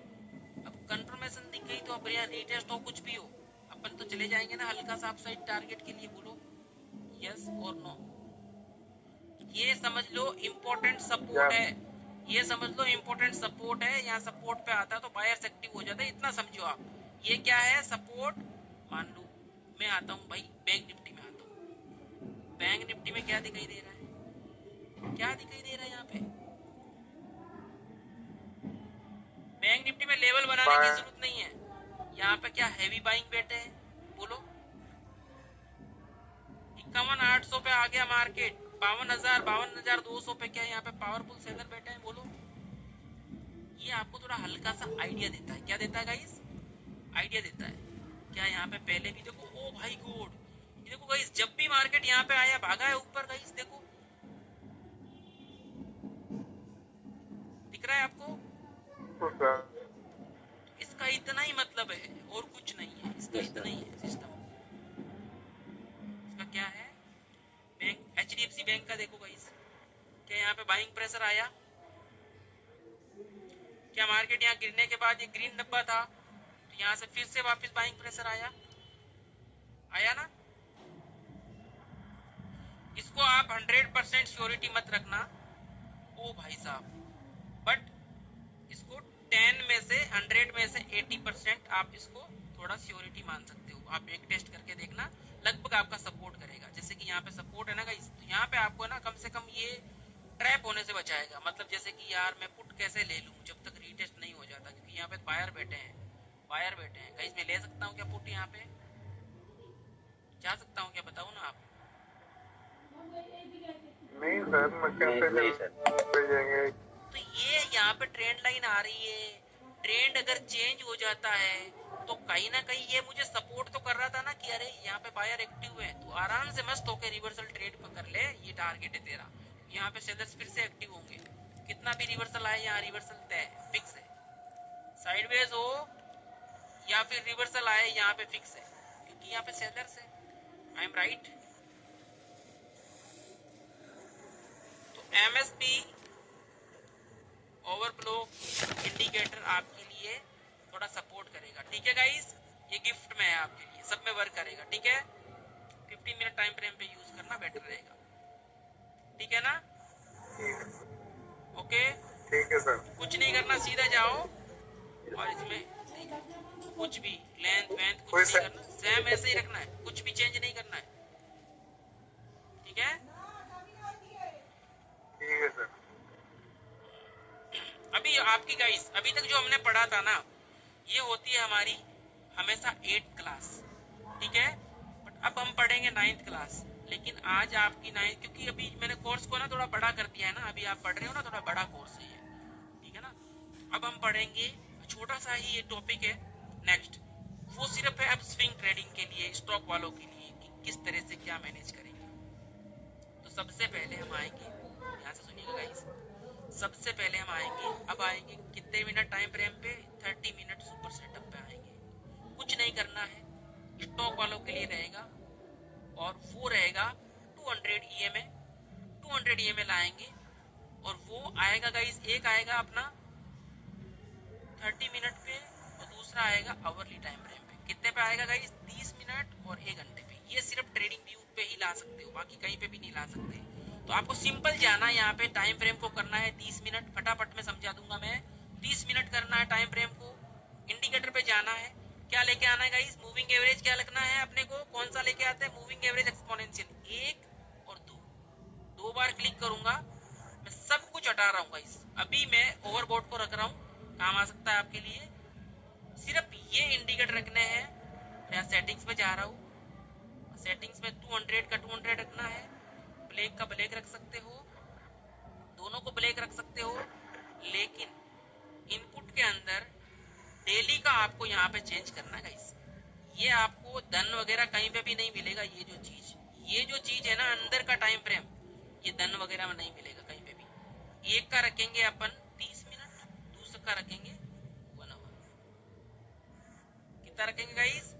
अब कंफर्मेशन दिख गई तो अब भैया रीटेस्ट हो कुछ भी हो, अपन तो चले जाएंगे ना हल्का सा अपसाइड टारगेट के लिए। बोलो यस और नो? ये समझ लो इम्पोर्टेंट सपोर्ट है, ये समझ लो इम्पोर्टेंट सपोर्ट है। यहाँ सपोर्ट पे आता है तो बायर्स एक्टिव हो जाता है, इतना समझो आप। ये क्या है, सपोर्ट। मान लो मैं आता हूँ भाई बैंक निफ्टी में आता हूँ, बैंक निफ्टी में क्या दिखाई दे रहा है, क्या दिखाई दे रहा है यहाँ पे? बैंक निफ्टी में लेवल बनाने की जरूरत नहीं है। यहाँ पे क्या हैवी बाइंग बैठे हैं, बोलो 51,800 पे आ गया मार्केट, 52,000 52,200 पे क्या यहाँ पे पावरफुल सेलर बैठे हैं, बोलो। ये आपको थोड़ा हल्का सा आइडिया देता है, क्या देता है गाइस, आइडिया देता है। क्या यहाँ पे पहले भी देखो, ओ भाई गॉड, ये देखो गाइस जब भी मार्केट यहाँ पे आया भागा है ऊपर गाइस, देखो दिख रहा है आपको? इसका इतना ही मतलब है और कुछ नहीं है, इसका इतना ही है सिस्टम। इसका क्या है, बैंक HDFC बैंक का देखो गाइस, क्या यहाँ पे बाइंग प्रेशर आया? क्या मार्केट यहाँ गिरने के बाद ये ग्रीन डब्बा था तो यहाँ से फिर से वापस बाइंग प्रेशर आया? आया ना? इसको आप 100% श्योरिटी मत रखना ओ भाई साहब, बट इसको 10 में से 100 में से 80% आप इसको थोड़ा श्योरिटी मान सकते हो। आप एक टेस्ट करके देखना, लगभग आपका सपोर्ट करेगा। जैसे कि यहाँ पे सपोर्ट है ना गाइस, तो यहाँ पे आपको ना कम से कम ये ट्रैप होने से बचाएगा। मतलब जैसे कि यार मैं पुट कैसे ले लूं जब तक रीटेस्ट नहीं हो जाता, क्योंकि यहाँ पे बायर बैठे हैं, बायर बैठे हैं गाइस। मैं ले सकता हूँ क्या पुट, यहाँ पे जा सकता हूँ क्या, बताओ ना आप? नहीं सर, मैं कैसे जाएंगे? तो ये यहाँ पे ट्रेंड लाइन आ रही है, ट्रेंड अगर चेंज हो जाता है तो कहीं ना कहीं ये मुझे सपोर्ट तो कर रहा था ना कि अरे यहाँ पे बायर एक्टिव है, तो आराम से मस्त होके रिवर्सल ट्रेड कर ले, ये टारगेट है तेरा। यहाँ पे सेलर्स फिर से एक्टिव होंगे, कितना भी रिवर्सल आए यहाँ रिवर्सल तय फिक्स है, साइडवेज हो या फिर रिवर्सल आए यहाँ पे फिक्स है, क्योंकि यहाँ पे सेलर्स है। I am right? तो MSP ओवरफ्लो इंडिकेटर आपके लिए थोड़ा सपोर्ट करेगा, ठीक है गाइस? ये गिफ्ट में है आपके लिए, सब में वर्क करेगा, ठीक है? 15 मिनट टाइम फ्रेम पे यूज करना बेटर रहेगा, ठीक है ना? ओके, ठीक है सर। कुछ नहीं करना, सीधा जाओ और इसमें कुछ भी लेंथ वेंथ कुछ नहीं करना, सेम ऐसे ही रखना है, कुछ भी चेंज नहीं करना है, ठीक है? ठीक है सर। अभी आपकी गाइस, अभी तक जो हमने पढ़ा था ना, ये होती है हमारी हमेशा 8th क्लास, ठीक है? बट अब हम पढ़ेंगे 9th क्लास। लेकिन आज आपकी 9th, क्योंकि अभी मैंने कोर्स को ना थोड़ा बड़ा कर दिया है ना, अभी आप पढ़ रहे हो ना, थोड़ा बड़ा कोर्स है ये, ठीक है ना? अब हम पढ़ेंगे, छोटा सा ही ये टॉपिक है नेक्स्ट, वो सिर्फ है अब स्विंग ट्रेडिंग के लिए, स्टॉक वालों के लिए, कि किस तरह से क्या मैनेज करेंगे। तो सबसे पहले हम आएंगे, यहाँ से सुनिएगा गाइस, सबसे पहले हम आएंगे, अब आएंगे कितने मिनट टाइम फ्रेम पे, 30 मिनट सुपर सेटअप पे आएंगे। कुछ नहीं करना है, स्टॉक वालों के लिए रहेगा और वो रहेगा 200 EMA। 200 EMA लाएंगे और वो आएगा गाइस, एक आएगा अपना 30 मिनट पे और दूसरा आएगा आवरली टाइम फ्रेम पे। कितने पे आएगा गाइस? 30 मिनट और 1 घंटे पे। ये सिर्फ ट्रेडिंग व्यू पे ही ला सकते हो, बाकी कहीं पे भी नहीं ला सकते। तो आपको सिंपल जाना है, यहाँ पे टाइम फ्रेम को करना है 30 मिनट, फटाफट में समझा दूंगा मैं। 30 मिनट करना है टाइम फ्रेम को, इंडिकेटर पे जाना है, क्या लेके आना है गाइस? मूविंग एवरेज क्या लिखना है अपने को? कौन सा लेके आते हैं? मूविंग एवरेज एक्सपोनेंशियल 1 और 2 बार क्लिक करूंगा। मैं सब कुछ हटा रहा हूँ गाइस, अभी मैं ओवरबोट को रख रहा हूँ, काम आ सकता है आपके लिए। सिर्फ ये इंडिकेटर रखने हैं। मैं सेटिंग्स पे जा रहा हूँ, सेटिंग्स में 200 का 200 रखना है, ब्लैक का ब्लैक रख सकते हो, दोनों को ब्लैक रख सकते हो। लेकिन इनपुट के अंदर डेली का आपको यहाँ पे चेंज करना है गाइस। ये आपको धन वगैरह कहीं पे भी नहीं मिलेगा। ये जो चीज है ना अंदर का टाइम फ्रेम, ये धन वगैरह में नहीं मिलेगा कहीं पे भी। एक का रखेंगे अपन 30 मिनट, दूसरा का रखेंगे 1 आवर। कितना रखेंगे गाइस?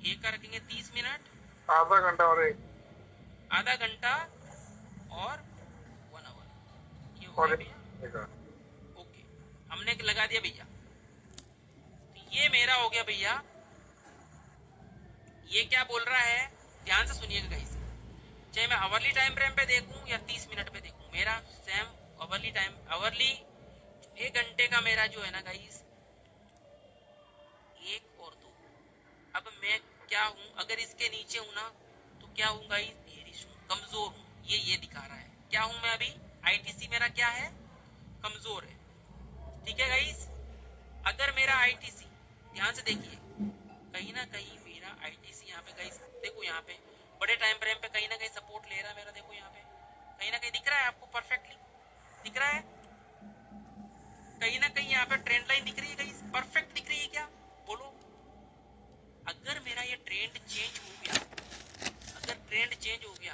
एक का रखेंगे 30 मिनट, आधा घंटा और आधा घंटा और 1 आवर। ये हो गया भैया, ओके हमने लगा दिया भैया। तो ये मेरा हो गया भैया। ये क्या बोल रहा है ध्यान से सुनिएगा गाइस, चाहे मैं आवरली टाइम फ्रेम पे देखूं या 30 मिनट पे देखूं, मेरा सेम आवरली 1 घंटे का मेरा जो है ना गाइस 1 और 2। अब मैं क्या हूं? अगर इसके नीचे हूं ना तो क्या हूं गाइस? बेरिश हूं, कमजोर हूं। ये दिखा रहा है क्या हूं मैं अभी? आईटीसी मेरा क्या है? कमजोर है। ठीक है गाइस, अगर मेरा आईटीसी ध्यान से देखिए, कहीं ना कहीं मेरा आईटीसी यहाँ पे गाइस देखो, यहाँ पे बड़े टाइम फ्रेम पे कहीं ना कहीं सपोर्ट ले रहा है मेरा। देखो यहाँ पे कहीं ना कहीं दिख रहा है आपको, परफेक्टली दिख रहा है। कहीं ना कहीं यहाँ पे ट्रेंड लाइन दिख रही है गाइस, परफेक्ट दिख रही है क्या? बोलो। अगर मेरा ये ट्रेंड चेंज हो गया, अगर ट्रेंड चेंज हो गया,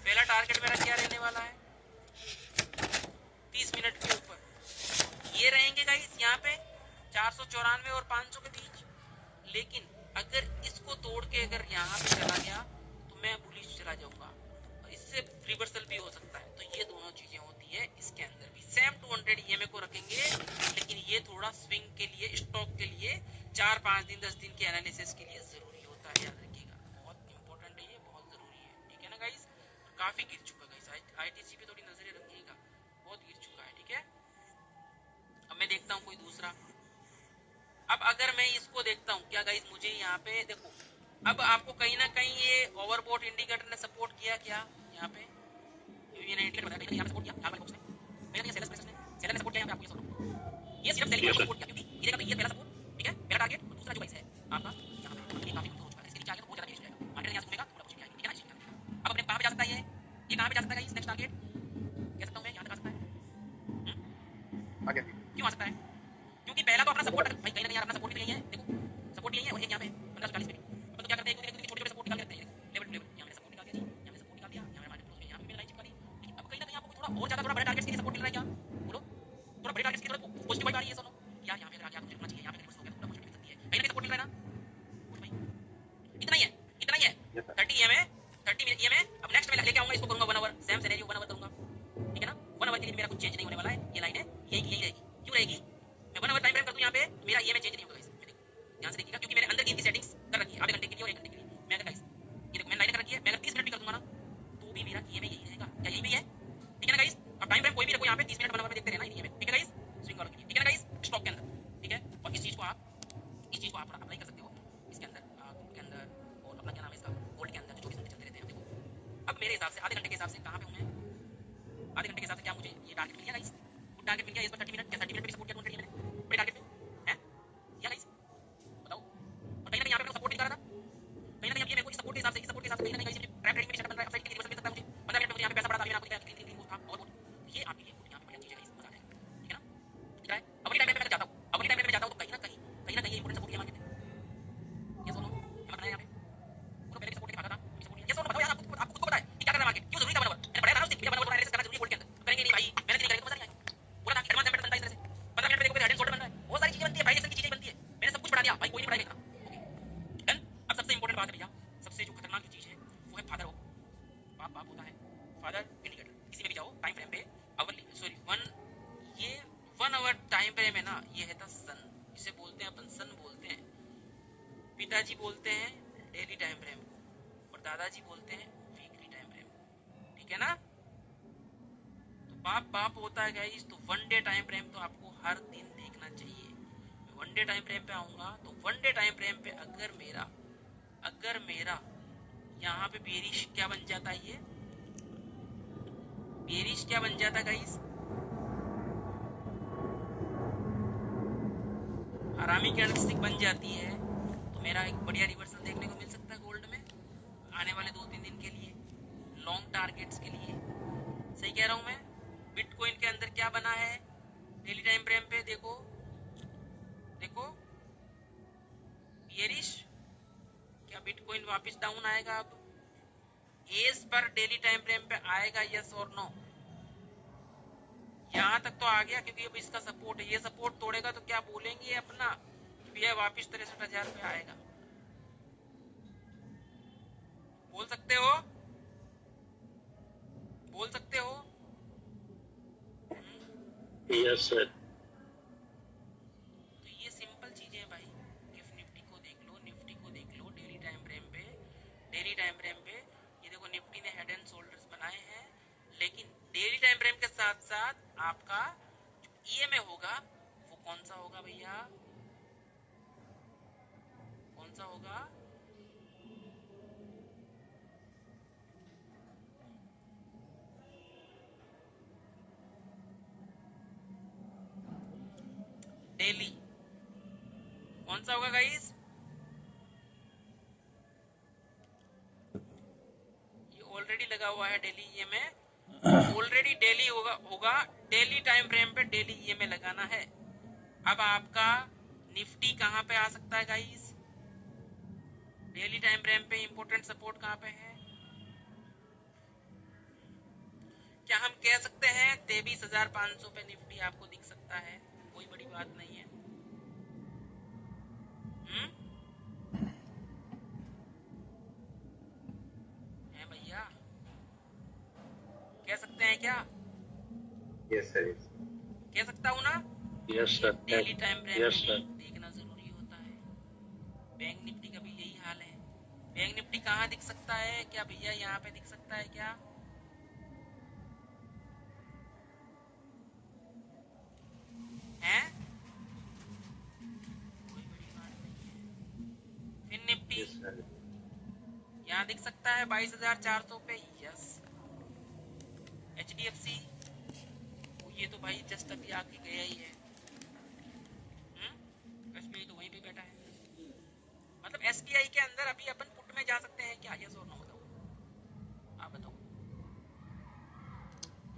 पहला टारगेट मेरा क्या रहने वाला है? 30 मिनट के ऊपर ये रहेंगे गाइस यहाँ पे 494 और 500 के बीच। लेकिन अगर इसको तोड़ के अगर यहाँ पे चला गया तो मैं बुलिश चला जाऊंगा, और इससे रिवर्सल भी हो सकता है। तो ये दोनों चीजें होती है इसके अंदर भी। सेम 200 ईएमए को रखेंगे, लेकिन ये थोड़ा स्विंग के लिए, स्टॉक के लिए 4-5 दिन 10 दिन के एनालिसिस के लिए जरूरी होता है, याद रखिएगा। बहुत इंपॉर्टेंट है ये, बहुत जरूरी है। ठीक है ना गाइस? काफी गिर चुका है गाइस, आईटीसी पे थोड़ी नजरें रखिएगा, बहुत गिर चुका है। ठीक है, अब मैं देखता हूँ कोई दूसरा। अब अगर मैं इसको देखता हूँ, क्या गाइस मुझे यहाँ पे देखो, अब आपको कहीं ना कहीं ये ओवरबॉट इंडिकेटर ने सपोर्ट किया क्या? यहाँ पे यहाँ पे सपोर्ट किया, यहाँ बॉक्स ने सेलर ने सपोर्ट किया यहाँ पे आपको। ये सिर्फ सेलिंग को सपोर्ट किया, क्योंकि ये देखा, ये पहला सपोर्ट, ठीक है, पहला टारगेट। और दूसरा जो गाइस है आपका यहाँ पे, ये काफी कमजोर हो चुका है, इसके नीचे आ गया तो बहुत ज्यादा नीचे जाएगा, मार्केट यहाँ से घूमेगा थोड़ा कुछ भी आएगा। ठीक है ना? अब अपने कहाँ पे जा सकता है? ये कहाँ पे जा सकता है? नेक्स्ट टारगेट कह सकता हूँ मैं, यहाँ तक आ सकता है। आगे क्यों आ सकता है? क्योंकि पहला तो अपना सपोर्ट भाई, कहीं ना कहीं अपना सपोर्ट भी यही है। देखो सपोर्ट यही है, और एक यहाँ पे 1540 पे। अपन तो क्या करते हैं, एक छोटे छोटे सपोर्ट निकाल लेते हैं, लेवल यहाँ पे सपोर्ट निकाल दिया जी, यहाँ पे सपोर्ट निकाल दिया, यहाँ पे मार्केट क्लोज में यहाँ पे लाइन चिपका दी। अब कहीं ना कहीं आपको थोड़ा और ज्यादा थोड़ा बड़े टारगेट्स के लिए सपोर्ट मिल रहा है क्या? बोलो, थोड़ा बड़े टारगेट्स की थोड़ा पॉजिटिव वाइब आ रही है। सुनो यार, यहाँ पे अगर आगे आपको रुकना चाहिए, यहाँ पे रिवर्सल हो गया तो थोड़ा पॉजिटिव सकती है, कहीं ना कहीं सपोर्ट मिल रहा है ना। बोल भाई, इतना ही है, इतना ही है। 30 ईएमए, 30 ईएमए। अब नेक्स्ट मैं लेके आऊंगा, इसको करूंगा 1 आवर, सेम सिनेरियो 1 आवर करूंगा। ठीक है ना? 1 आवर के लिए मेरा कुछ चेंज नहीं होने वाला है, ये लाइन है यही रहेगी। क्यों रहेगी? मैं 1 आवर टाइम फ्रेम कर दूं यहाँ पे, मेरा ईएमए चेंज नहीं होगा गाइस। ध्यान से देखिएगा, क्योंकि मैंने अंदर की इनकी सेटिंग्स कर रखी है, आधे घंटे के लिए और 1 घंटे के लिए। मैं अगर गाइस ये देखो, मैंने लाइन कर रखी है, मैं अगर 30 मिनट भी कर दूंगा ना तो भी मेरा ईएमए यही रहेगा। क्या यही भी है? ठीक है ना गाइस? अब टाइम फ्रेम कोई भी रखो यहाँ पे, 30 मिनट 1 आवर में देखते रहना ईएमए। ठीक है गाइस? स्विंग वालों के लिए, ठीक है ना गाइस? स्टॉक के अंदर, ठीक है? और इस चीज को आप थोड़ा अप्लाई कर सकते हो इसके अंदर, के अंदर, और अपना क्या नाम है इसका, गोल्ड के अंदर जो 24 घंटे चलते रहते हैं। देखो अब मेरे हिसाब से आधे घंटे के हिसाब से कहाँ पे हूँ मैं? आधे घंटे के हिसाब से क्या मुझे ये टारगेट मिल गया गाइस? गुड टारगेट मिल गया इस पर 30 मिनट, क्या 30 मिनट पे भी सपोर्ट किया 200 मैंने बड़े टारगेट पे है या गाइस? बताओ। और कहीं ना कहीं यहाँ पे सपोर्ट दिखा रहा था, कहीं ना कहीं ये मेरे को सपोर्ट के हिसाब से, सपोर्ट के हिसाब से कहीं ना कहीं ट्रैप ट्रेडिंग में सेटअप बन रहा है, अपसाइड के लिए मिल सकता है मुझे। 15 मिनट में यहाँ पे पैसा बढ़ा था, मैंने आपको दिखाया ग्रीन ग्रीन था और ये आपके लिए यहाँ पे बढ़िया चीज है गाइस, मजा आ जाएगा। ठीक है ना? दिख रहा है? अवली टाइम पे मैं जाता हूँ, अवली टाइम पे मैं जाता हूँ तो कहीं ना कहीं ये इंपॉर्टेंट सपोर्ट है मार्केट में। ये सुनो, मैं बताया यहाँ पे पूरा पहले सपोर्ट दिखा था, ये सपोर्ट ये सुनो, बताओ यार, आपको खुद को पता है कि क्या करना है मार्केट, क्यों जरूरी था 1 आवर? मैंने पढ़ाया था उस दिन, मुझे 1 आवर एनालिसिस करना जरूरी है गोल्ड के अंदर। करेंगे नहीं भाई, मैंने नहीं करेंगे तो मजा नहीं आएगा। पूरा एडवांस एम्बेड बनता है इस तरह से, 15 मिनट में देखो हेड एंड शोल्डर बन रहा है, बहुत सारी चीजें बनती है, प्राइस की चीजें बनती है। मैंने सब कुछ पढ़ा दिया भाई, कोई नहीं पढ़ाएगा इतना। Okay done. अब सबसे इंपॉर्टेंट बात है भैया, सबसे जो खतरनाक चीज है वो है फादर ऑफ, बाप होता है, फादर इंडिकेटर। इसी में 1 आवर टाइम फ्रेम है ना, ये है था सन, इसे बोलते हैं अपन सन बोलते हैं। पिताजी बोलते हैं डेली टाइम फ्रेम को और दादाजी बोलते हैं वीकली टाइम फ्रेम को, ठीक है ना। तो बाप बाप होता है गाइस, तो 1 डे टाइम फ्रेम तो आपको हर दिन देखना चाहिए। 1 डे टाइम फ्रेम पे आऊंगा तो 1 डे टाइम फ्रेम पे अगर मेरा यहाँ पे बेरिश क्या बन जाता है, ये बेरिश क्या बन जाता गाइस, आरामी कैंडलस्टिक बन जाती है, तो मेरा एक बढ़िया रिवर्सल देखने को मिल सकता है गोल्ड में आने वाले 2-3 दिन के लिए, लॉन्ग टारगेट्स के लिए। सही कह रहा हूं मैं। बिटकॉइन के अंदर क्या बना है डेली टाइम फ्रेम पे, देखो बेरिश, क्या बिटकॉइन वापस डाउन आएगा अब as per daily time frame पे आएगा, यस और नो। यहाँ तक तो आ गया क्योंकि अब इसका सपोर्ट है, ये सपोर्ट तोड़ेगा तो क्या बोलेंगे अपना कि भैया वापिस 63,000 पे आएगा, बोल सकते हो, बोल सकते हो। Yes sir. तो ये सिंपल चीजें हैं भाई। गिफ्ट निफ्टी को देख लो, निफ्टी को देख लो डेली टाइम फ्रेम पे, डेली टाइम फ्रेम पे ये देखो निफ्टी ने हेड एंड शोल्डर्स बनाए हैं, लेकिन डेली टाइम फ्रेम के साथ साथ आपका जो ईएमए होगा वो कौन सा होगा भैया, कौन सा होगा, डेली कौन सा होगा गाइस, ये ऑलरेडी लगा हुआ है डेली ईएमए, ऑलरेडी डेली होगा डेली टाइम फ्रेम पे डेली ईएमए लगाना है। अब आपका निफ्टी कहां पे आ सकता है गाइस, डेली टाइम फ्रेम पे इंपॉर्टेंट सपोर्ट कहां पे है, क्या हम कह सकते हैं 23,500 पे निफ्टी आपको दिख सकता है, कोई बड़ी बात नहीं है। है भैया, कह सकते हैं क्या, यस सर। कह सकता हूँ ना। Yes sir. Daily time frame yes sir. देखना जरूरी होता है। बैंक निफ्टी का भी यही हाल है। बैंक निफ्टी कहाँ दिख सकता है क्या भैया, यहाँ पे दिख सकता है क्या, है कोई बड़ी बात नहीं है। फिर निफ्टी यहाँ दिख सकता है 22,400 पे, यस। HDFC ये तो भाई जस्ट अभी आके गया ही है, SBI तो वहीं पे बैठा है। मतलब SBI के अंदर अभी अपन पुट में जा सकते हैं क्या, यस और नो बताओ, आप बताओ।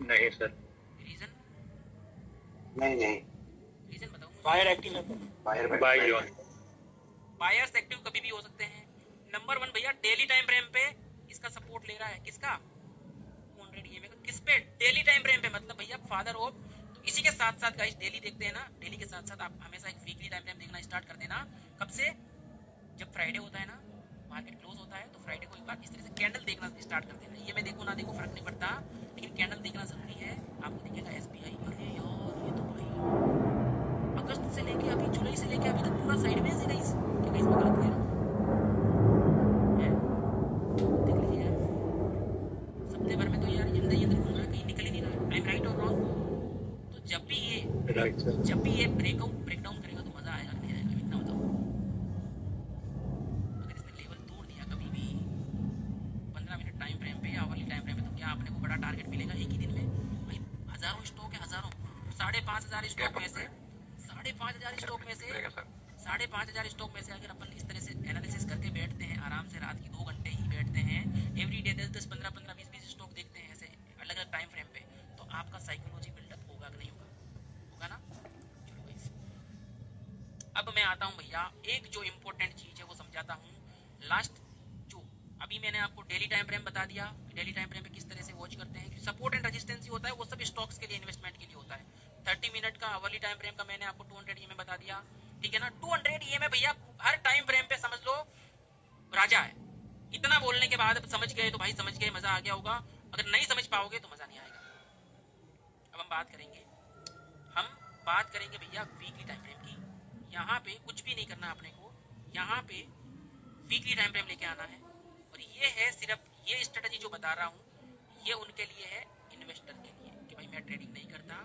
नहीं सर। रीजन, नहीं रीजन बताओ। बायर एक्टिव है, बायर्स एक्टिव कभी भी हो सकते हैं। नंबर 1 भैया डेली टाइम फ्रेम पे इसका सपोर्ट ले रहा है, किसका, किस पे, डेली टाइम फ्रेम पे, मतलब भैया फादर ऑफ। तो इसी के साथ साथ गाइस डेली देखते हैं ना, डेली के साथ साथ आप हमेशा एक वीकली टाइम फ्रेम देखना स्टार्ट कर देना। कब से, जब फ्राइडे होता है ना, मार्केट क्लोज होता है, तो फ्राइडे को एक बार इस तरह से कैंडल देखना स्टार्ट कर देना। ये मैं देखो ना देखो फर्क नहीं पड़ता, लेकिन कैंडल देखना जरूरी है। आपको दिखेगा SBI, अरे यार ये तो भाई अगस्त से लेके अभी जुलाई से लेके अभी तक पूरा साइडवेज है गाइस, क्या गाइस मैं गलत कह रहा हूँ, देख लीजिए यार सितंबर में तो यार अंदर ही अंदर घूम रहा है, कहीं निकल ही नहीं रहा है। आई एम राइट और रॉन्ग। तो जब भी ये ब्रेकडाउन करेगा तो मजा आएगा नहीं आएगा, इतना बताओ। अगर इसने लेवल तोड़ दिया कभी भी 15 मिनट टाइम फ्रेम पे या वाली टाइम फ्रेम पे, तो क्या अपने को बड़ा टारगेट मिलेगा एक ही दिन में भाई। हजारों स्टॉक है, हजारों 5,500 स्टॉक में से 5,500 स्टॉक में से 5,500 स्टॉक में से अगर अपन इस तरह से एनालिसिस करके बैठते हैं, आराम से रात की 2 घंटे ही बैठते हैं, एवरीडे 10-10, 15-15, 20-20 स्टॉक देखते हैं ऐसे अलग अलग टाइम फ्रेम पे, तो आपका साइकोलॉजी बिल्डअप होगा कि नहीं होगा, होगा ना। चलो गाइस, अब मैं आता हूँ भैया, एक जो इम्पोर्टेंट चीज है वो समझाता हूँ लास्ट। जो अभी मैंने आपको डेली टाइम फ्रेम बता दिया, डेली टाइम फ्रेम पे किस तरह से वॉच करते हैं, सपोर्ट एंड रेजिस्टेंस होता है वो सब स्टॉक्स के लिए, इन्वेस्टमेंट के लिए होता है। 30 मिनट का अवर्ली टाइम फ्रेम का मैंने आपको 200 EMA बता दिया, ठीक है ना। 200 EMA भैया हर टाइम फ्रेम पे समझ लो राजा है। इतना बोलने के बाद समझ गए तो भाई समझ गए, मजा आ गया होगा। अगर नहीं समझ पाओगे तो मजा नहीं आएगा। अब हम बात करेंगे, हम बात करेंगे भैया वीकली टाइम फ्रेम की। यहाँ पे कुछ भी नहीं करना अपने को, यहाँ पे वीकली टाइम फ्रेम लेके आना है। और ये है सिर्फ ये स्ट्रेटजी जो बता रहा हूँ, ये उनके लिए है, इन्वेस्टर के लिए, कि भाई मैं ट्रेडिंग नहीं करता,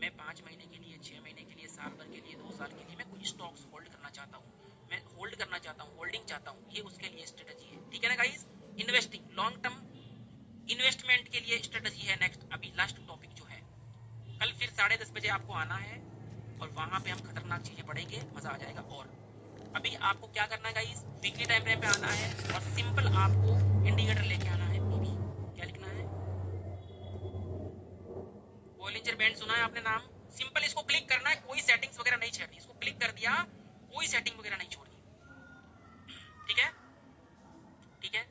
मैं 5 महीने के लिए, 6 महीने के लिए, साल भर के लिए, 2 साल के लिए मैं कोई स्टॉक्स होल्ड करना चाहता हूँ, मैं होल्ड करना चाहता हूँ, होल्डिंग चाहता हूँ, ये उसके लिए स्ट्रेटजी है। ठीक है ना guys? Investing long term investment के लिए स्ट्रेटजी है। नेक्स्ट अभी लास्ट टॉपिक जो है, कल फिर 10:30 बजे आपको आना है और वहां पे हम खतरनाक चीजें पढ़ेंगे, मजा आ जाएगा। और अभी आपको क्या करना है गाइस, वीकली टाइम फ्रेम पे आना है और सिंपल आपको इंडिकेटर लेके आना है। पीवी क्या लिखना है, बॉलिंजर बैंड सुना है आपने नाम? सिंपल इसको क्लिक करना है, कोई सेटिंग्स वगैरह नहीं छेड़नी, इसको क्लिक कर दिया, कोई सेटिंग वगैरह नहीं छोड़नी। ठीक है, ठीक है।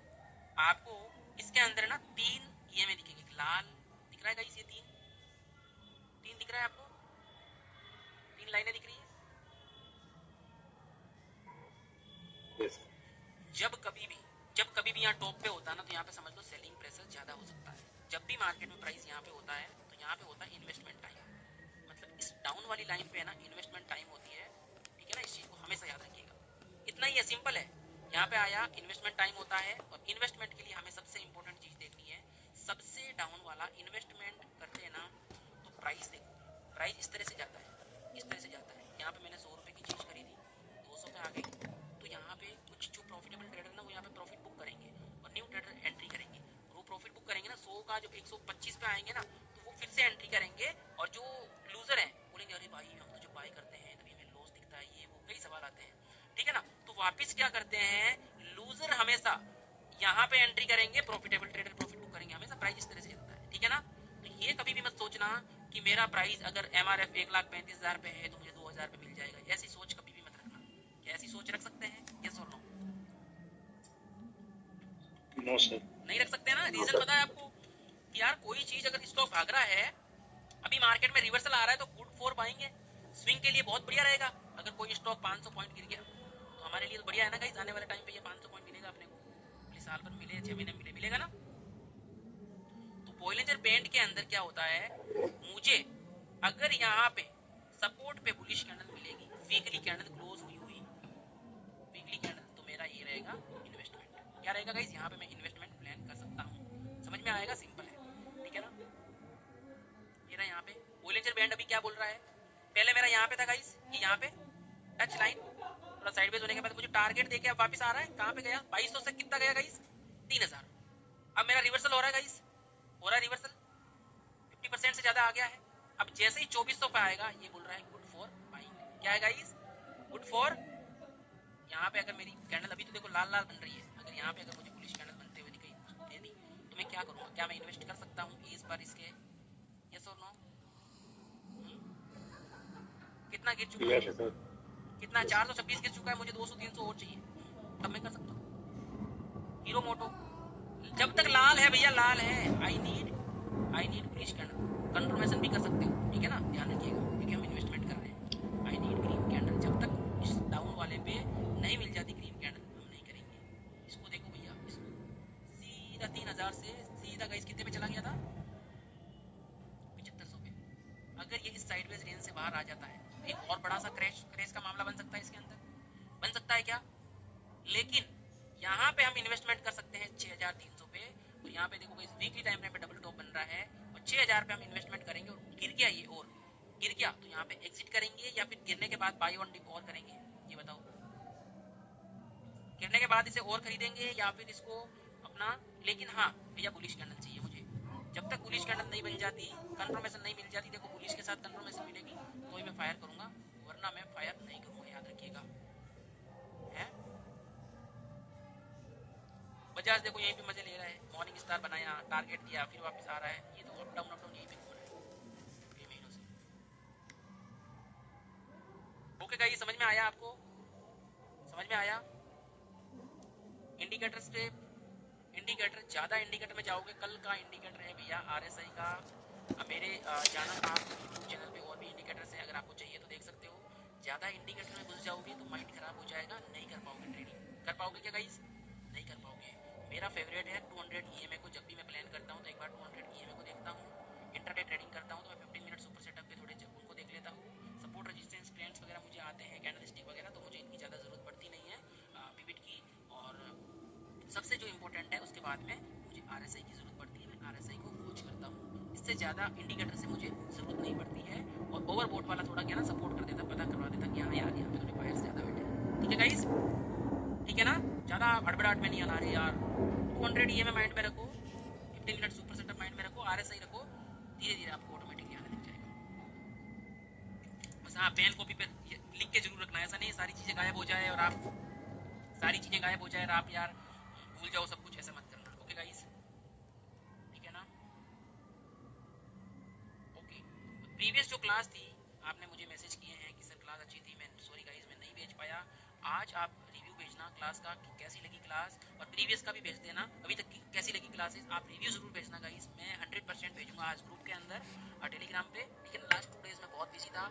आपको इसके अंदर ना 3 ये में दिखेंगे, लाल दिख रहा है गाइस, ये 3 दिख रहा है आपको, 3 लाइनें दिख रही है। yes. जब कभी भी यहाँ टॉप पे होता है ना, तो यहाँ पे समझ लो सेलिंग प्रेशर ज्यादा हो सकता है। जब भी मार्केट में प्राइस यहाँ पे होता है, तो यहाँ पे होता है इन्वेस्टमेंट टाइम। मतलब इस डाउन वाली लाइन पे है ना इन्वेस्टमेंट टाइम होती है। ठीक है ना, इस चीज को हमेशा याद रखिएगा। इतना ही है, सिंपल है। यहाँ पे आया इन्वेस्टमेंट टाइम होता है, और इन्वेस्टमेंट के लिए हमें सबसे इंपॉर्टेंट चीज देखनी है, सबसे डाउन वाला इन्वेस्टमेंट करते हैं ना, तो प्राइस देखो, प्राइस इस तरह से जाता है, इस तरह से जाता है। यहाँ पे मैंने 100 रुपए की चीज खरीदी, 200 पे आ गई, तो यहाँ पे कुछ जो प्रॉफिटेबल ट्रेडर ना, वो यहाँ पे प्रॉफिट बुक करेंगे और न्यू ट्रेडर एंट्री करेंगे। वो प्रॉफिट बुक करेंगे ना, 100 का जो 125 पे आएंगे ना, तो वो फिर से एंट्री करेंगे। और जो लूजर है बोलेंगे अरे भाई हम तो जो बाय करते हैं तभी हमें लॉस दिखता है, ये वो कई सवाल आते हैं। ठीक है ना, तो वापिस क्या करते हैं, लूजर हमेशा यहाँ पे एंट्री करेंगे, प्रॉफिटेबल ट्रेडर प्रॉफिट बुक करेंगे। हमेशा प्राइस इस तरह से चलता है। ठीक है ना, तो ये कभी भी मत सोचना कि मेरा प्राइस अगर MRF 1,35,000 पे है तो मुझे 2,000 पे मिल जाएगा, ऐसी सोच कभी भी मत रखना। क्या ऐसी सोच रख सकते हैं? यस और नो? No sir. नहीं रख सकते ना। रीजन पता है आपको कि यार कोई चीज अगर स्टॉक भाग रहा है, अभी मार्केट में रिवर्सल आ रहा है, तो गुड फॉर बाइंग है, स्विंग के लिए बहुत बढ़िया रहेगा। अगर कोई स्टॉक 500 पॉइंट गिर गया तो हमारे लिए तो बढ़िया है ना गाइस, आने वाले टाइम पे ये 500 पॉइंट मिलेगा अपने को, अगले साल भर मिले, 6 महीने मिले, मिलेगा ना। तो बॉलिंजर बैंड के अंदर क्या होता है, मुझे अगर यहाँ पे सपोर्ट पे बुलिश कैंडल मिलेगी, वीकली कैंडल क्लोज हुई वीकली कैंडल, तो मेरा ये रहेगा इन्वेस्टमेंट। क्या रहेगा गाइस, यहाँ पे मैं इन्वेस्टमेंट प्लान कर सकता हूँ। समझ में आएगा? सिंपल है। ठीक है ना, ये ना यहाँ पे बॉलिंजर बैंड अभी क्या बोल रहा है, पहले मेरा यहाँ पे था गाइस, ये यहाँ पे टच लाइन, थोड़ा साइडवेज होने के बाद मुझे टारगेट देके अब वापस आ रहा है। कहाँ पे गया, 2200 से कितना गया गाइस, 3000। अब मेरा रिवर्सल हो रहा है गाइस, हो रहा है रिवर्सल, 50% से ज्यादा आ गया है। अब जैसे ही 2400 पे आएगा, ये बोल रहा है गुड फॉर बाइंग। क्या है गाइस, गुड फॉर। यहाँ पे अगर मेरी कैंडल अभी तो देखो लाल लाल बन रही है, अगर यहाँ पे अगर मुझे बुलिश कैंडल बनते हुए दिखाई दी तो मैं क्या करूँगा, क्या मैं इन्वेस्ट कर सकता हूँ इस बार इसके? यस और नो? कितना गिर चुका है, कितना 426 गिर चुका है, मुझे 200-300 और चाहिए, तब मैं कर सकता हूँ। हीरो मोटो जब तक लाल है भैया, लाल है, I need bullish candle. Confirmation भी कर सकते हो, ठीक है ना, ध्यान रखिएगा, क्योंकि हम इन्वेस्टमेंट कर रहे हैं। आई नीड ग्रीन कैंडल, जब तक इस डाउन वाले पे नहीं मिल जाती ग्रीन कैंडल, हम नहीं करेंगे। इसको देखो भैया, इसको सीधा 3000 से सीधा गाइस कितने पे चला गया था, 7500 पे। अगर ये इस साइडवेज रेंज से बाहर आ जाता है, एक और बड़ा सा क्रैश का मामला बन सकता है, इसके अंदर बन सकता है क्या। लेकिन यहाँ पे हम इन्वेस्टमेंट कर सकते हैं 6300 पे, और यहाँ पे देखो इस वीकली टाइम फ्रेम पे डबल टॉप बन रहा है, और 6000 पे हम इन्वेस्टमेंट करेंगे, और गिर गया ये, और गिर गया तो यहाँ पे एग्जिट करेंगे, या फिर गिरने के बाद बाई ऑन डिप और करेंगे, ये बताओ। गिरने के बाद इसे और खरीदेंगे या फिर इसको अपना, लेकिन हाँ भैया बुलिश कैंडल चाहिए मुझे। जब तक बुलिश कैंडल नहीं बन जाती, कंफर्मेशन नहीं मिल जाती, देखो बुलिश के साथ कंफर्मेशन मिलेगी तो ही मैं फायर करूंगा, वरना मैं फायर नहीं करूंगा, याद रखिएगा। है बजाज देखो यहीं पे मजे ले रहा है, मॉर्निंग स्टार बनाया, टारगेट दिया, फिर वापस आ रहा है, ये तो अप डाउन यहीं पे घूम रहा है कई महीनों से। ओके गाइस, समझ में आया आपको? समझ में आया? इंडिकेटर से इंडिकेटर, ज्यादा इंडिकेटर में जाओगे, कल का इंडिकेटर है भैया RSI का। मेरे जाना आप यूट्यूब चैनल पे और भी इंडिकेटर्स हैं, अगर आपको चाहिए तो देख सकते हो। ज्यादा इंडिकेटर में घुस जाओगे तो माइंड खराब हो जाएगा, नहीं कर पाओगे ट्रेडिंग। कर पाओगे क्या गाइस? नहीं कर पाओगे। मेरा फेवरेट है 200 EMA को, जब भी मैं प्लान करता हूँ तो एक बार 200 EMA को देखता हूँ। इंट्राडे ट्रेडिंग करता हूँ तो मैं 15 मिनट सुपर सेटअप पे थोड़े उनको देख लेता हूँ, सपोर्ट रेजिस्टेंस प्लेन्स वगैरह मुझे आते हैं, कैंडलस्टिक वगैरह, तो मुझे इनकी ज़्यादा ज़रूरत पड़ती नहीं है पिवट की। और सबसे जो इम्पोर्टेंट है उसके बाद में मुझे RSI की ज़रूरत पड़ती है, मैं RSI को वॉच करता हूँ। इससे ज़्यादा इंडिकेटर से मुझे ज़रूरत नहीं पड़ती है। और ओवरबोट वाला थोड़ा क्या ना सपोर्ट कर देता, पता करवा देता कि हाँ यार यहाँ पे थोड़े बायर्स ज़्यादा बैठे हैं। ठीक है गाइस, ठीक है ना, ज़्यादा हड़बड़ाहट में नहीं आना रही यार। 200 EMA माइंड में रखो, 15 मिनट सुपर सेटअप माइंड में रखो, RSI रखो, धीरे धीरे आपको ऑटोमेटिकली आने लग जाएगा। बस हाँ, पेन कॉपी पे लिख के जरूर रखना, ऐसा नहीं सारी चीज़ें गायब हो जाए और आप यार भूल जाओ सब कुछ, ऐसा मत करना। ओके गाइस, ठीक है ना। ओके, प्रीवियस जो क्लास थी आपने मुझे मैसेज किए हैं कि सर क्लास अच्छी थी, मैं सॉरी गाइस मैं नहीं भेज पाया। आज आप रिव्यू भेजना क्लास का कि कैसी लगी क्लास, और प्रीवियस का भी भेज देना अभी तक की कैसी लगी क्लासेस, आप रिव्यू जरूर भेजना गाइस। मैं 100% भेजूंगा आज ग्रुप के अंदर और टेलीग्राम पे, लेकिन लास्ट 2 डेज में बहुत बिजी था।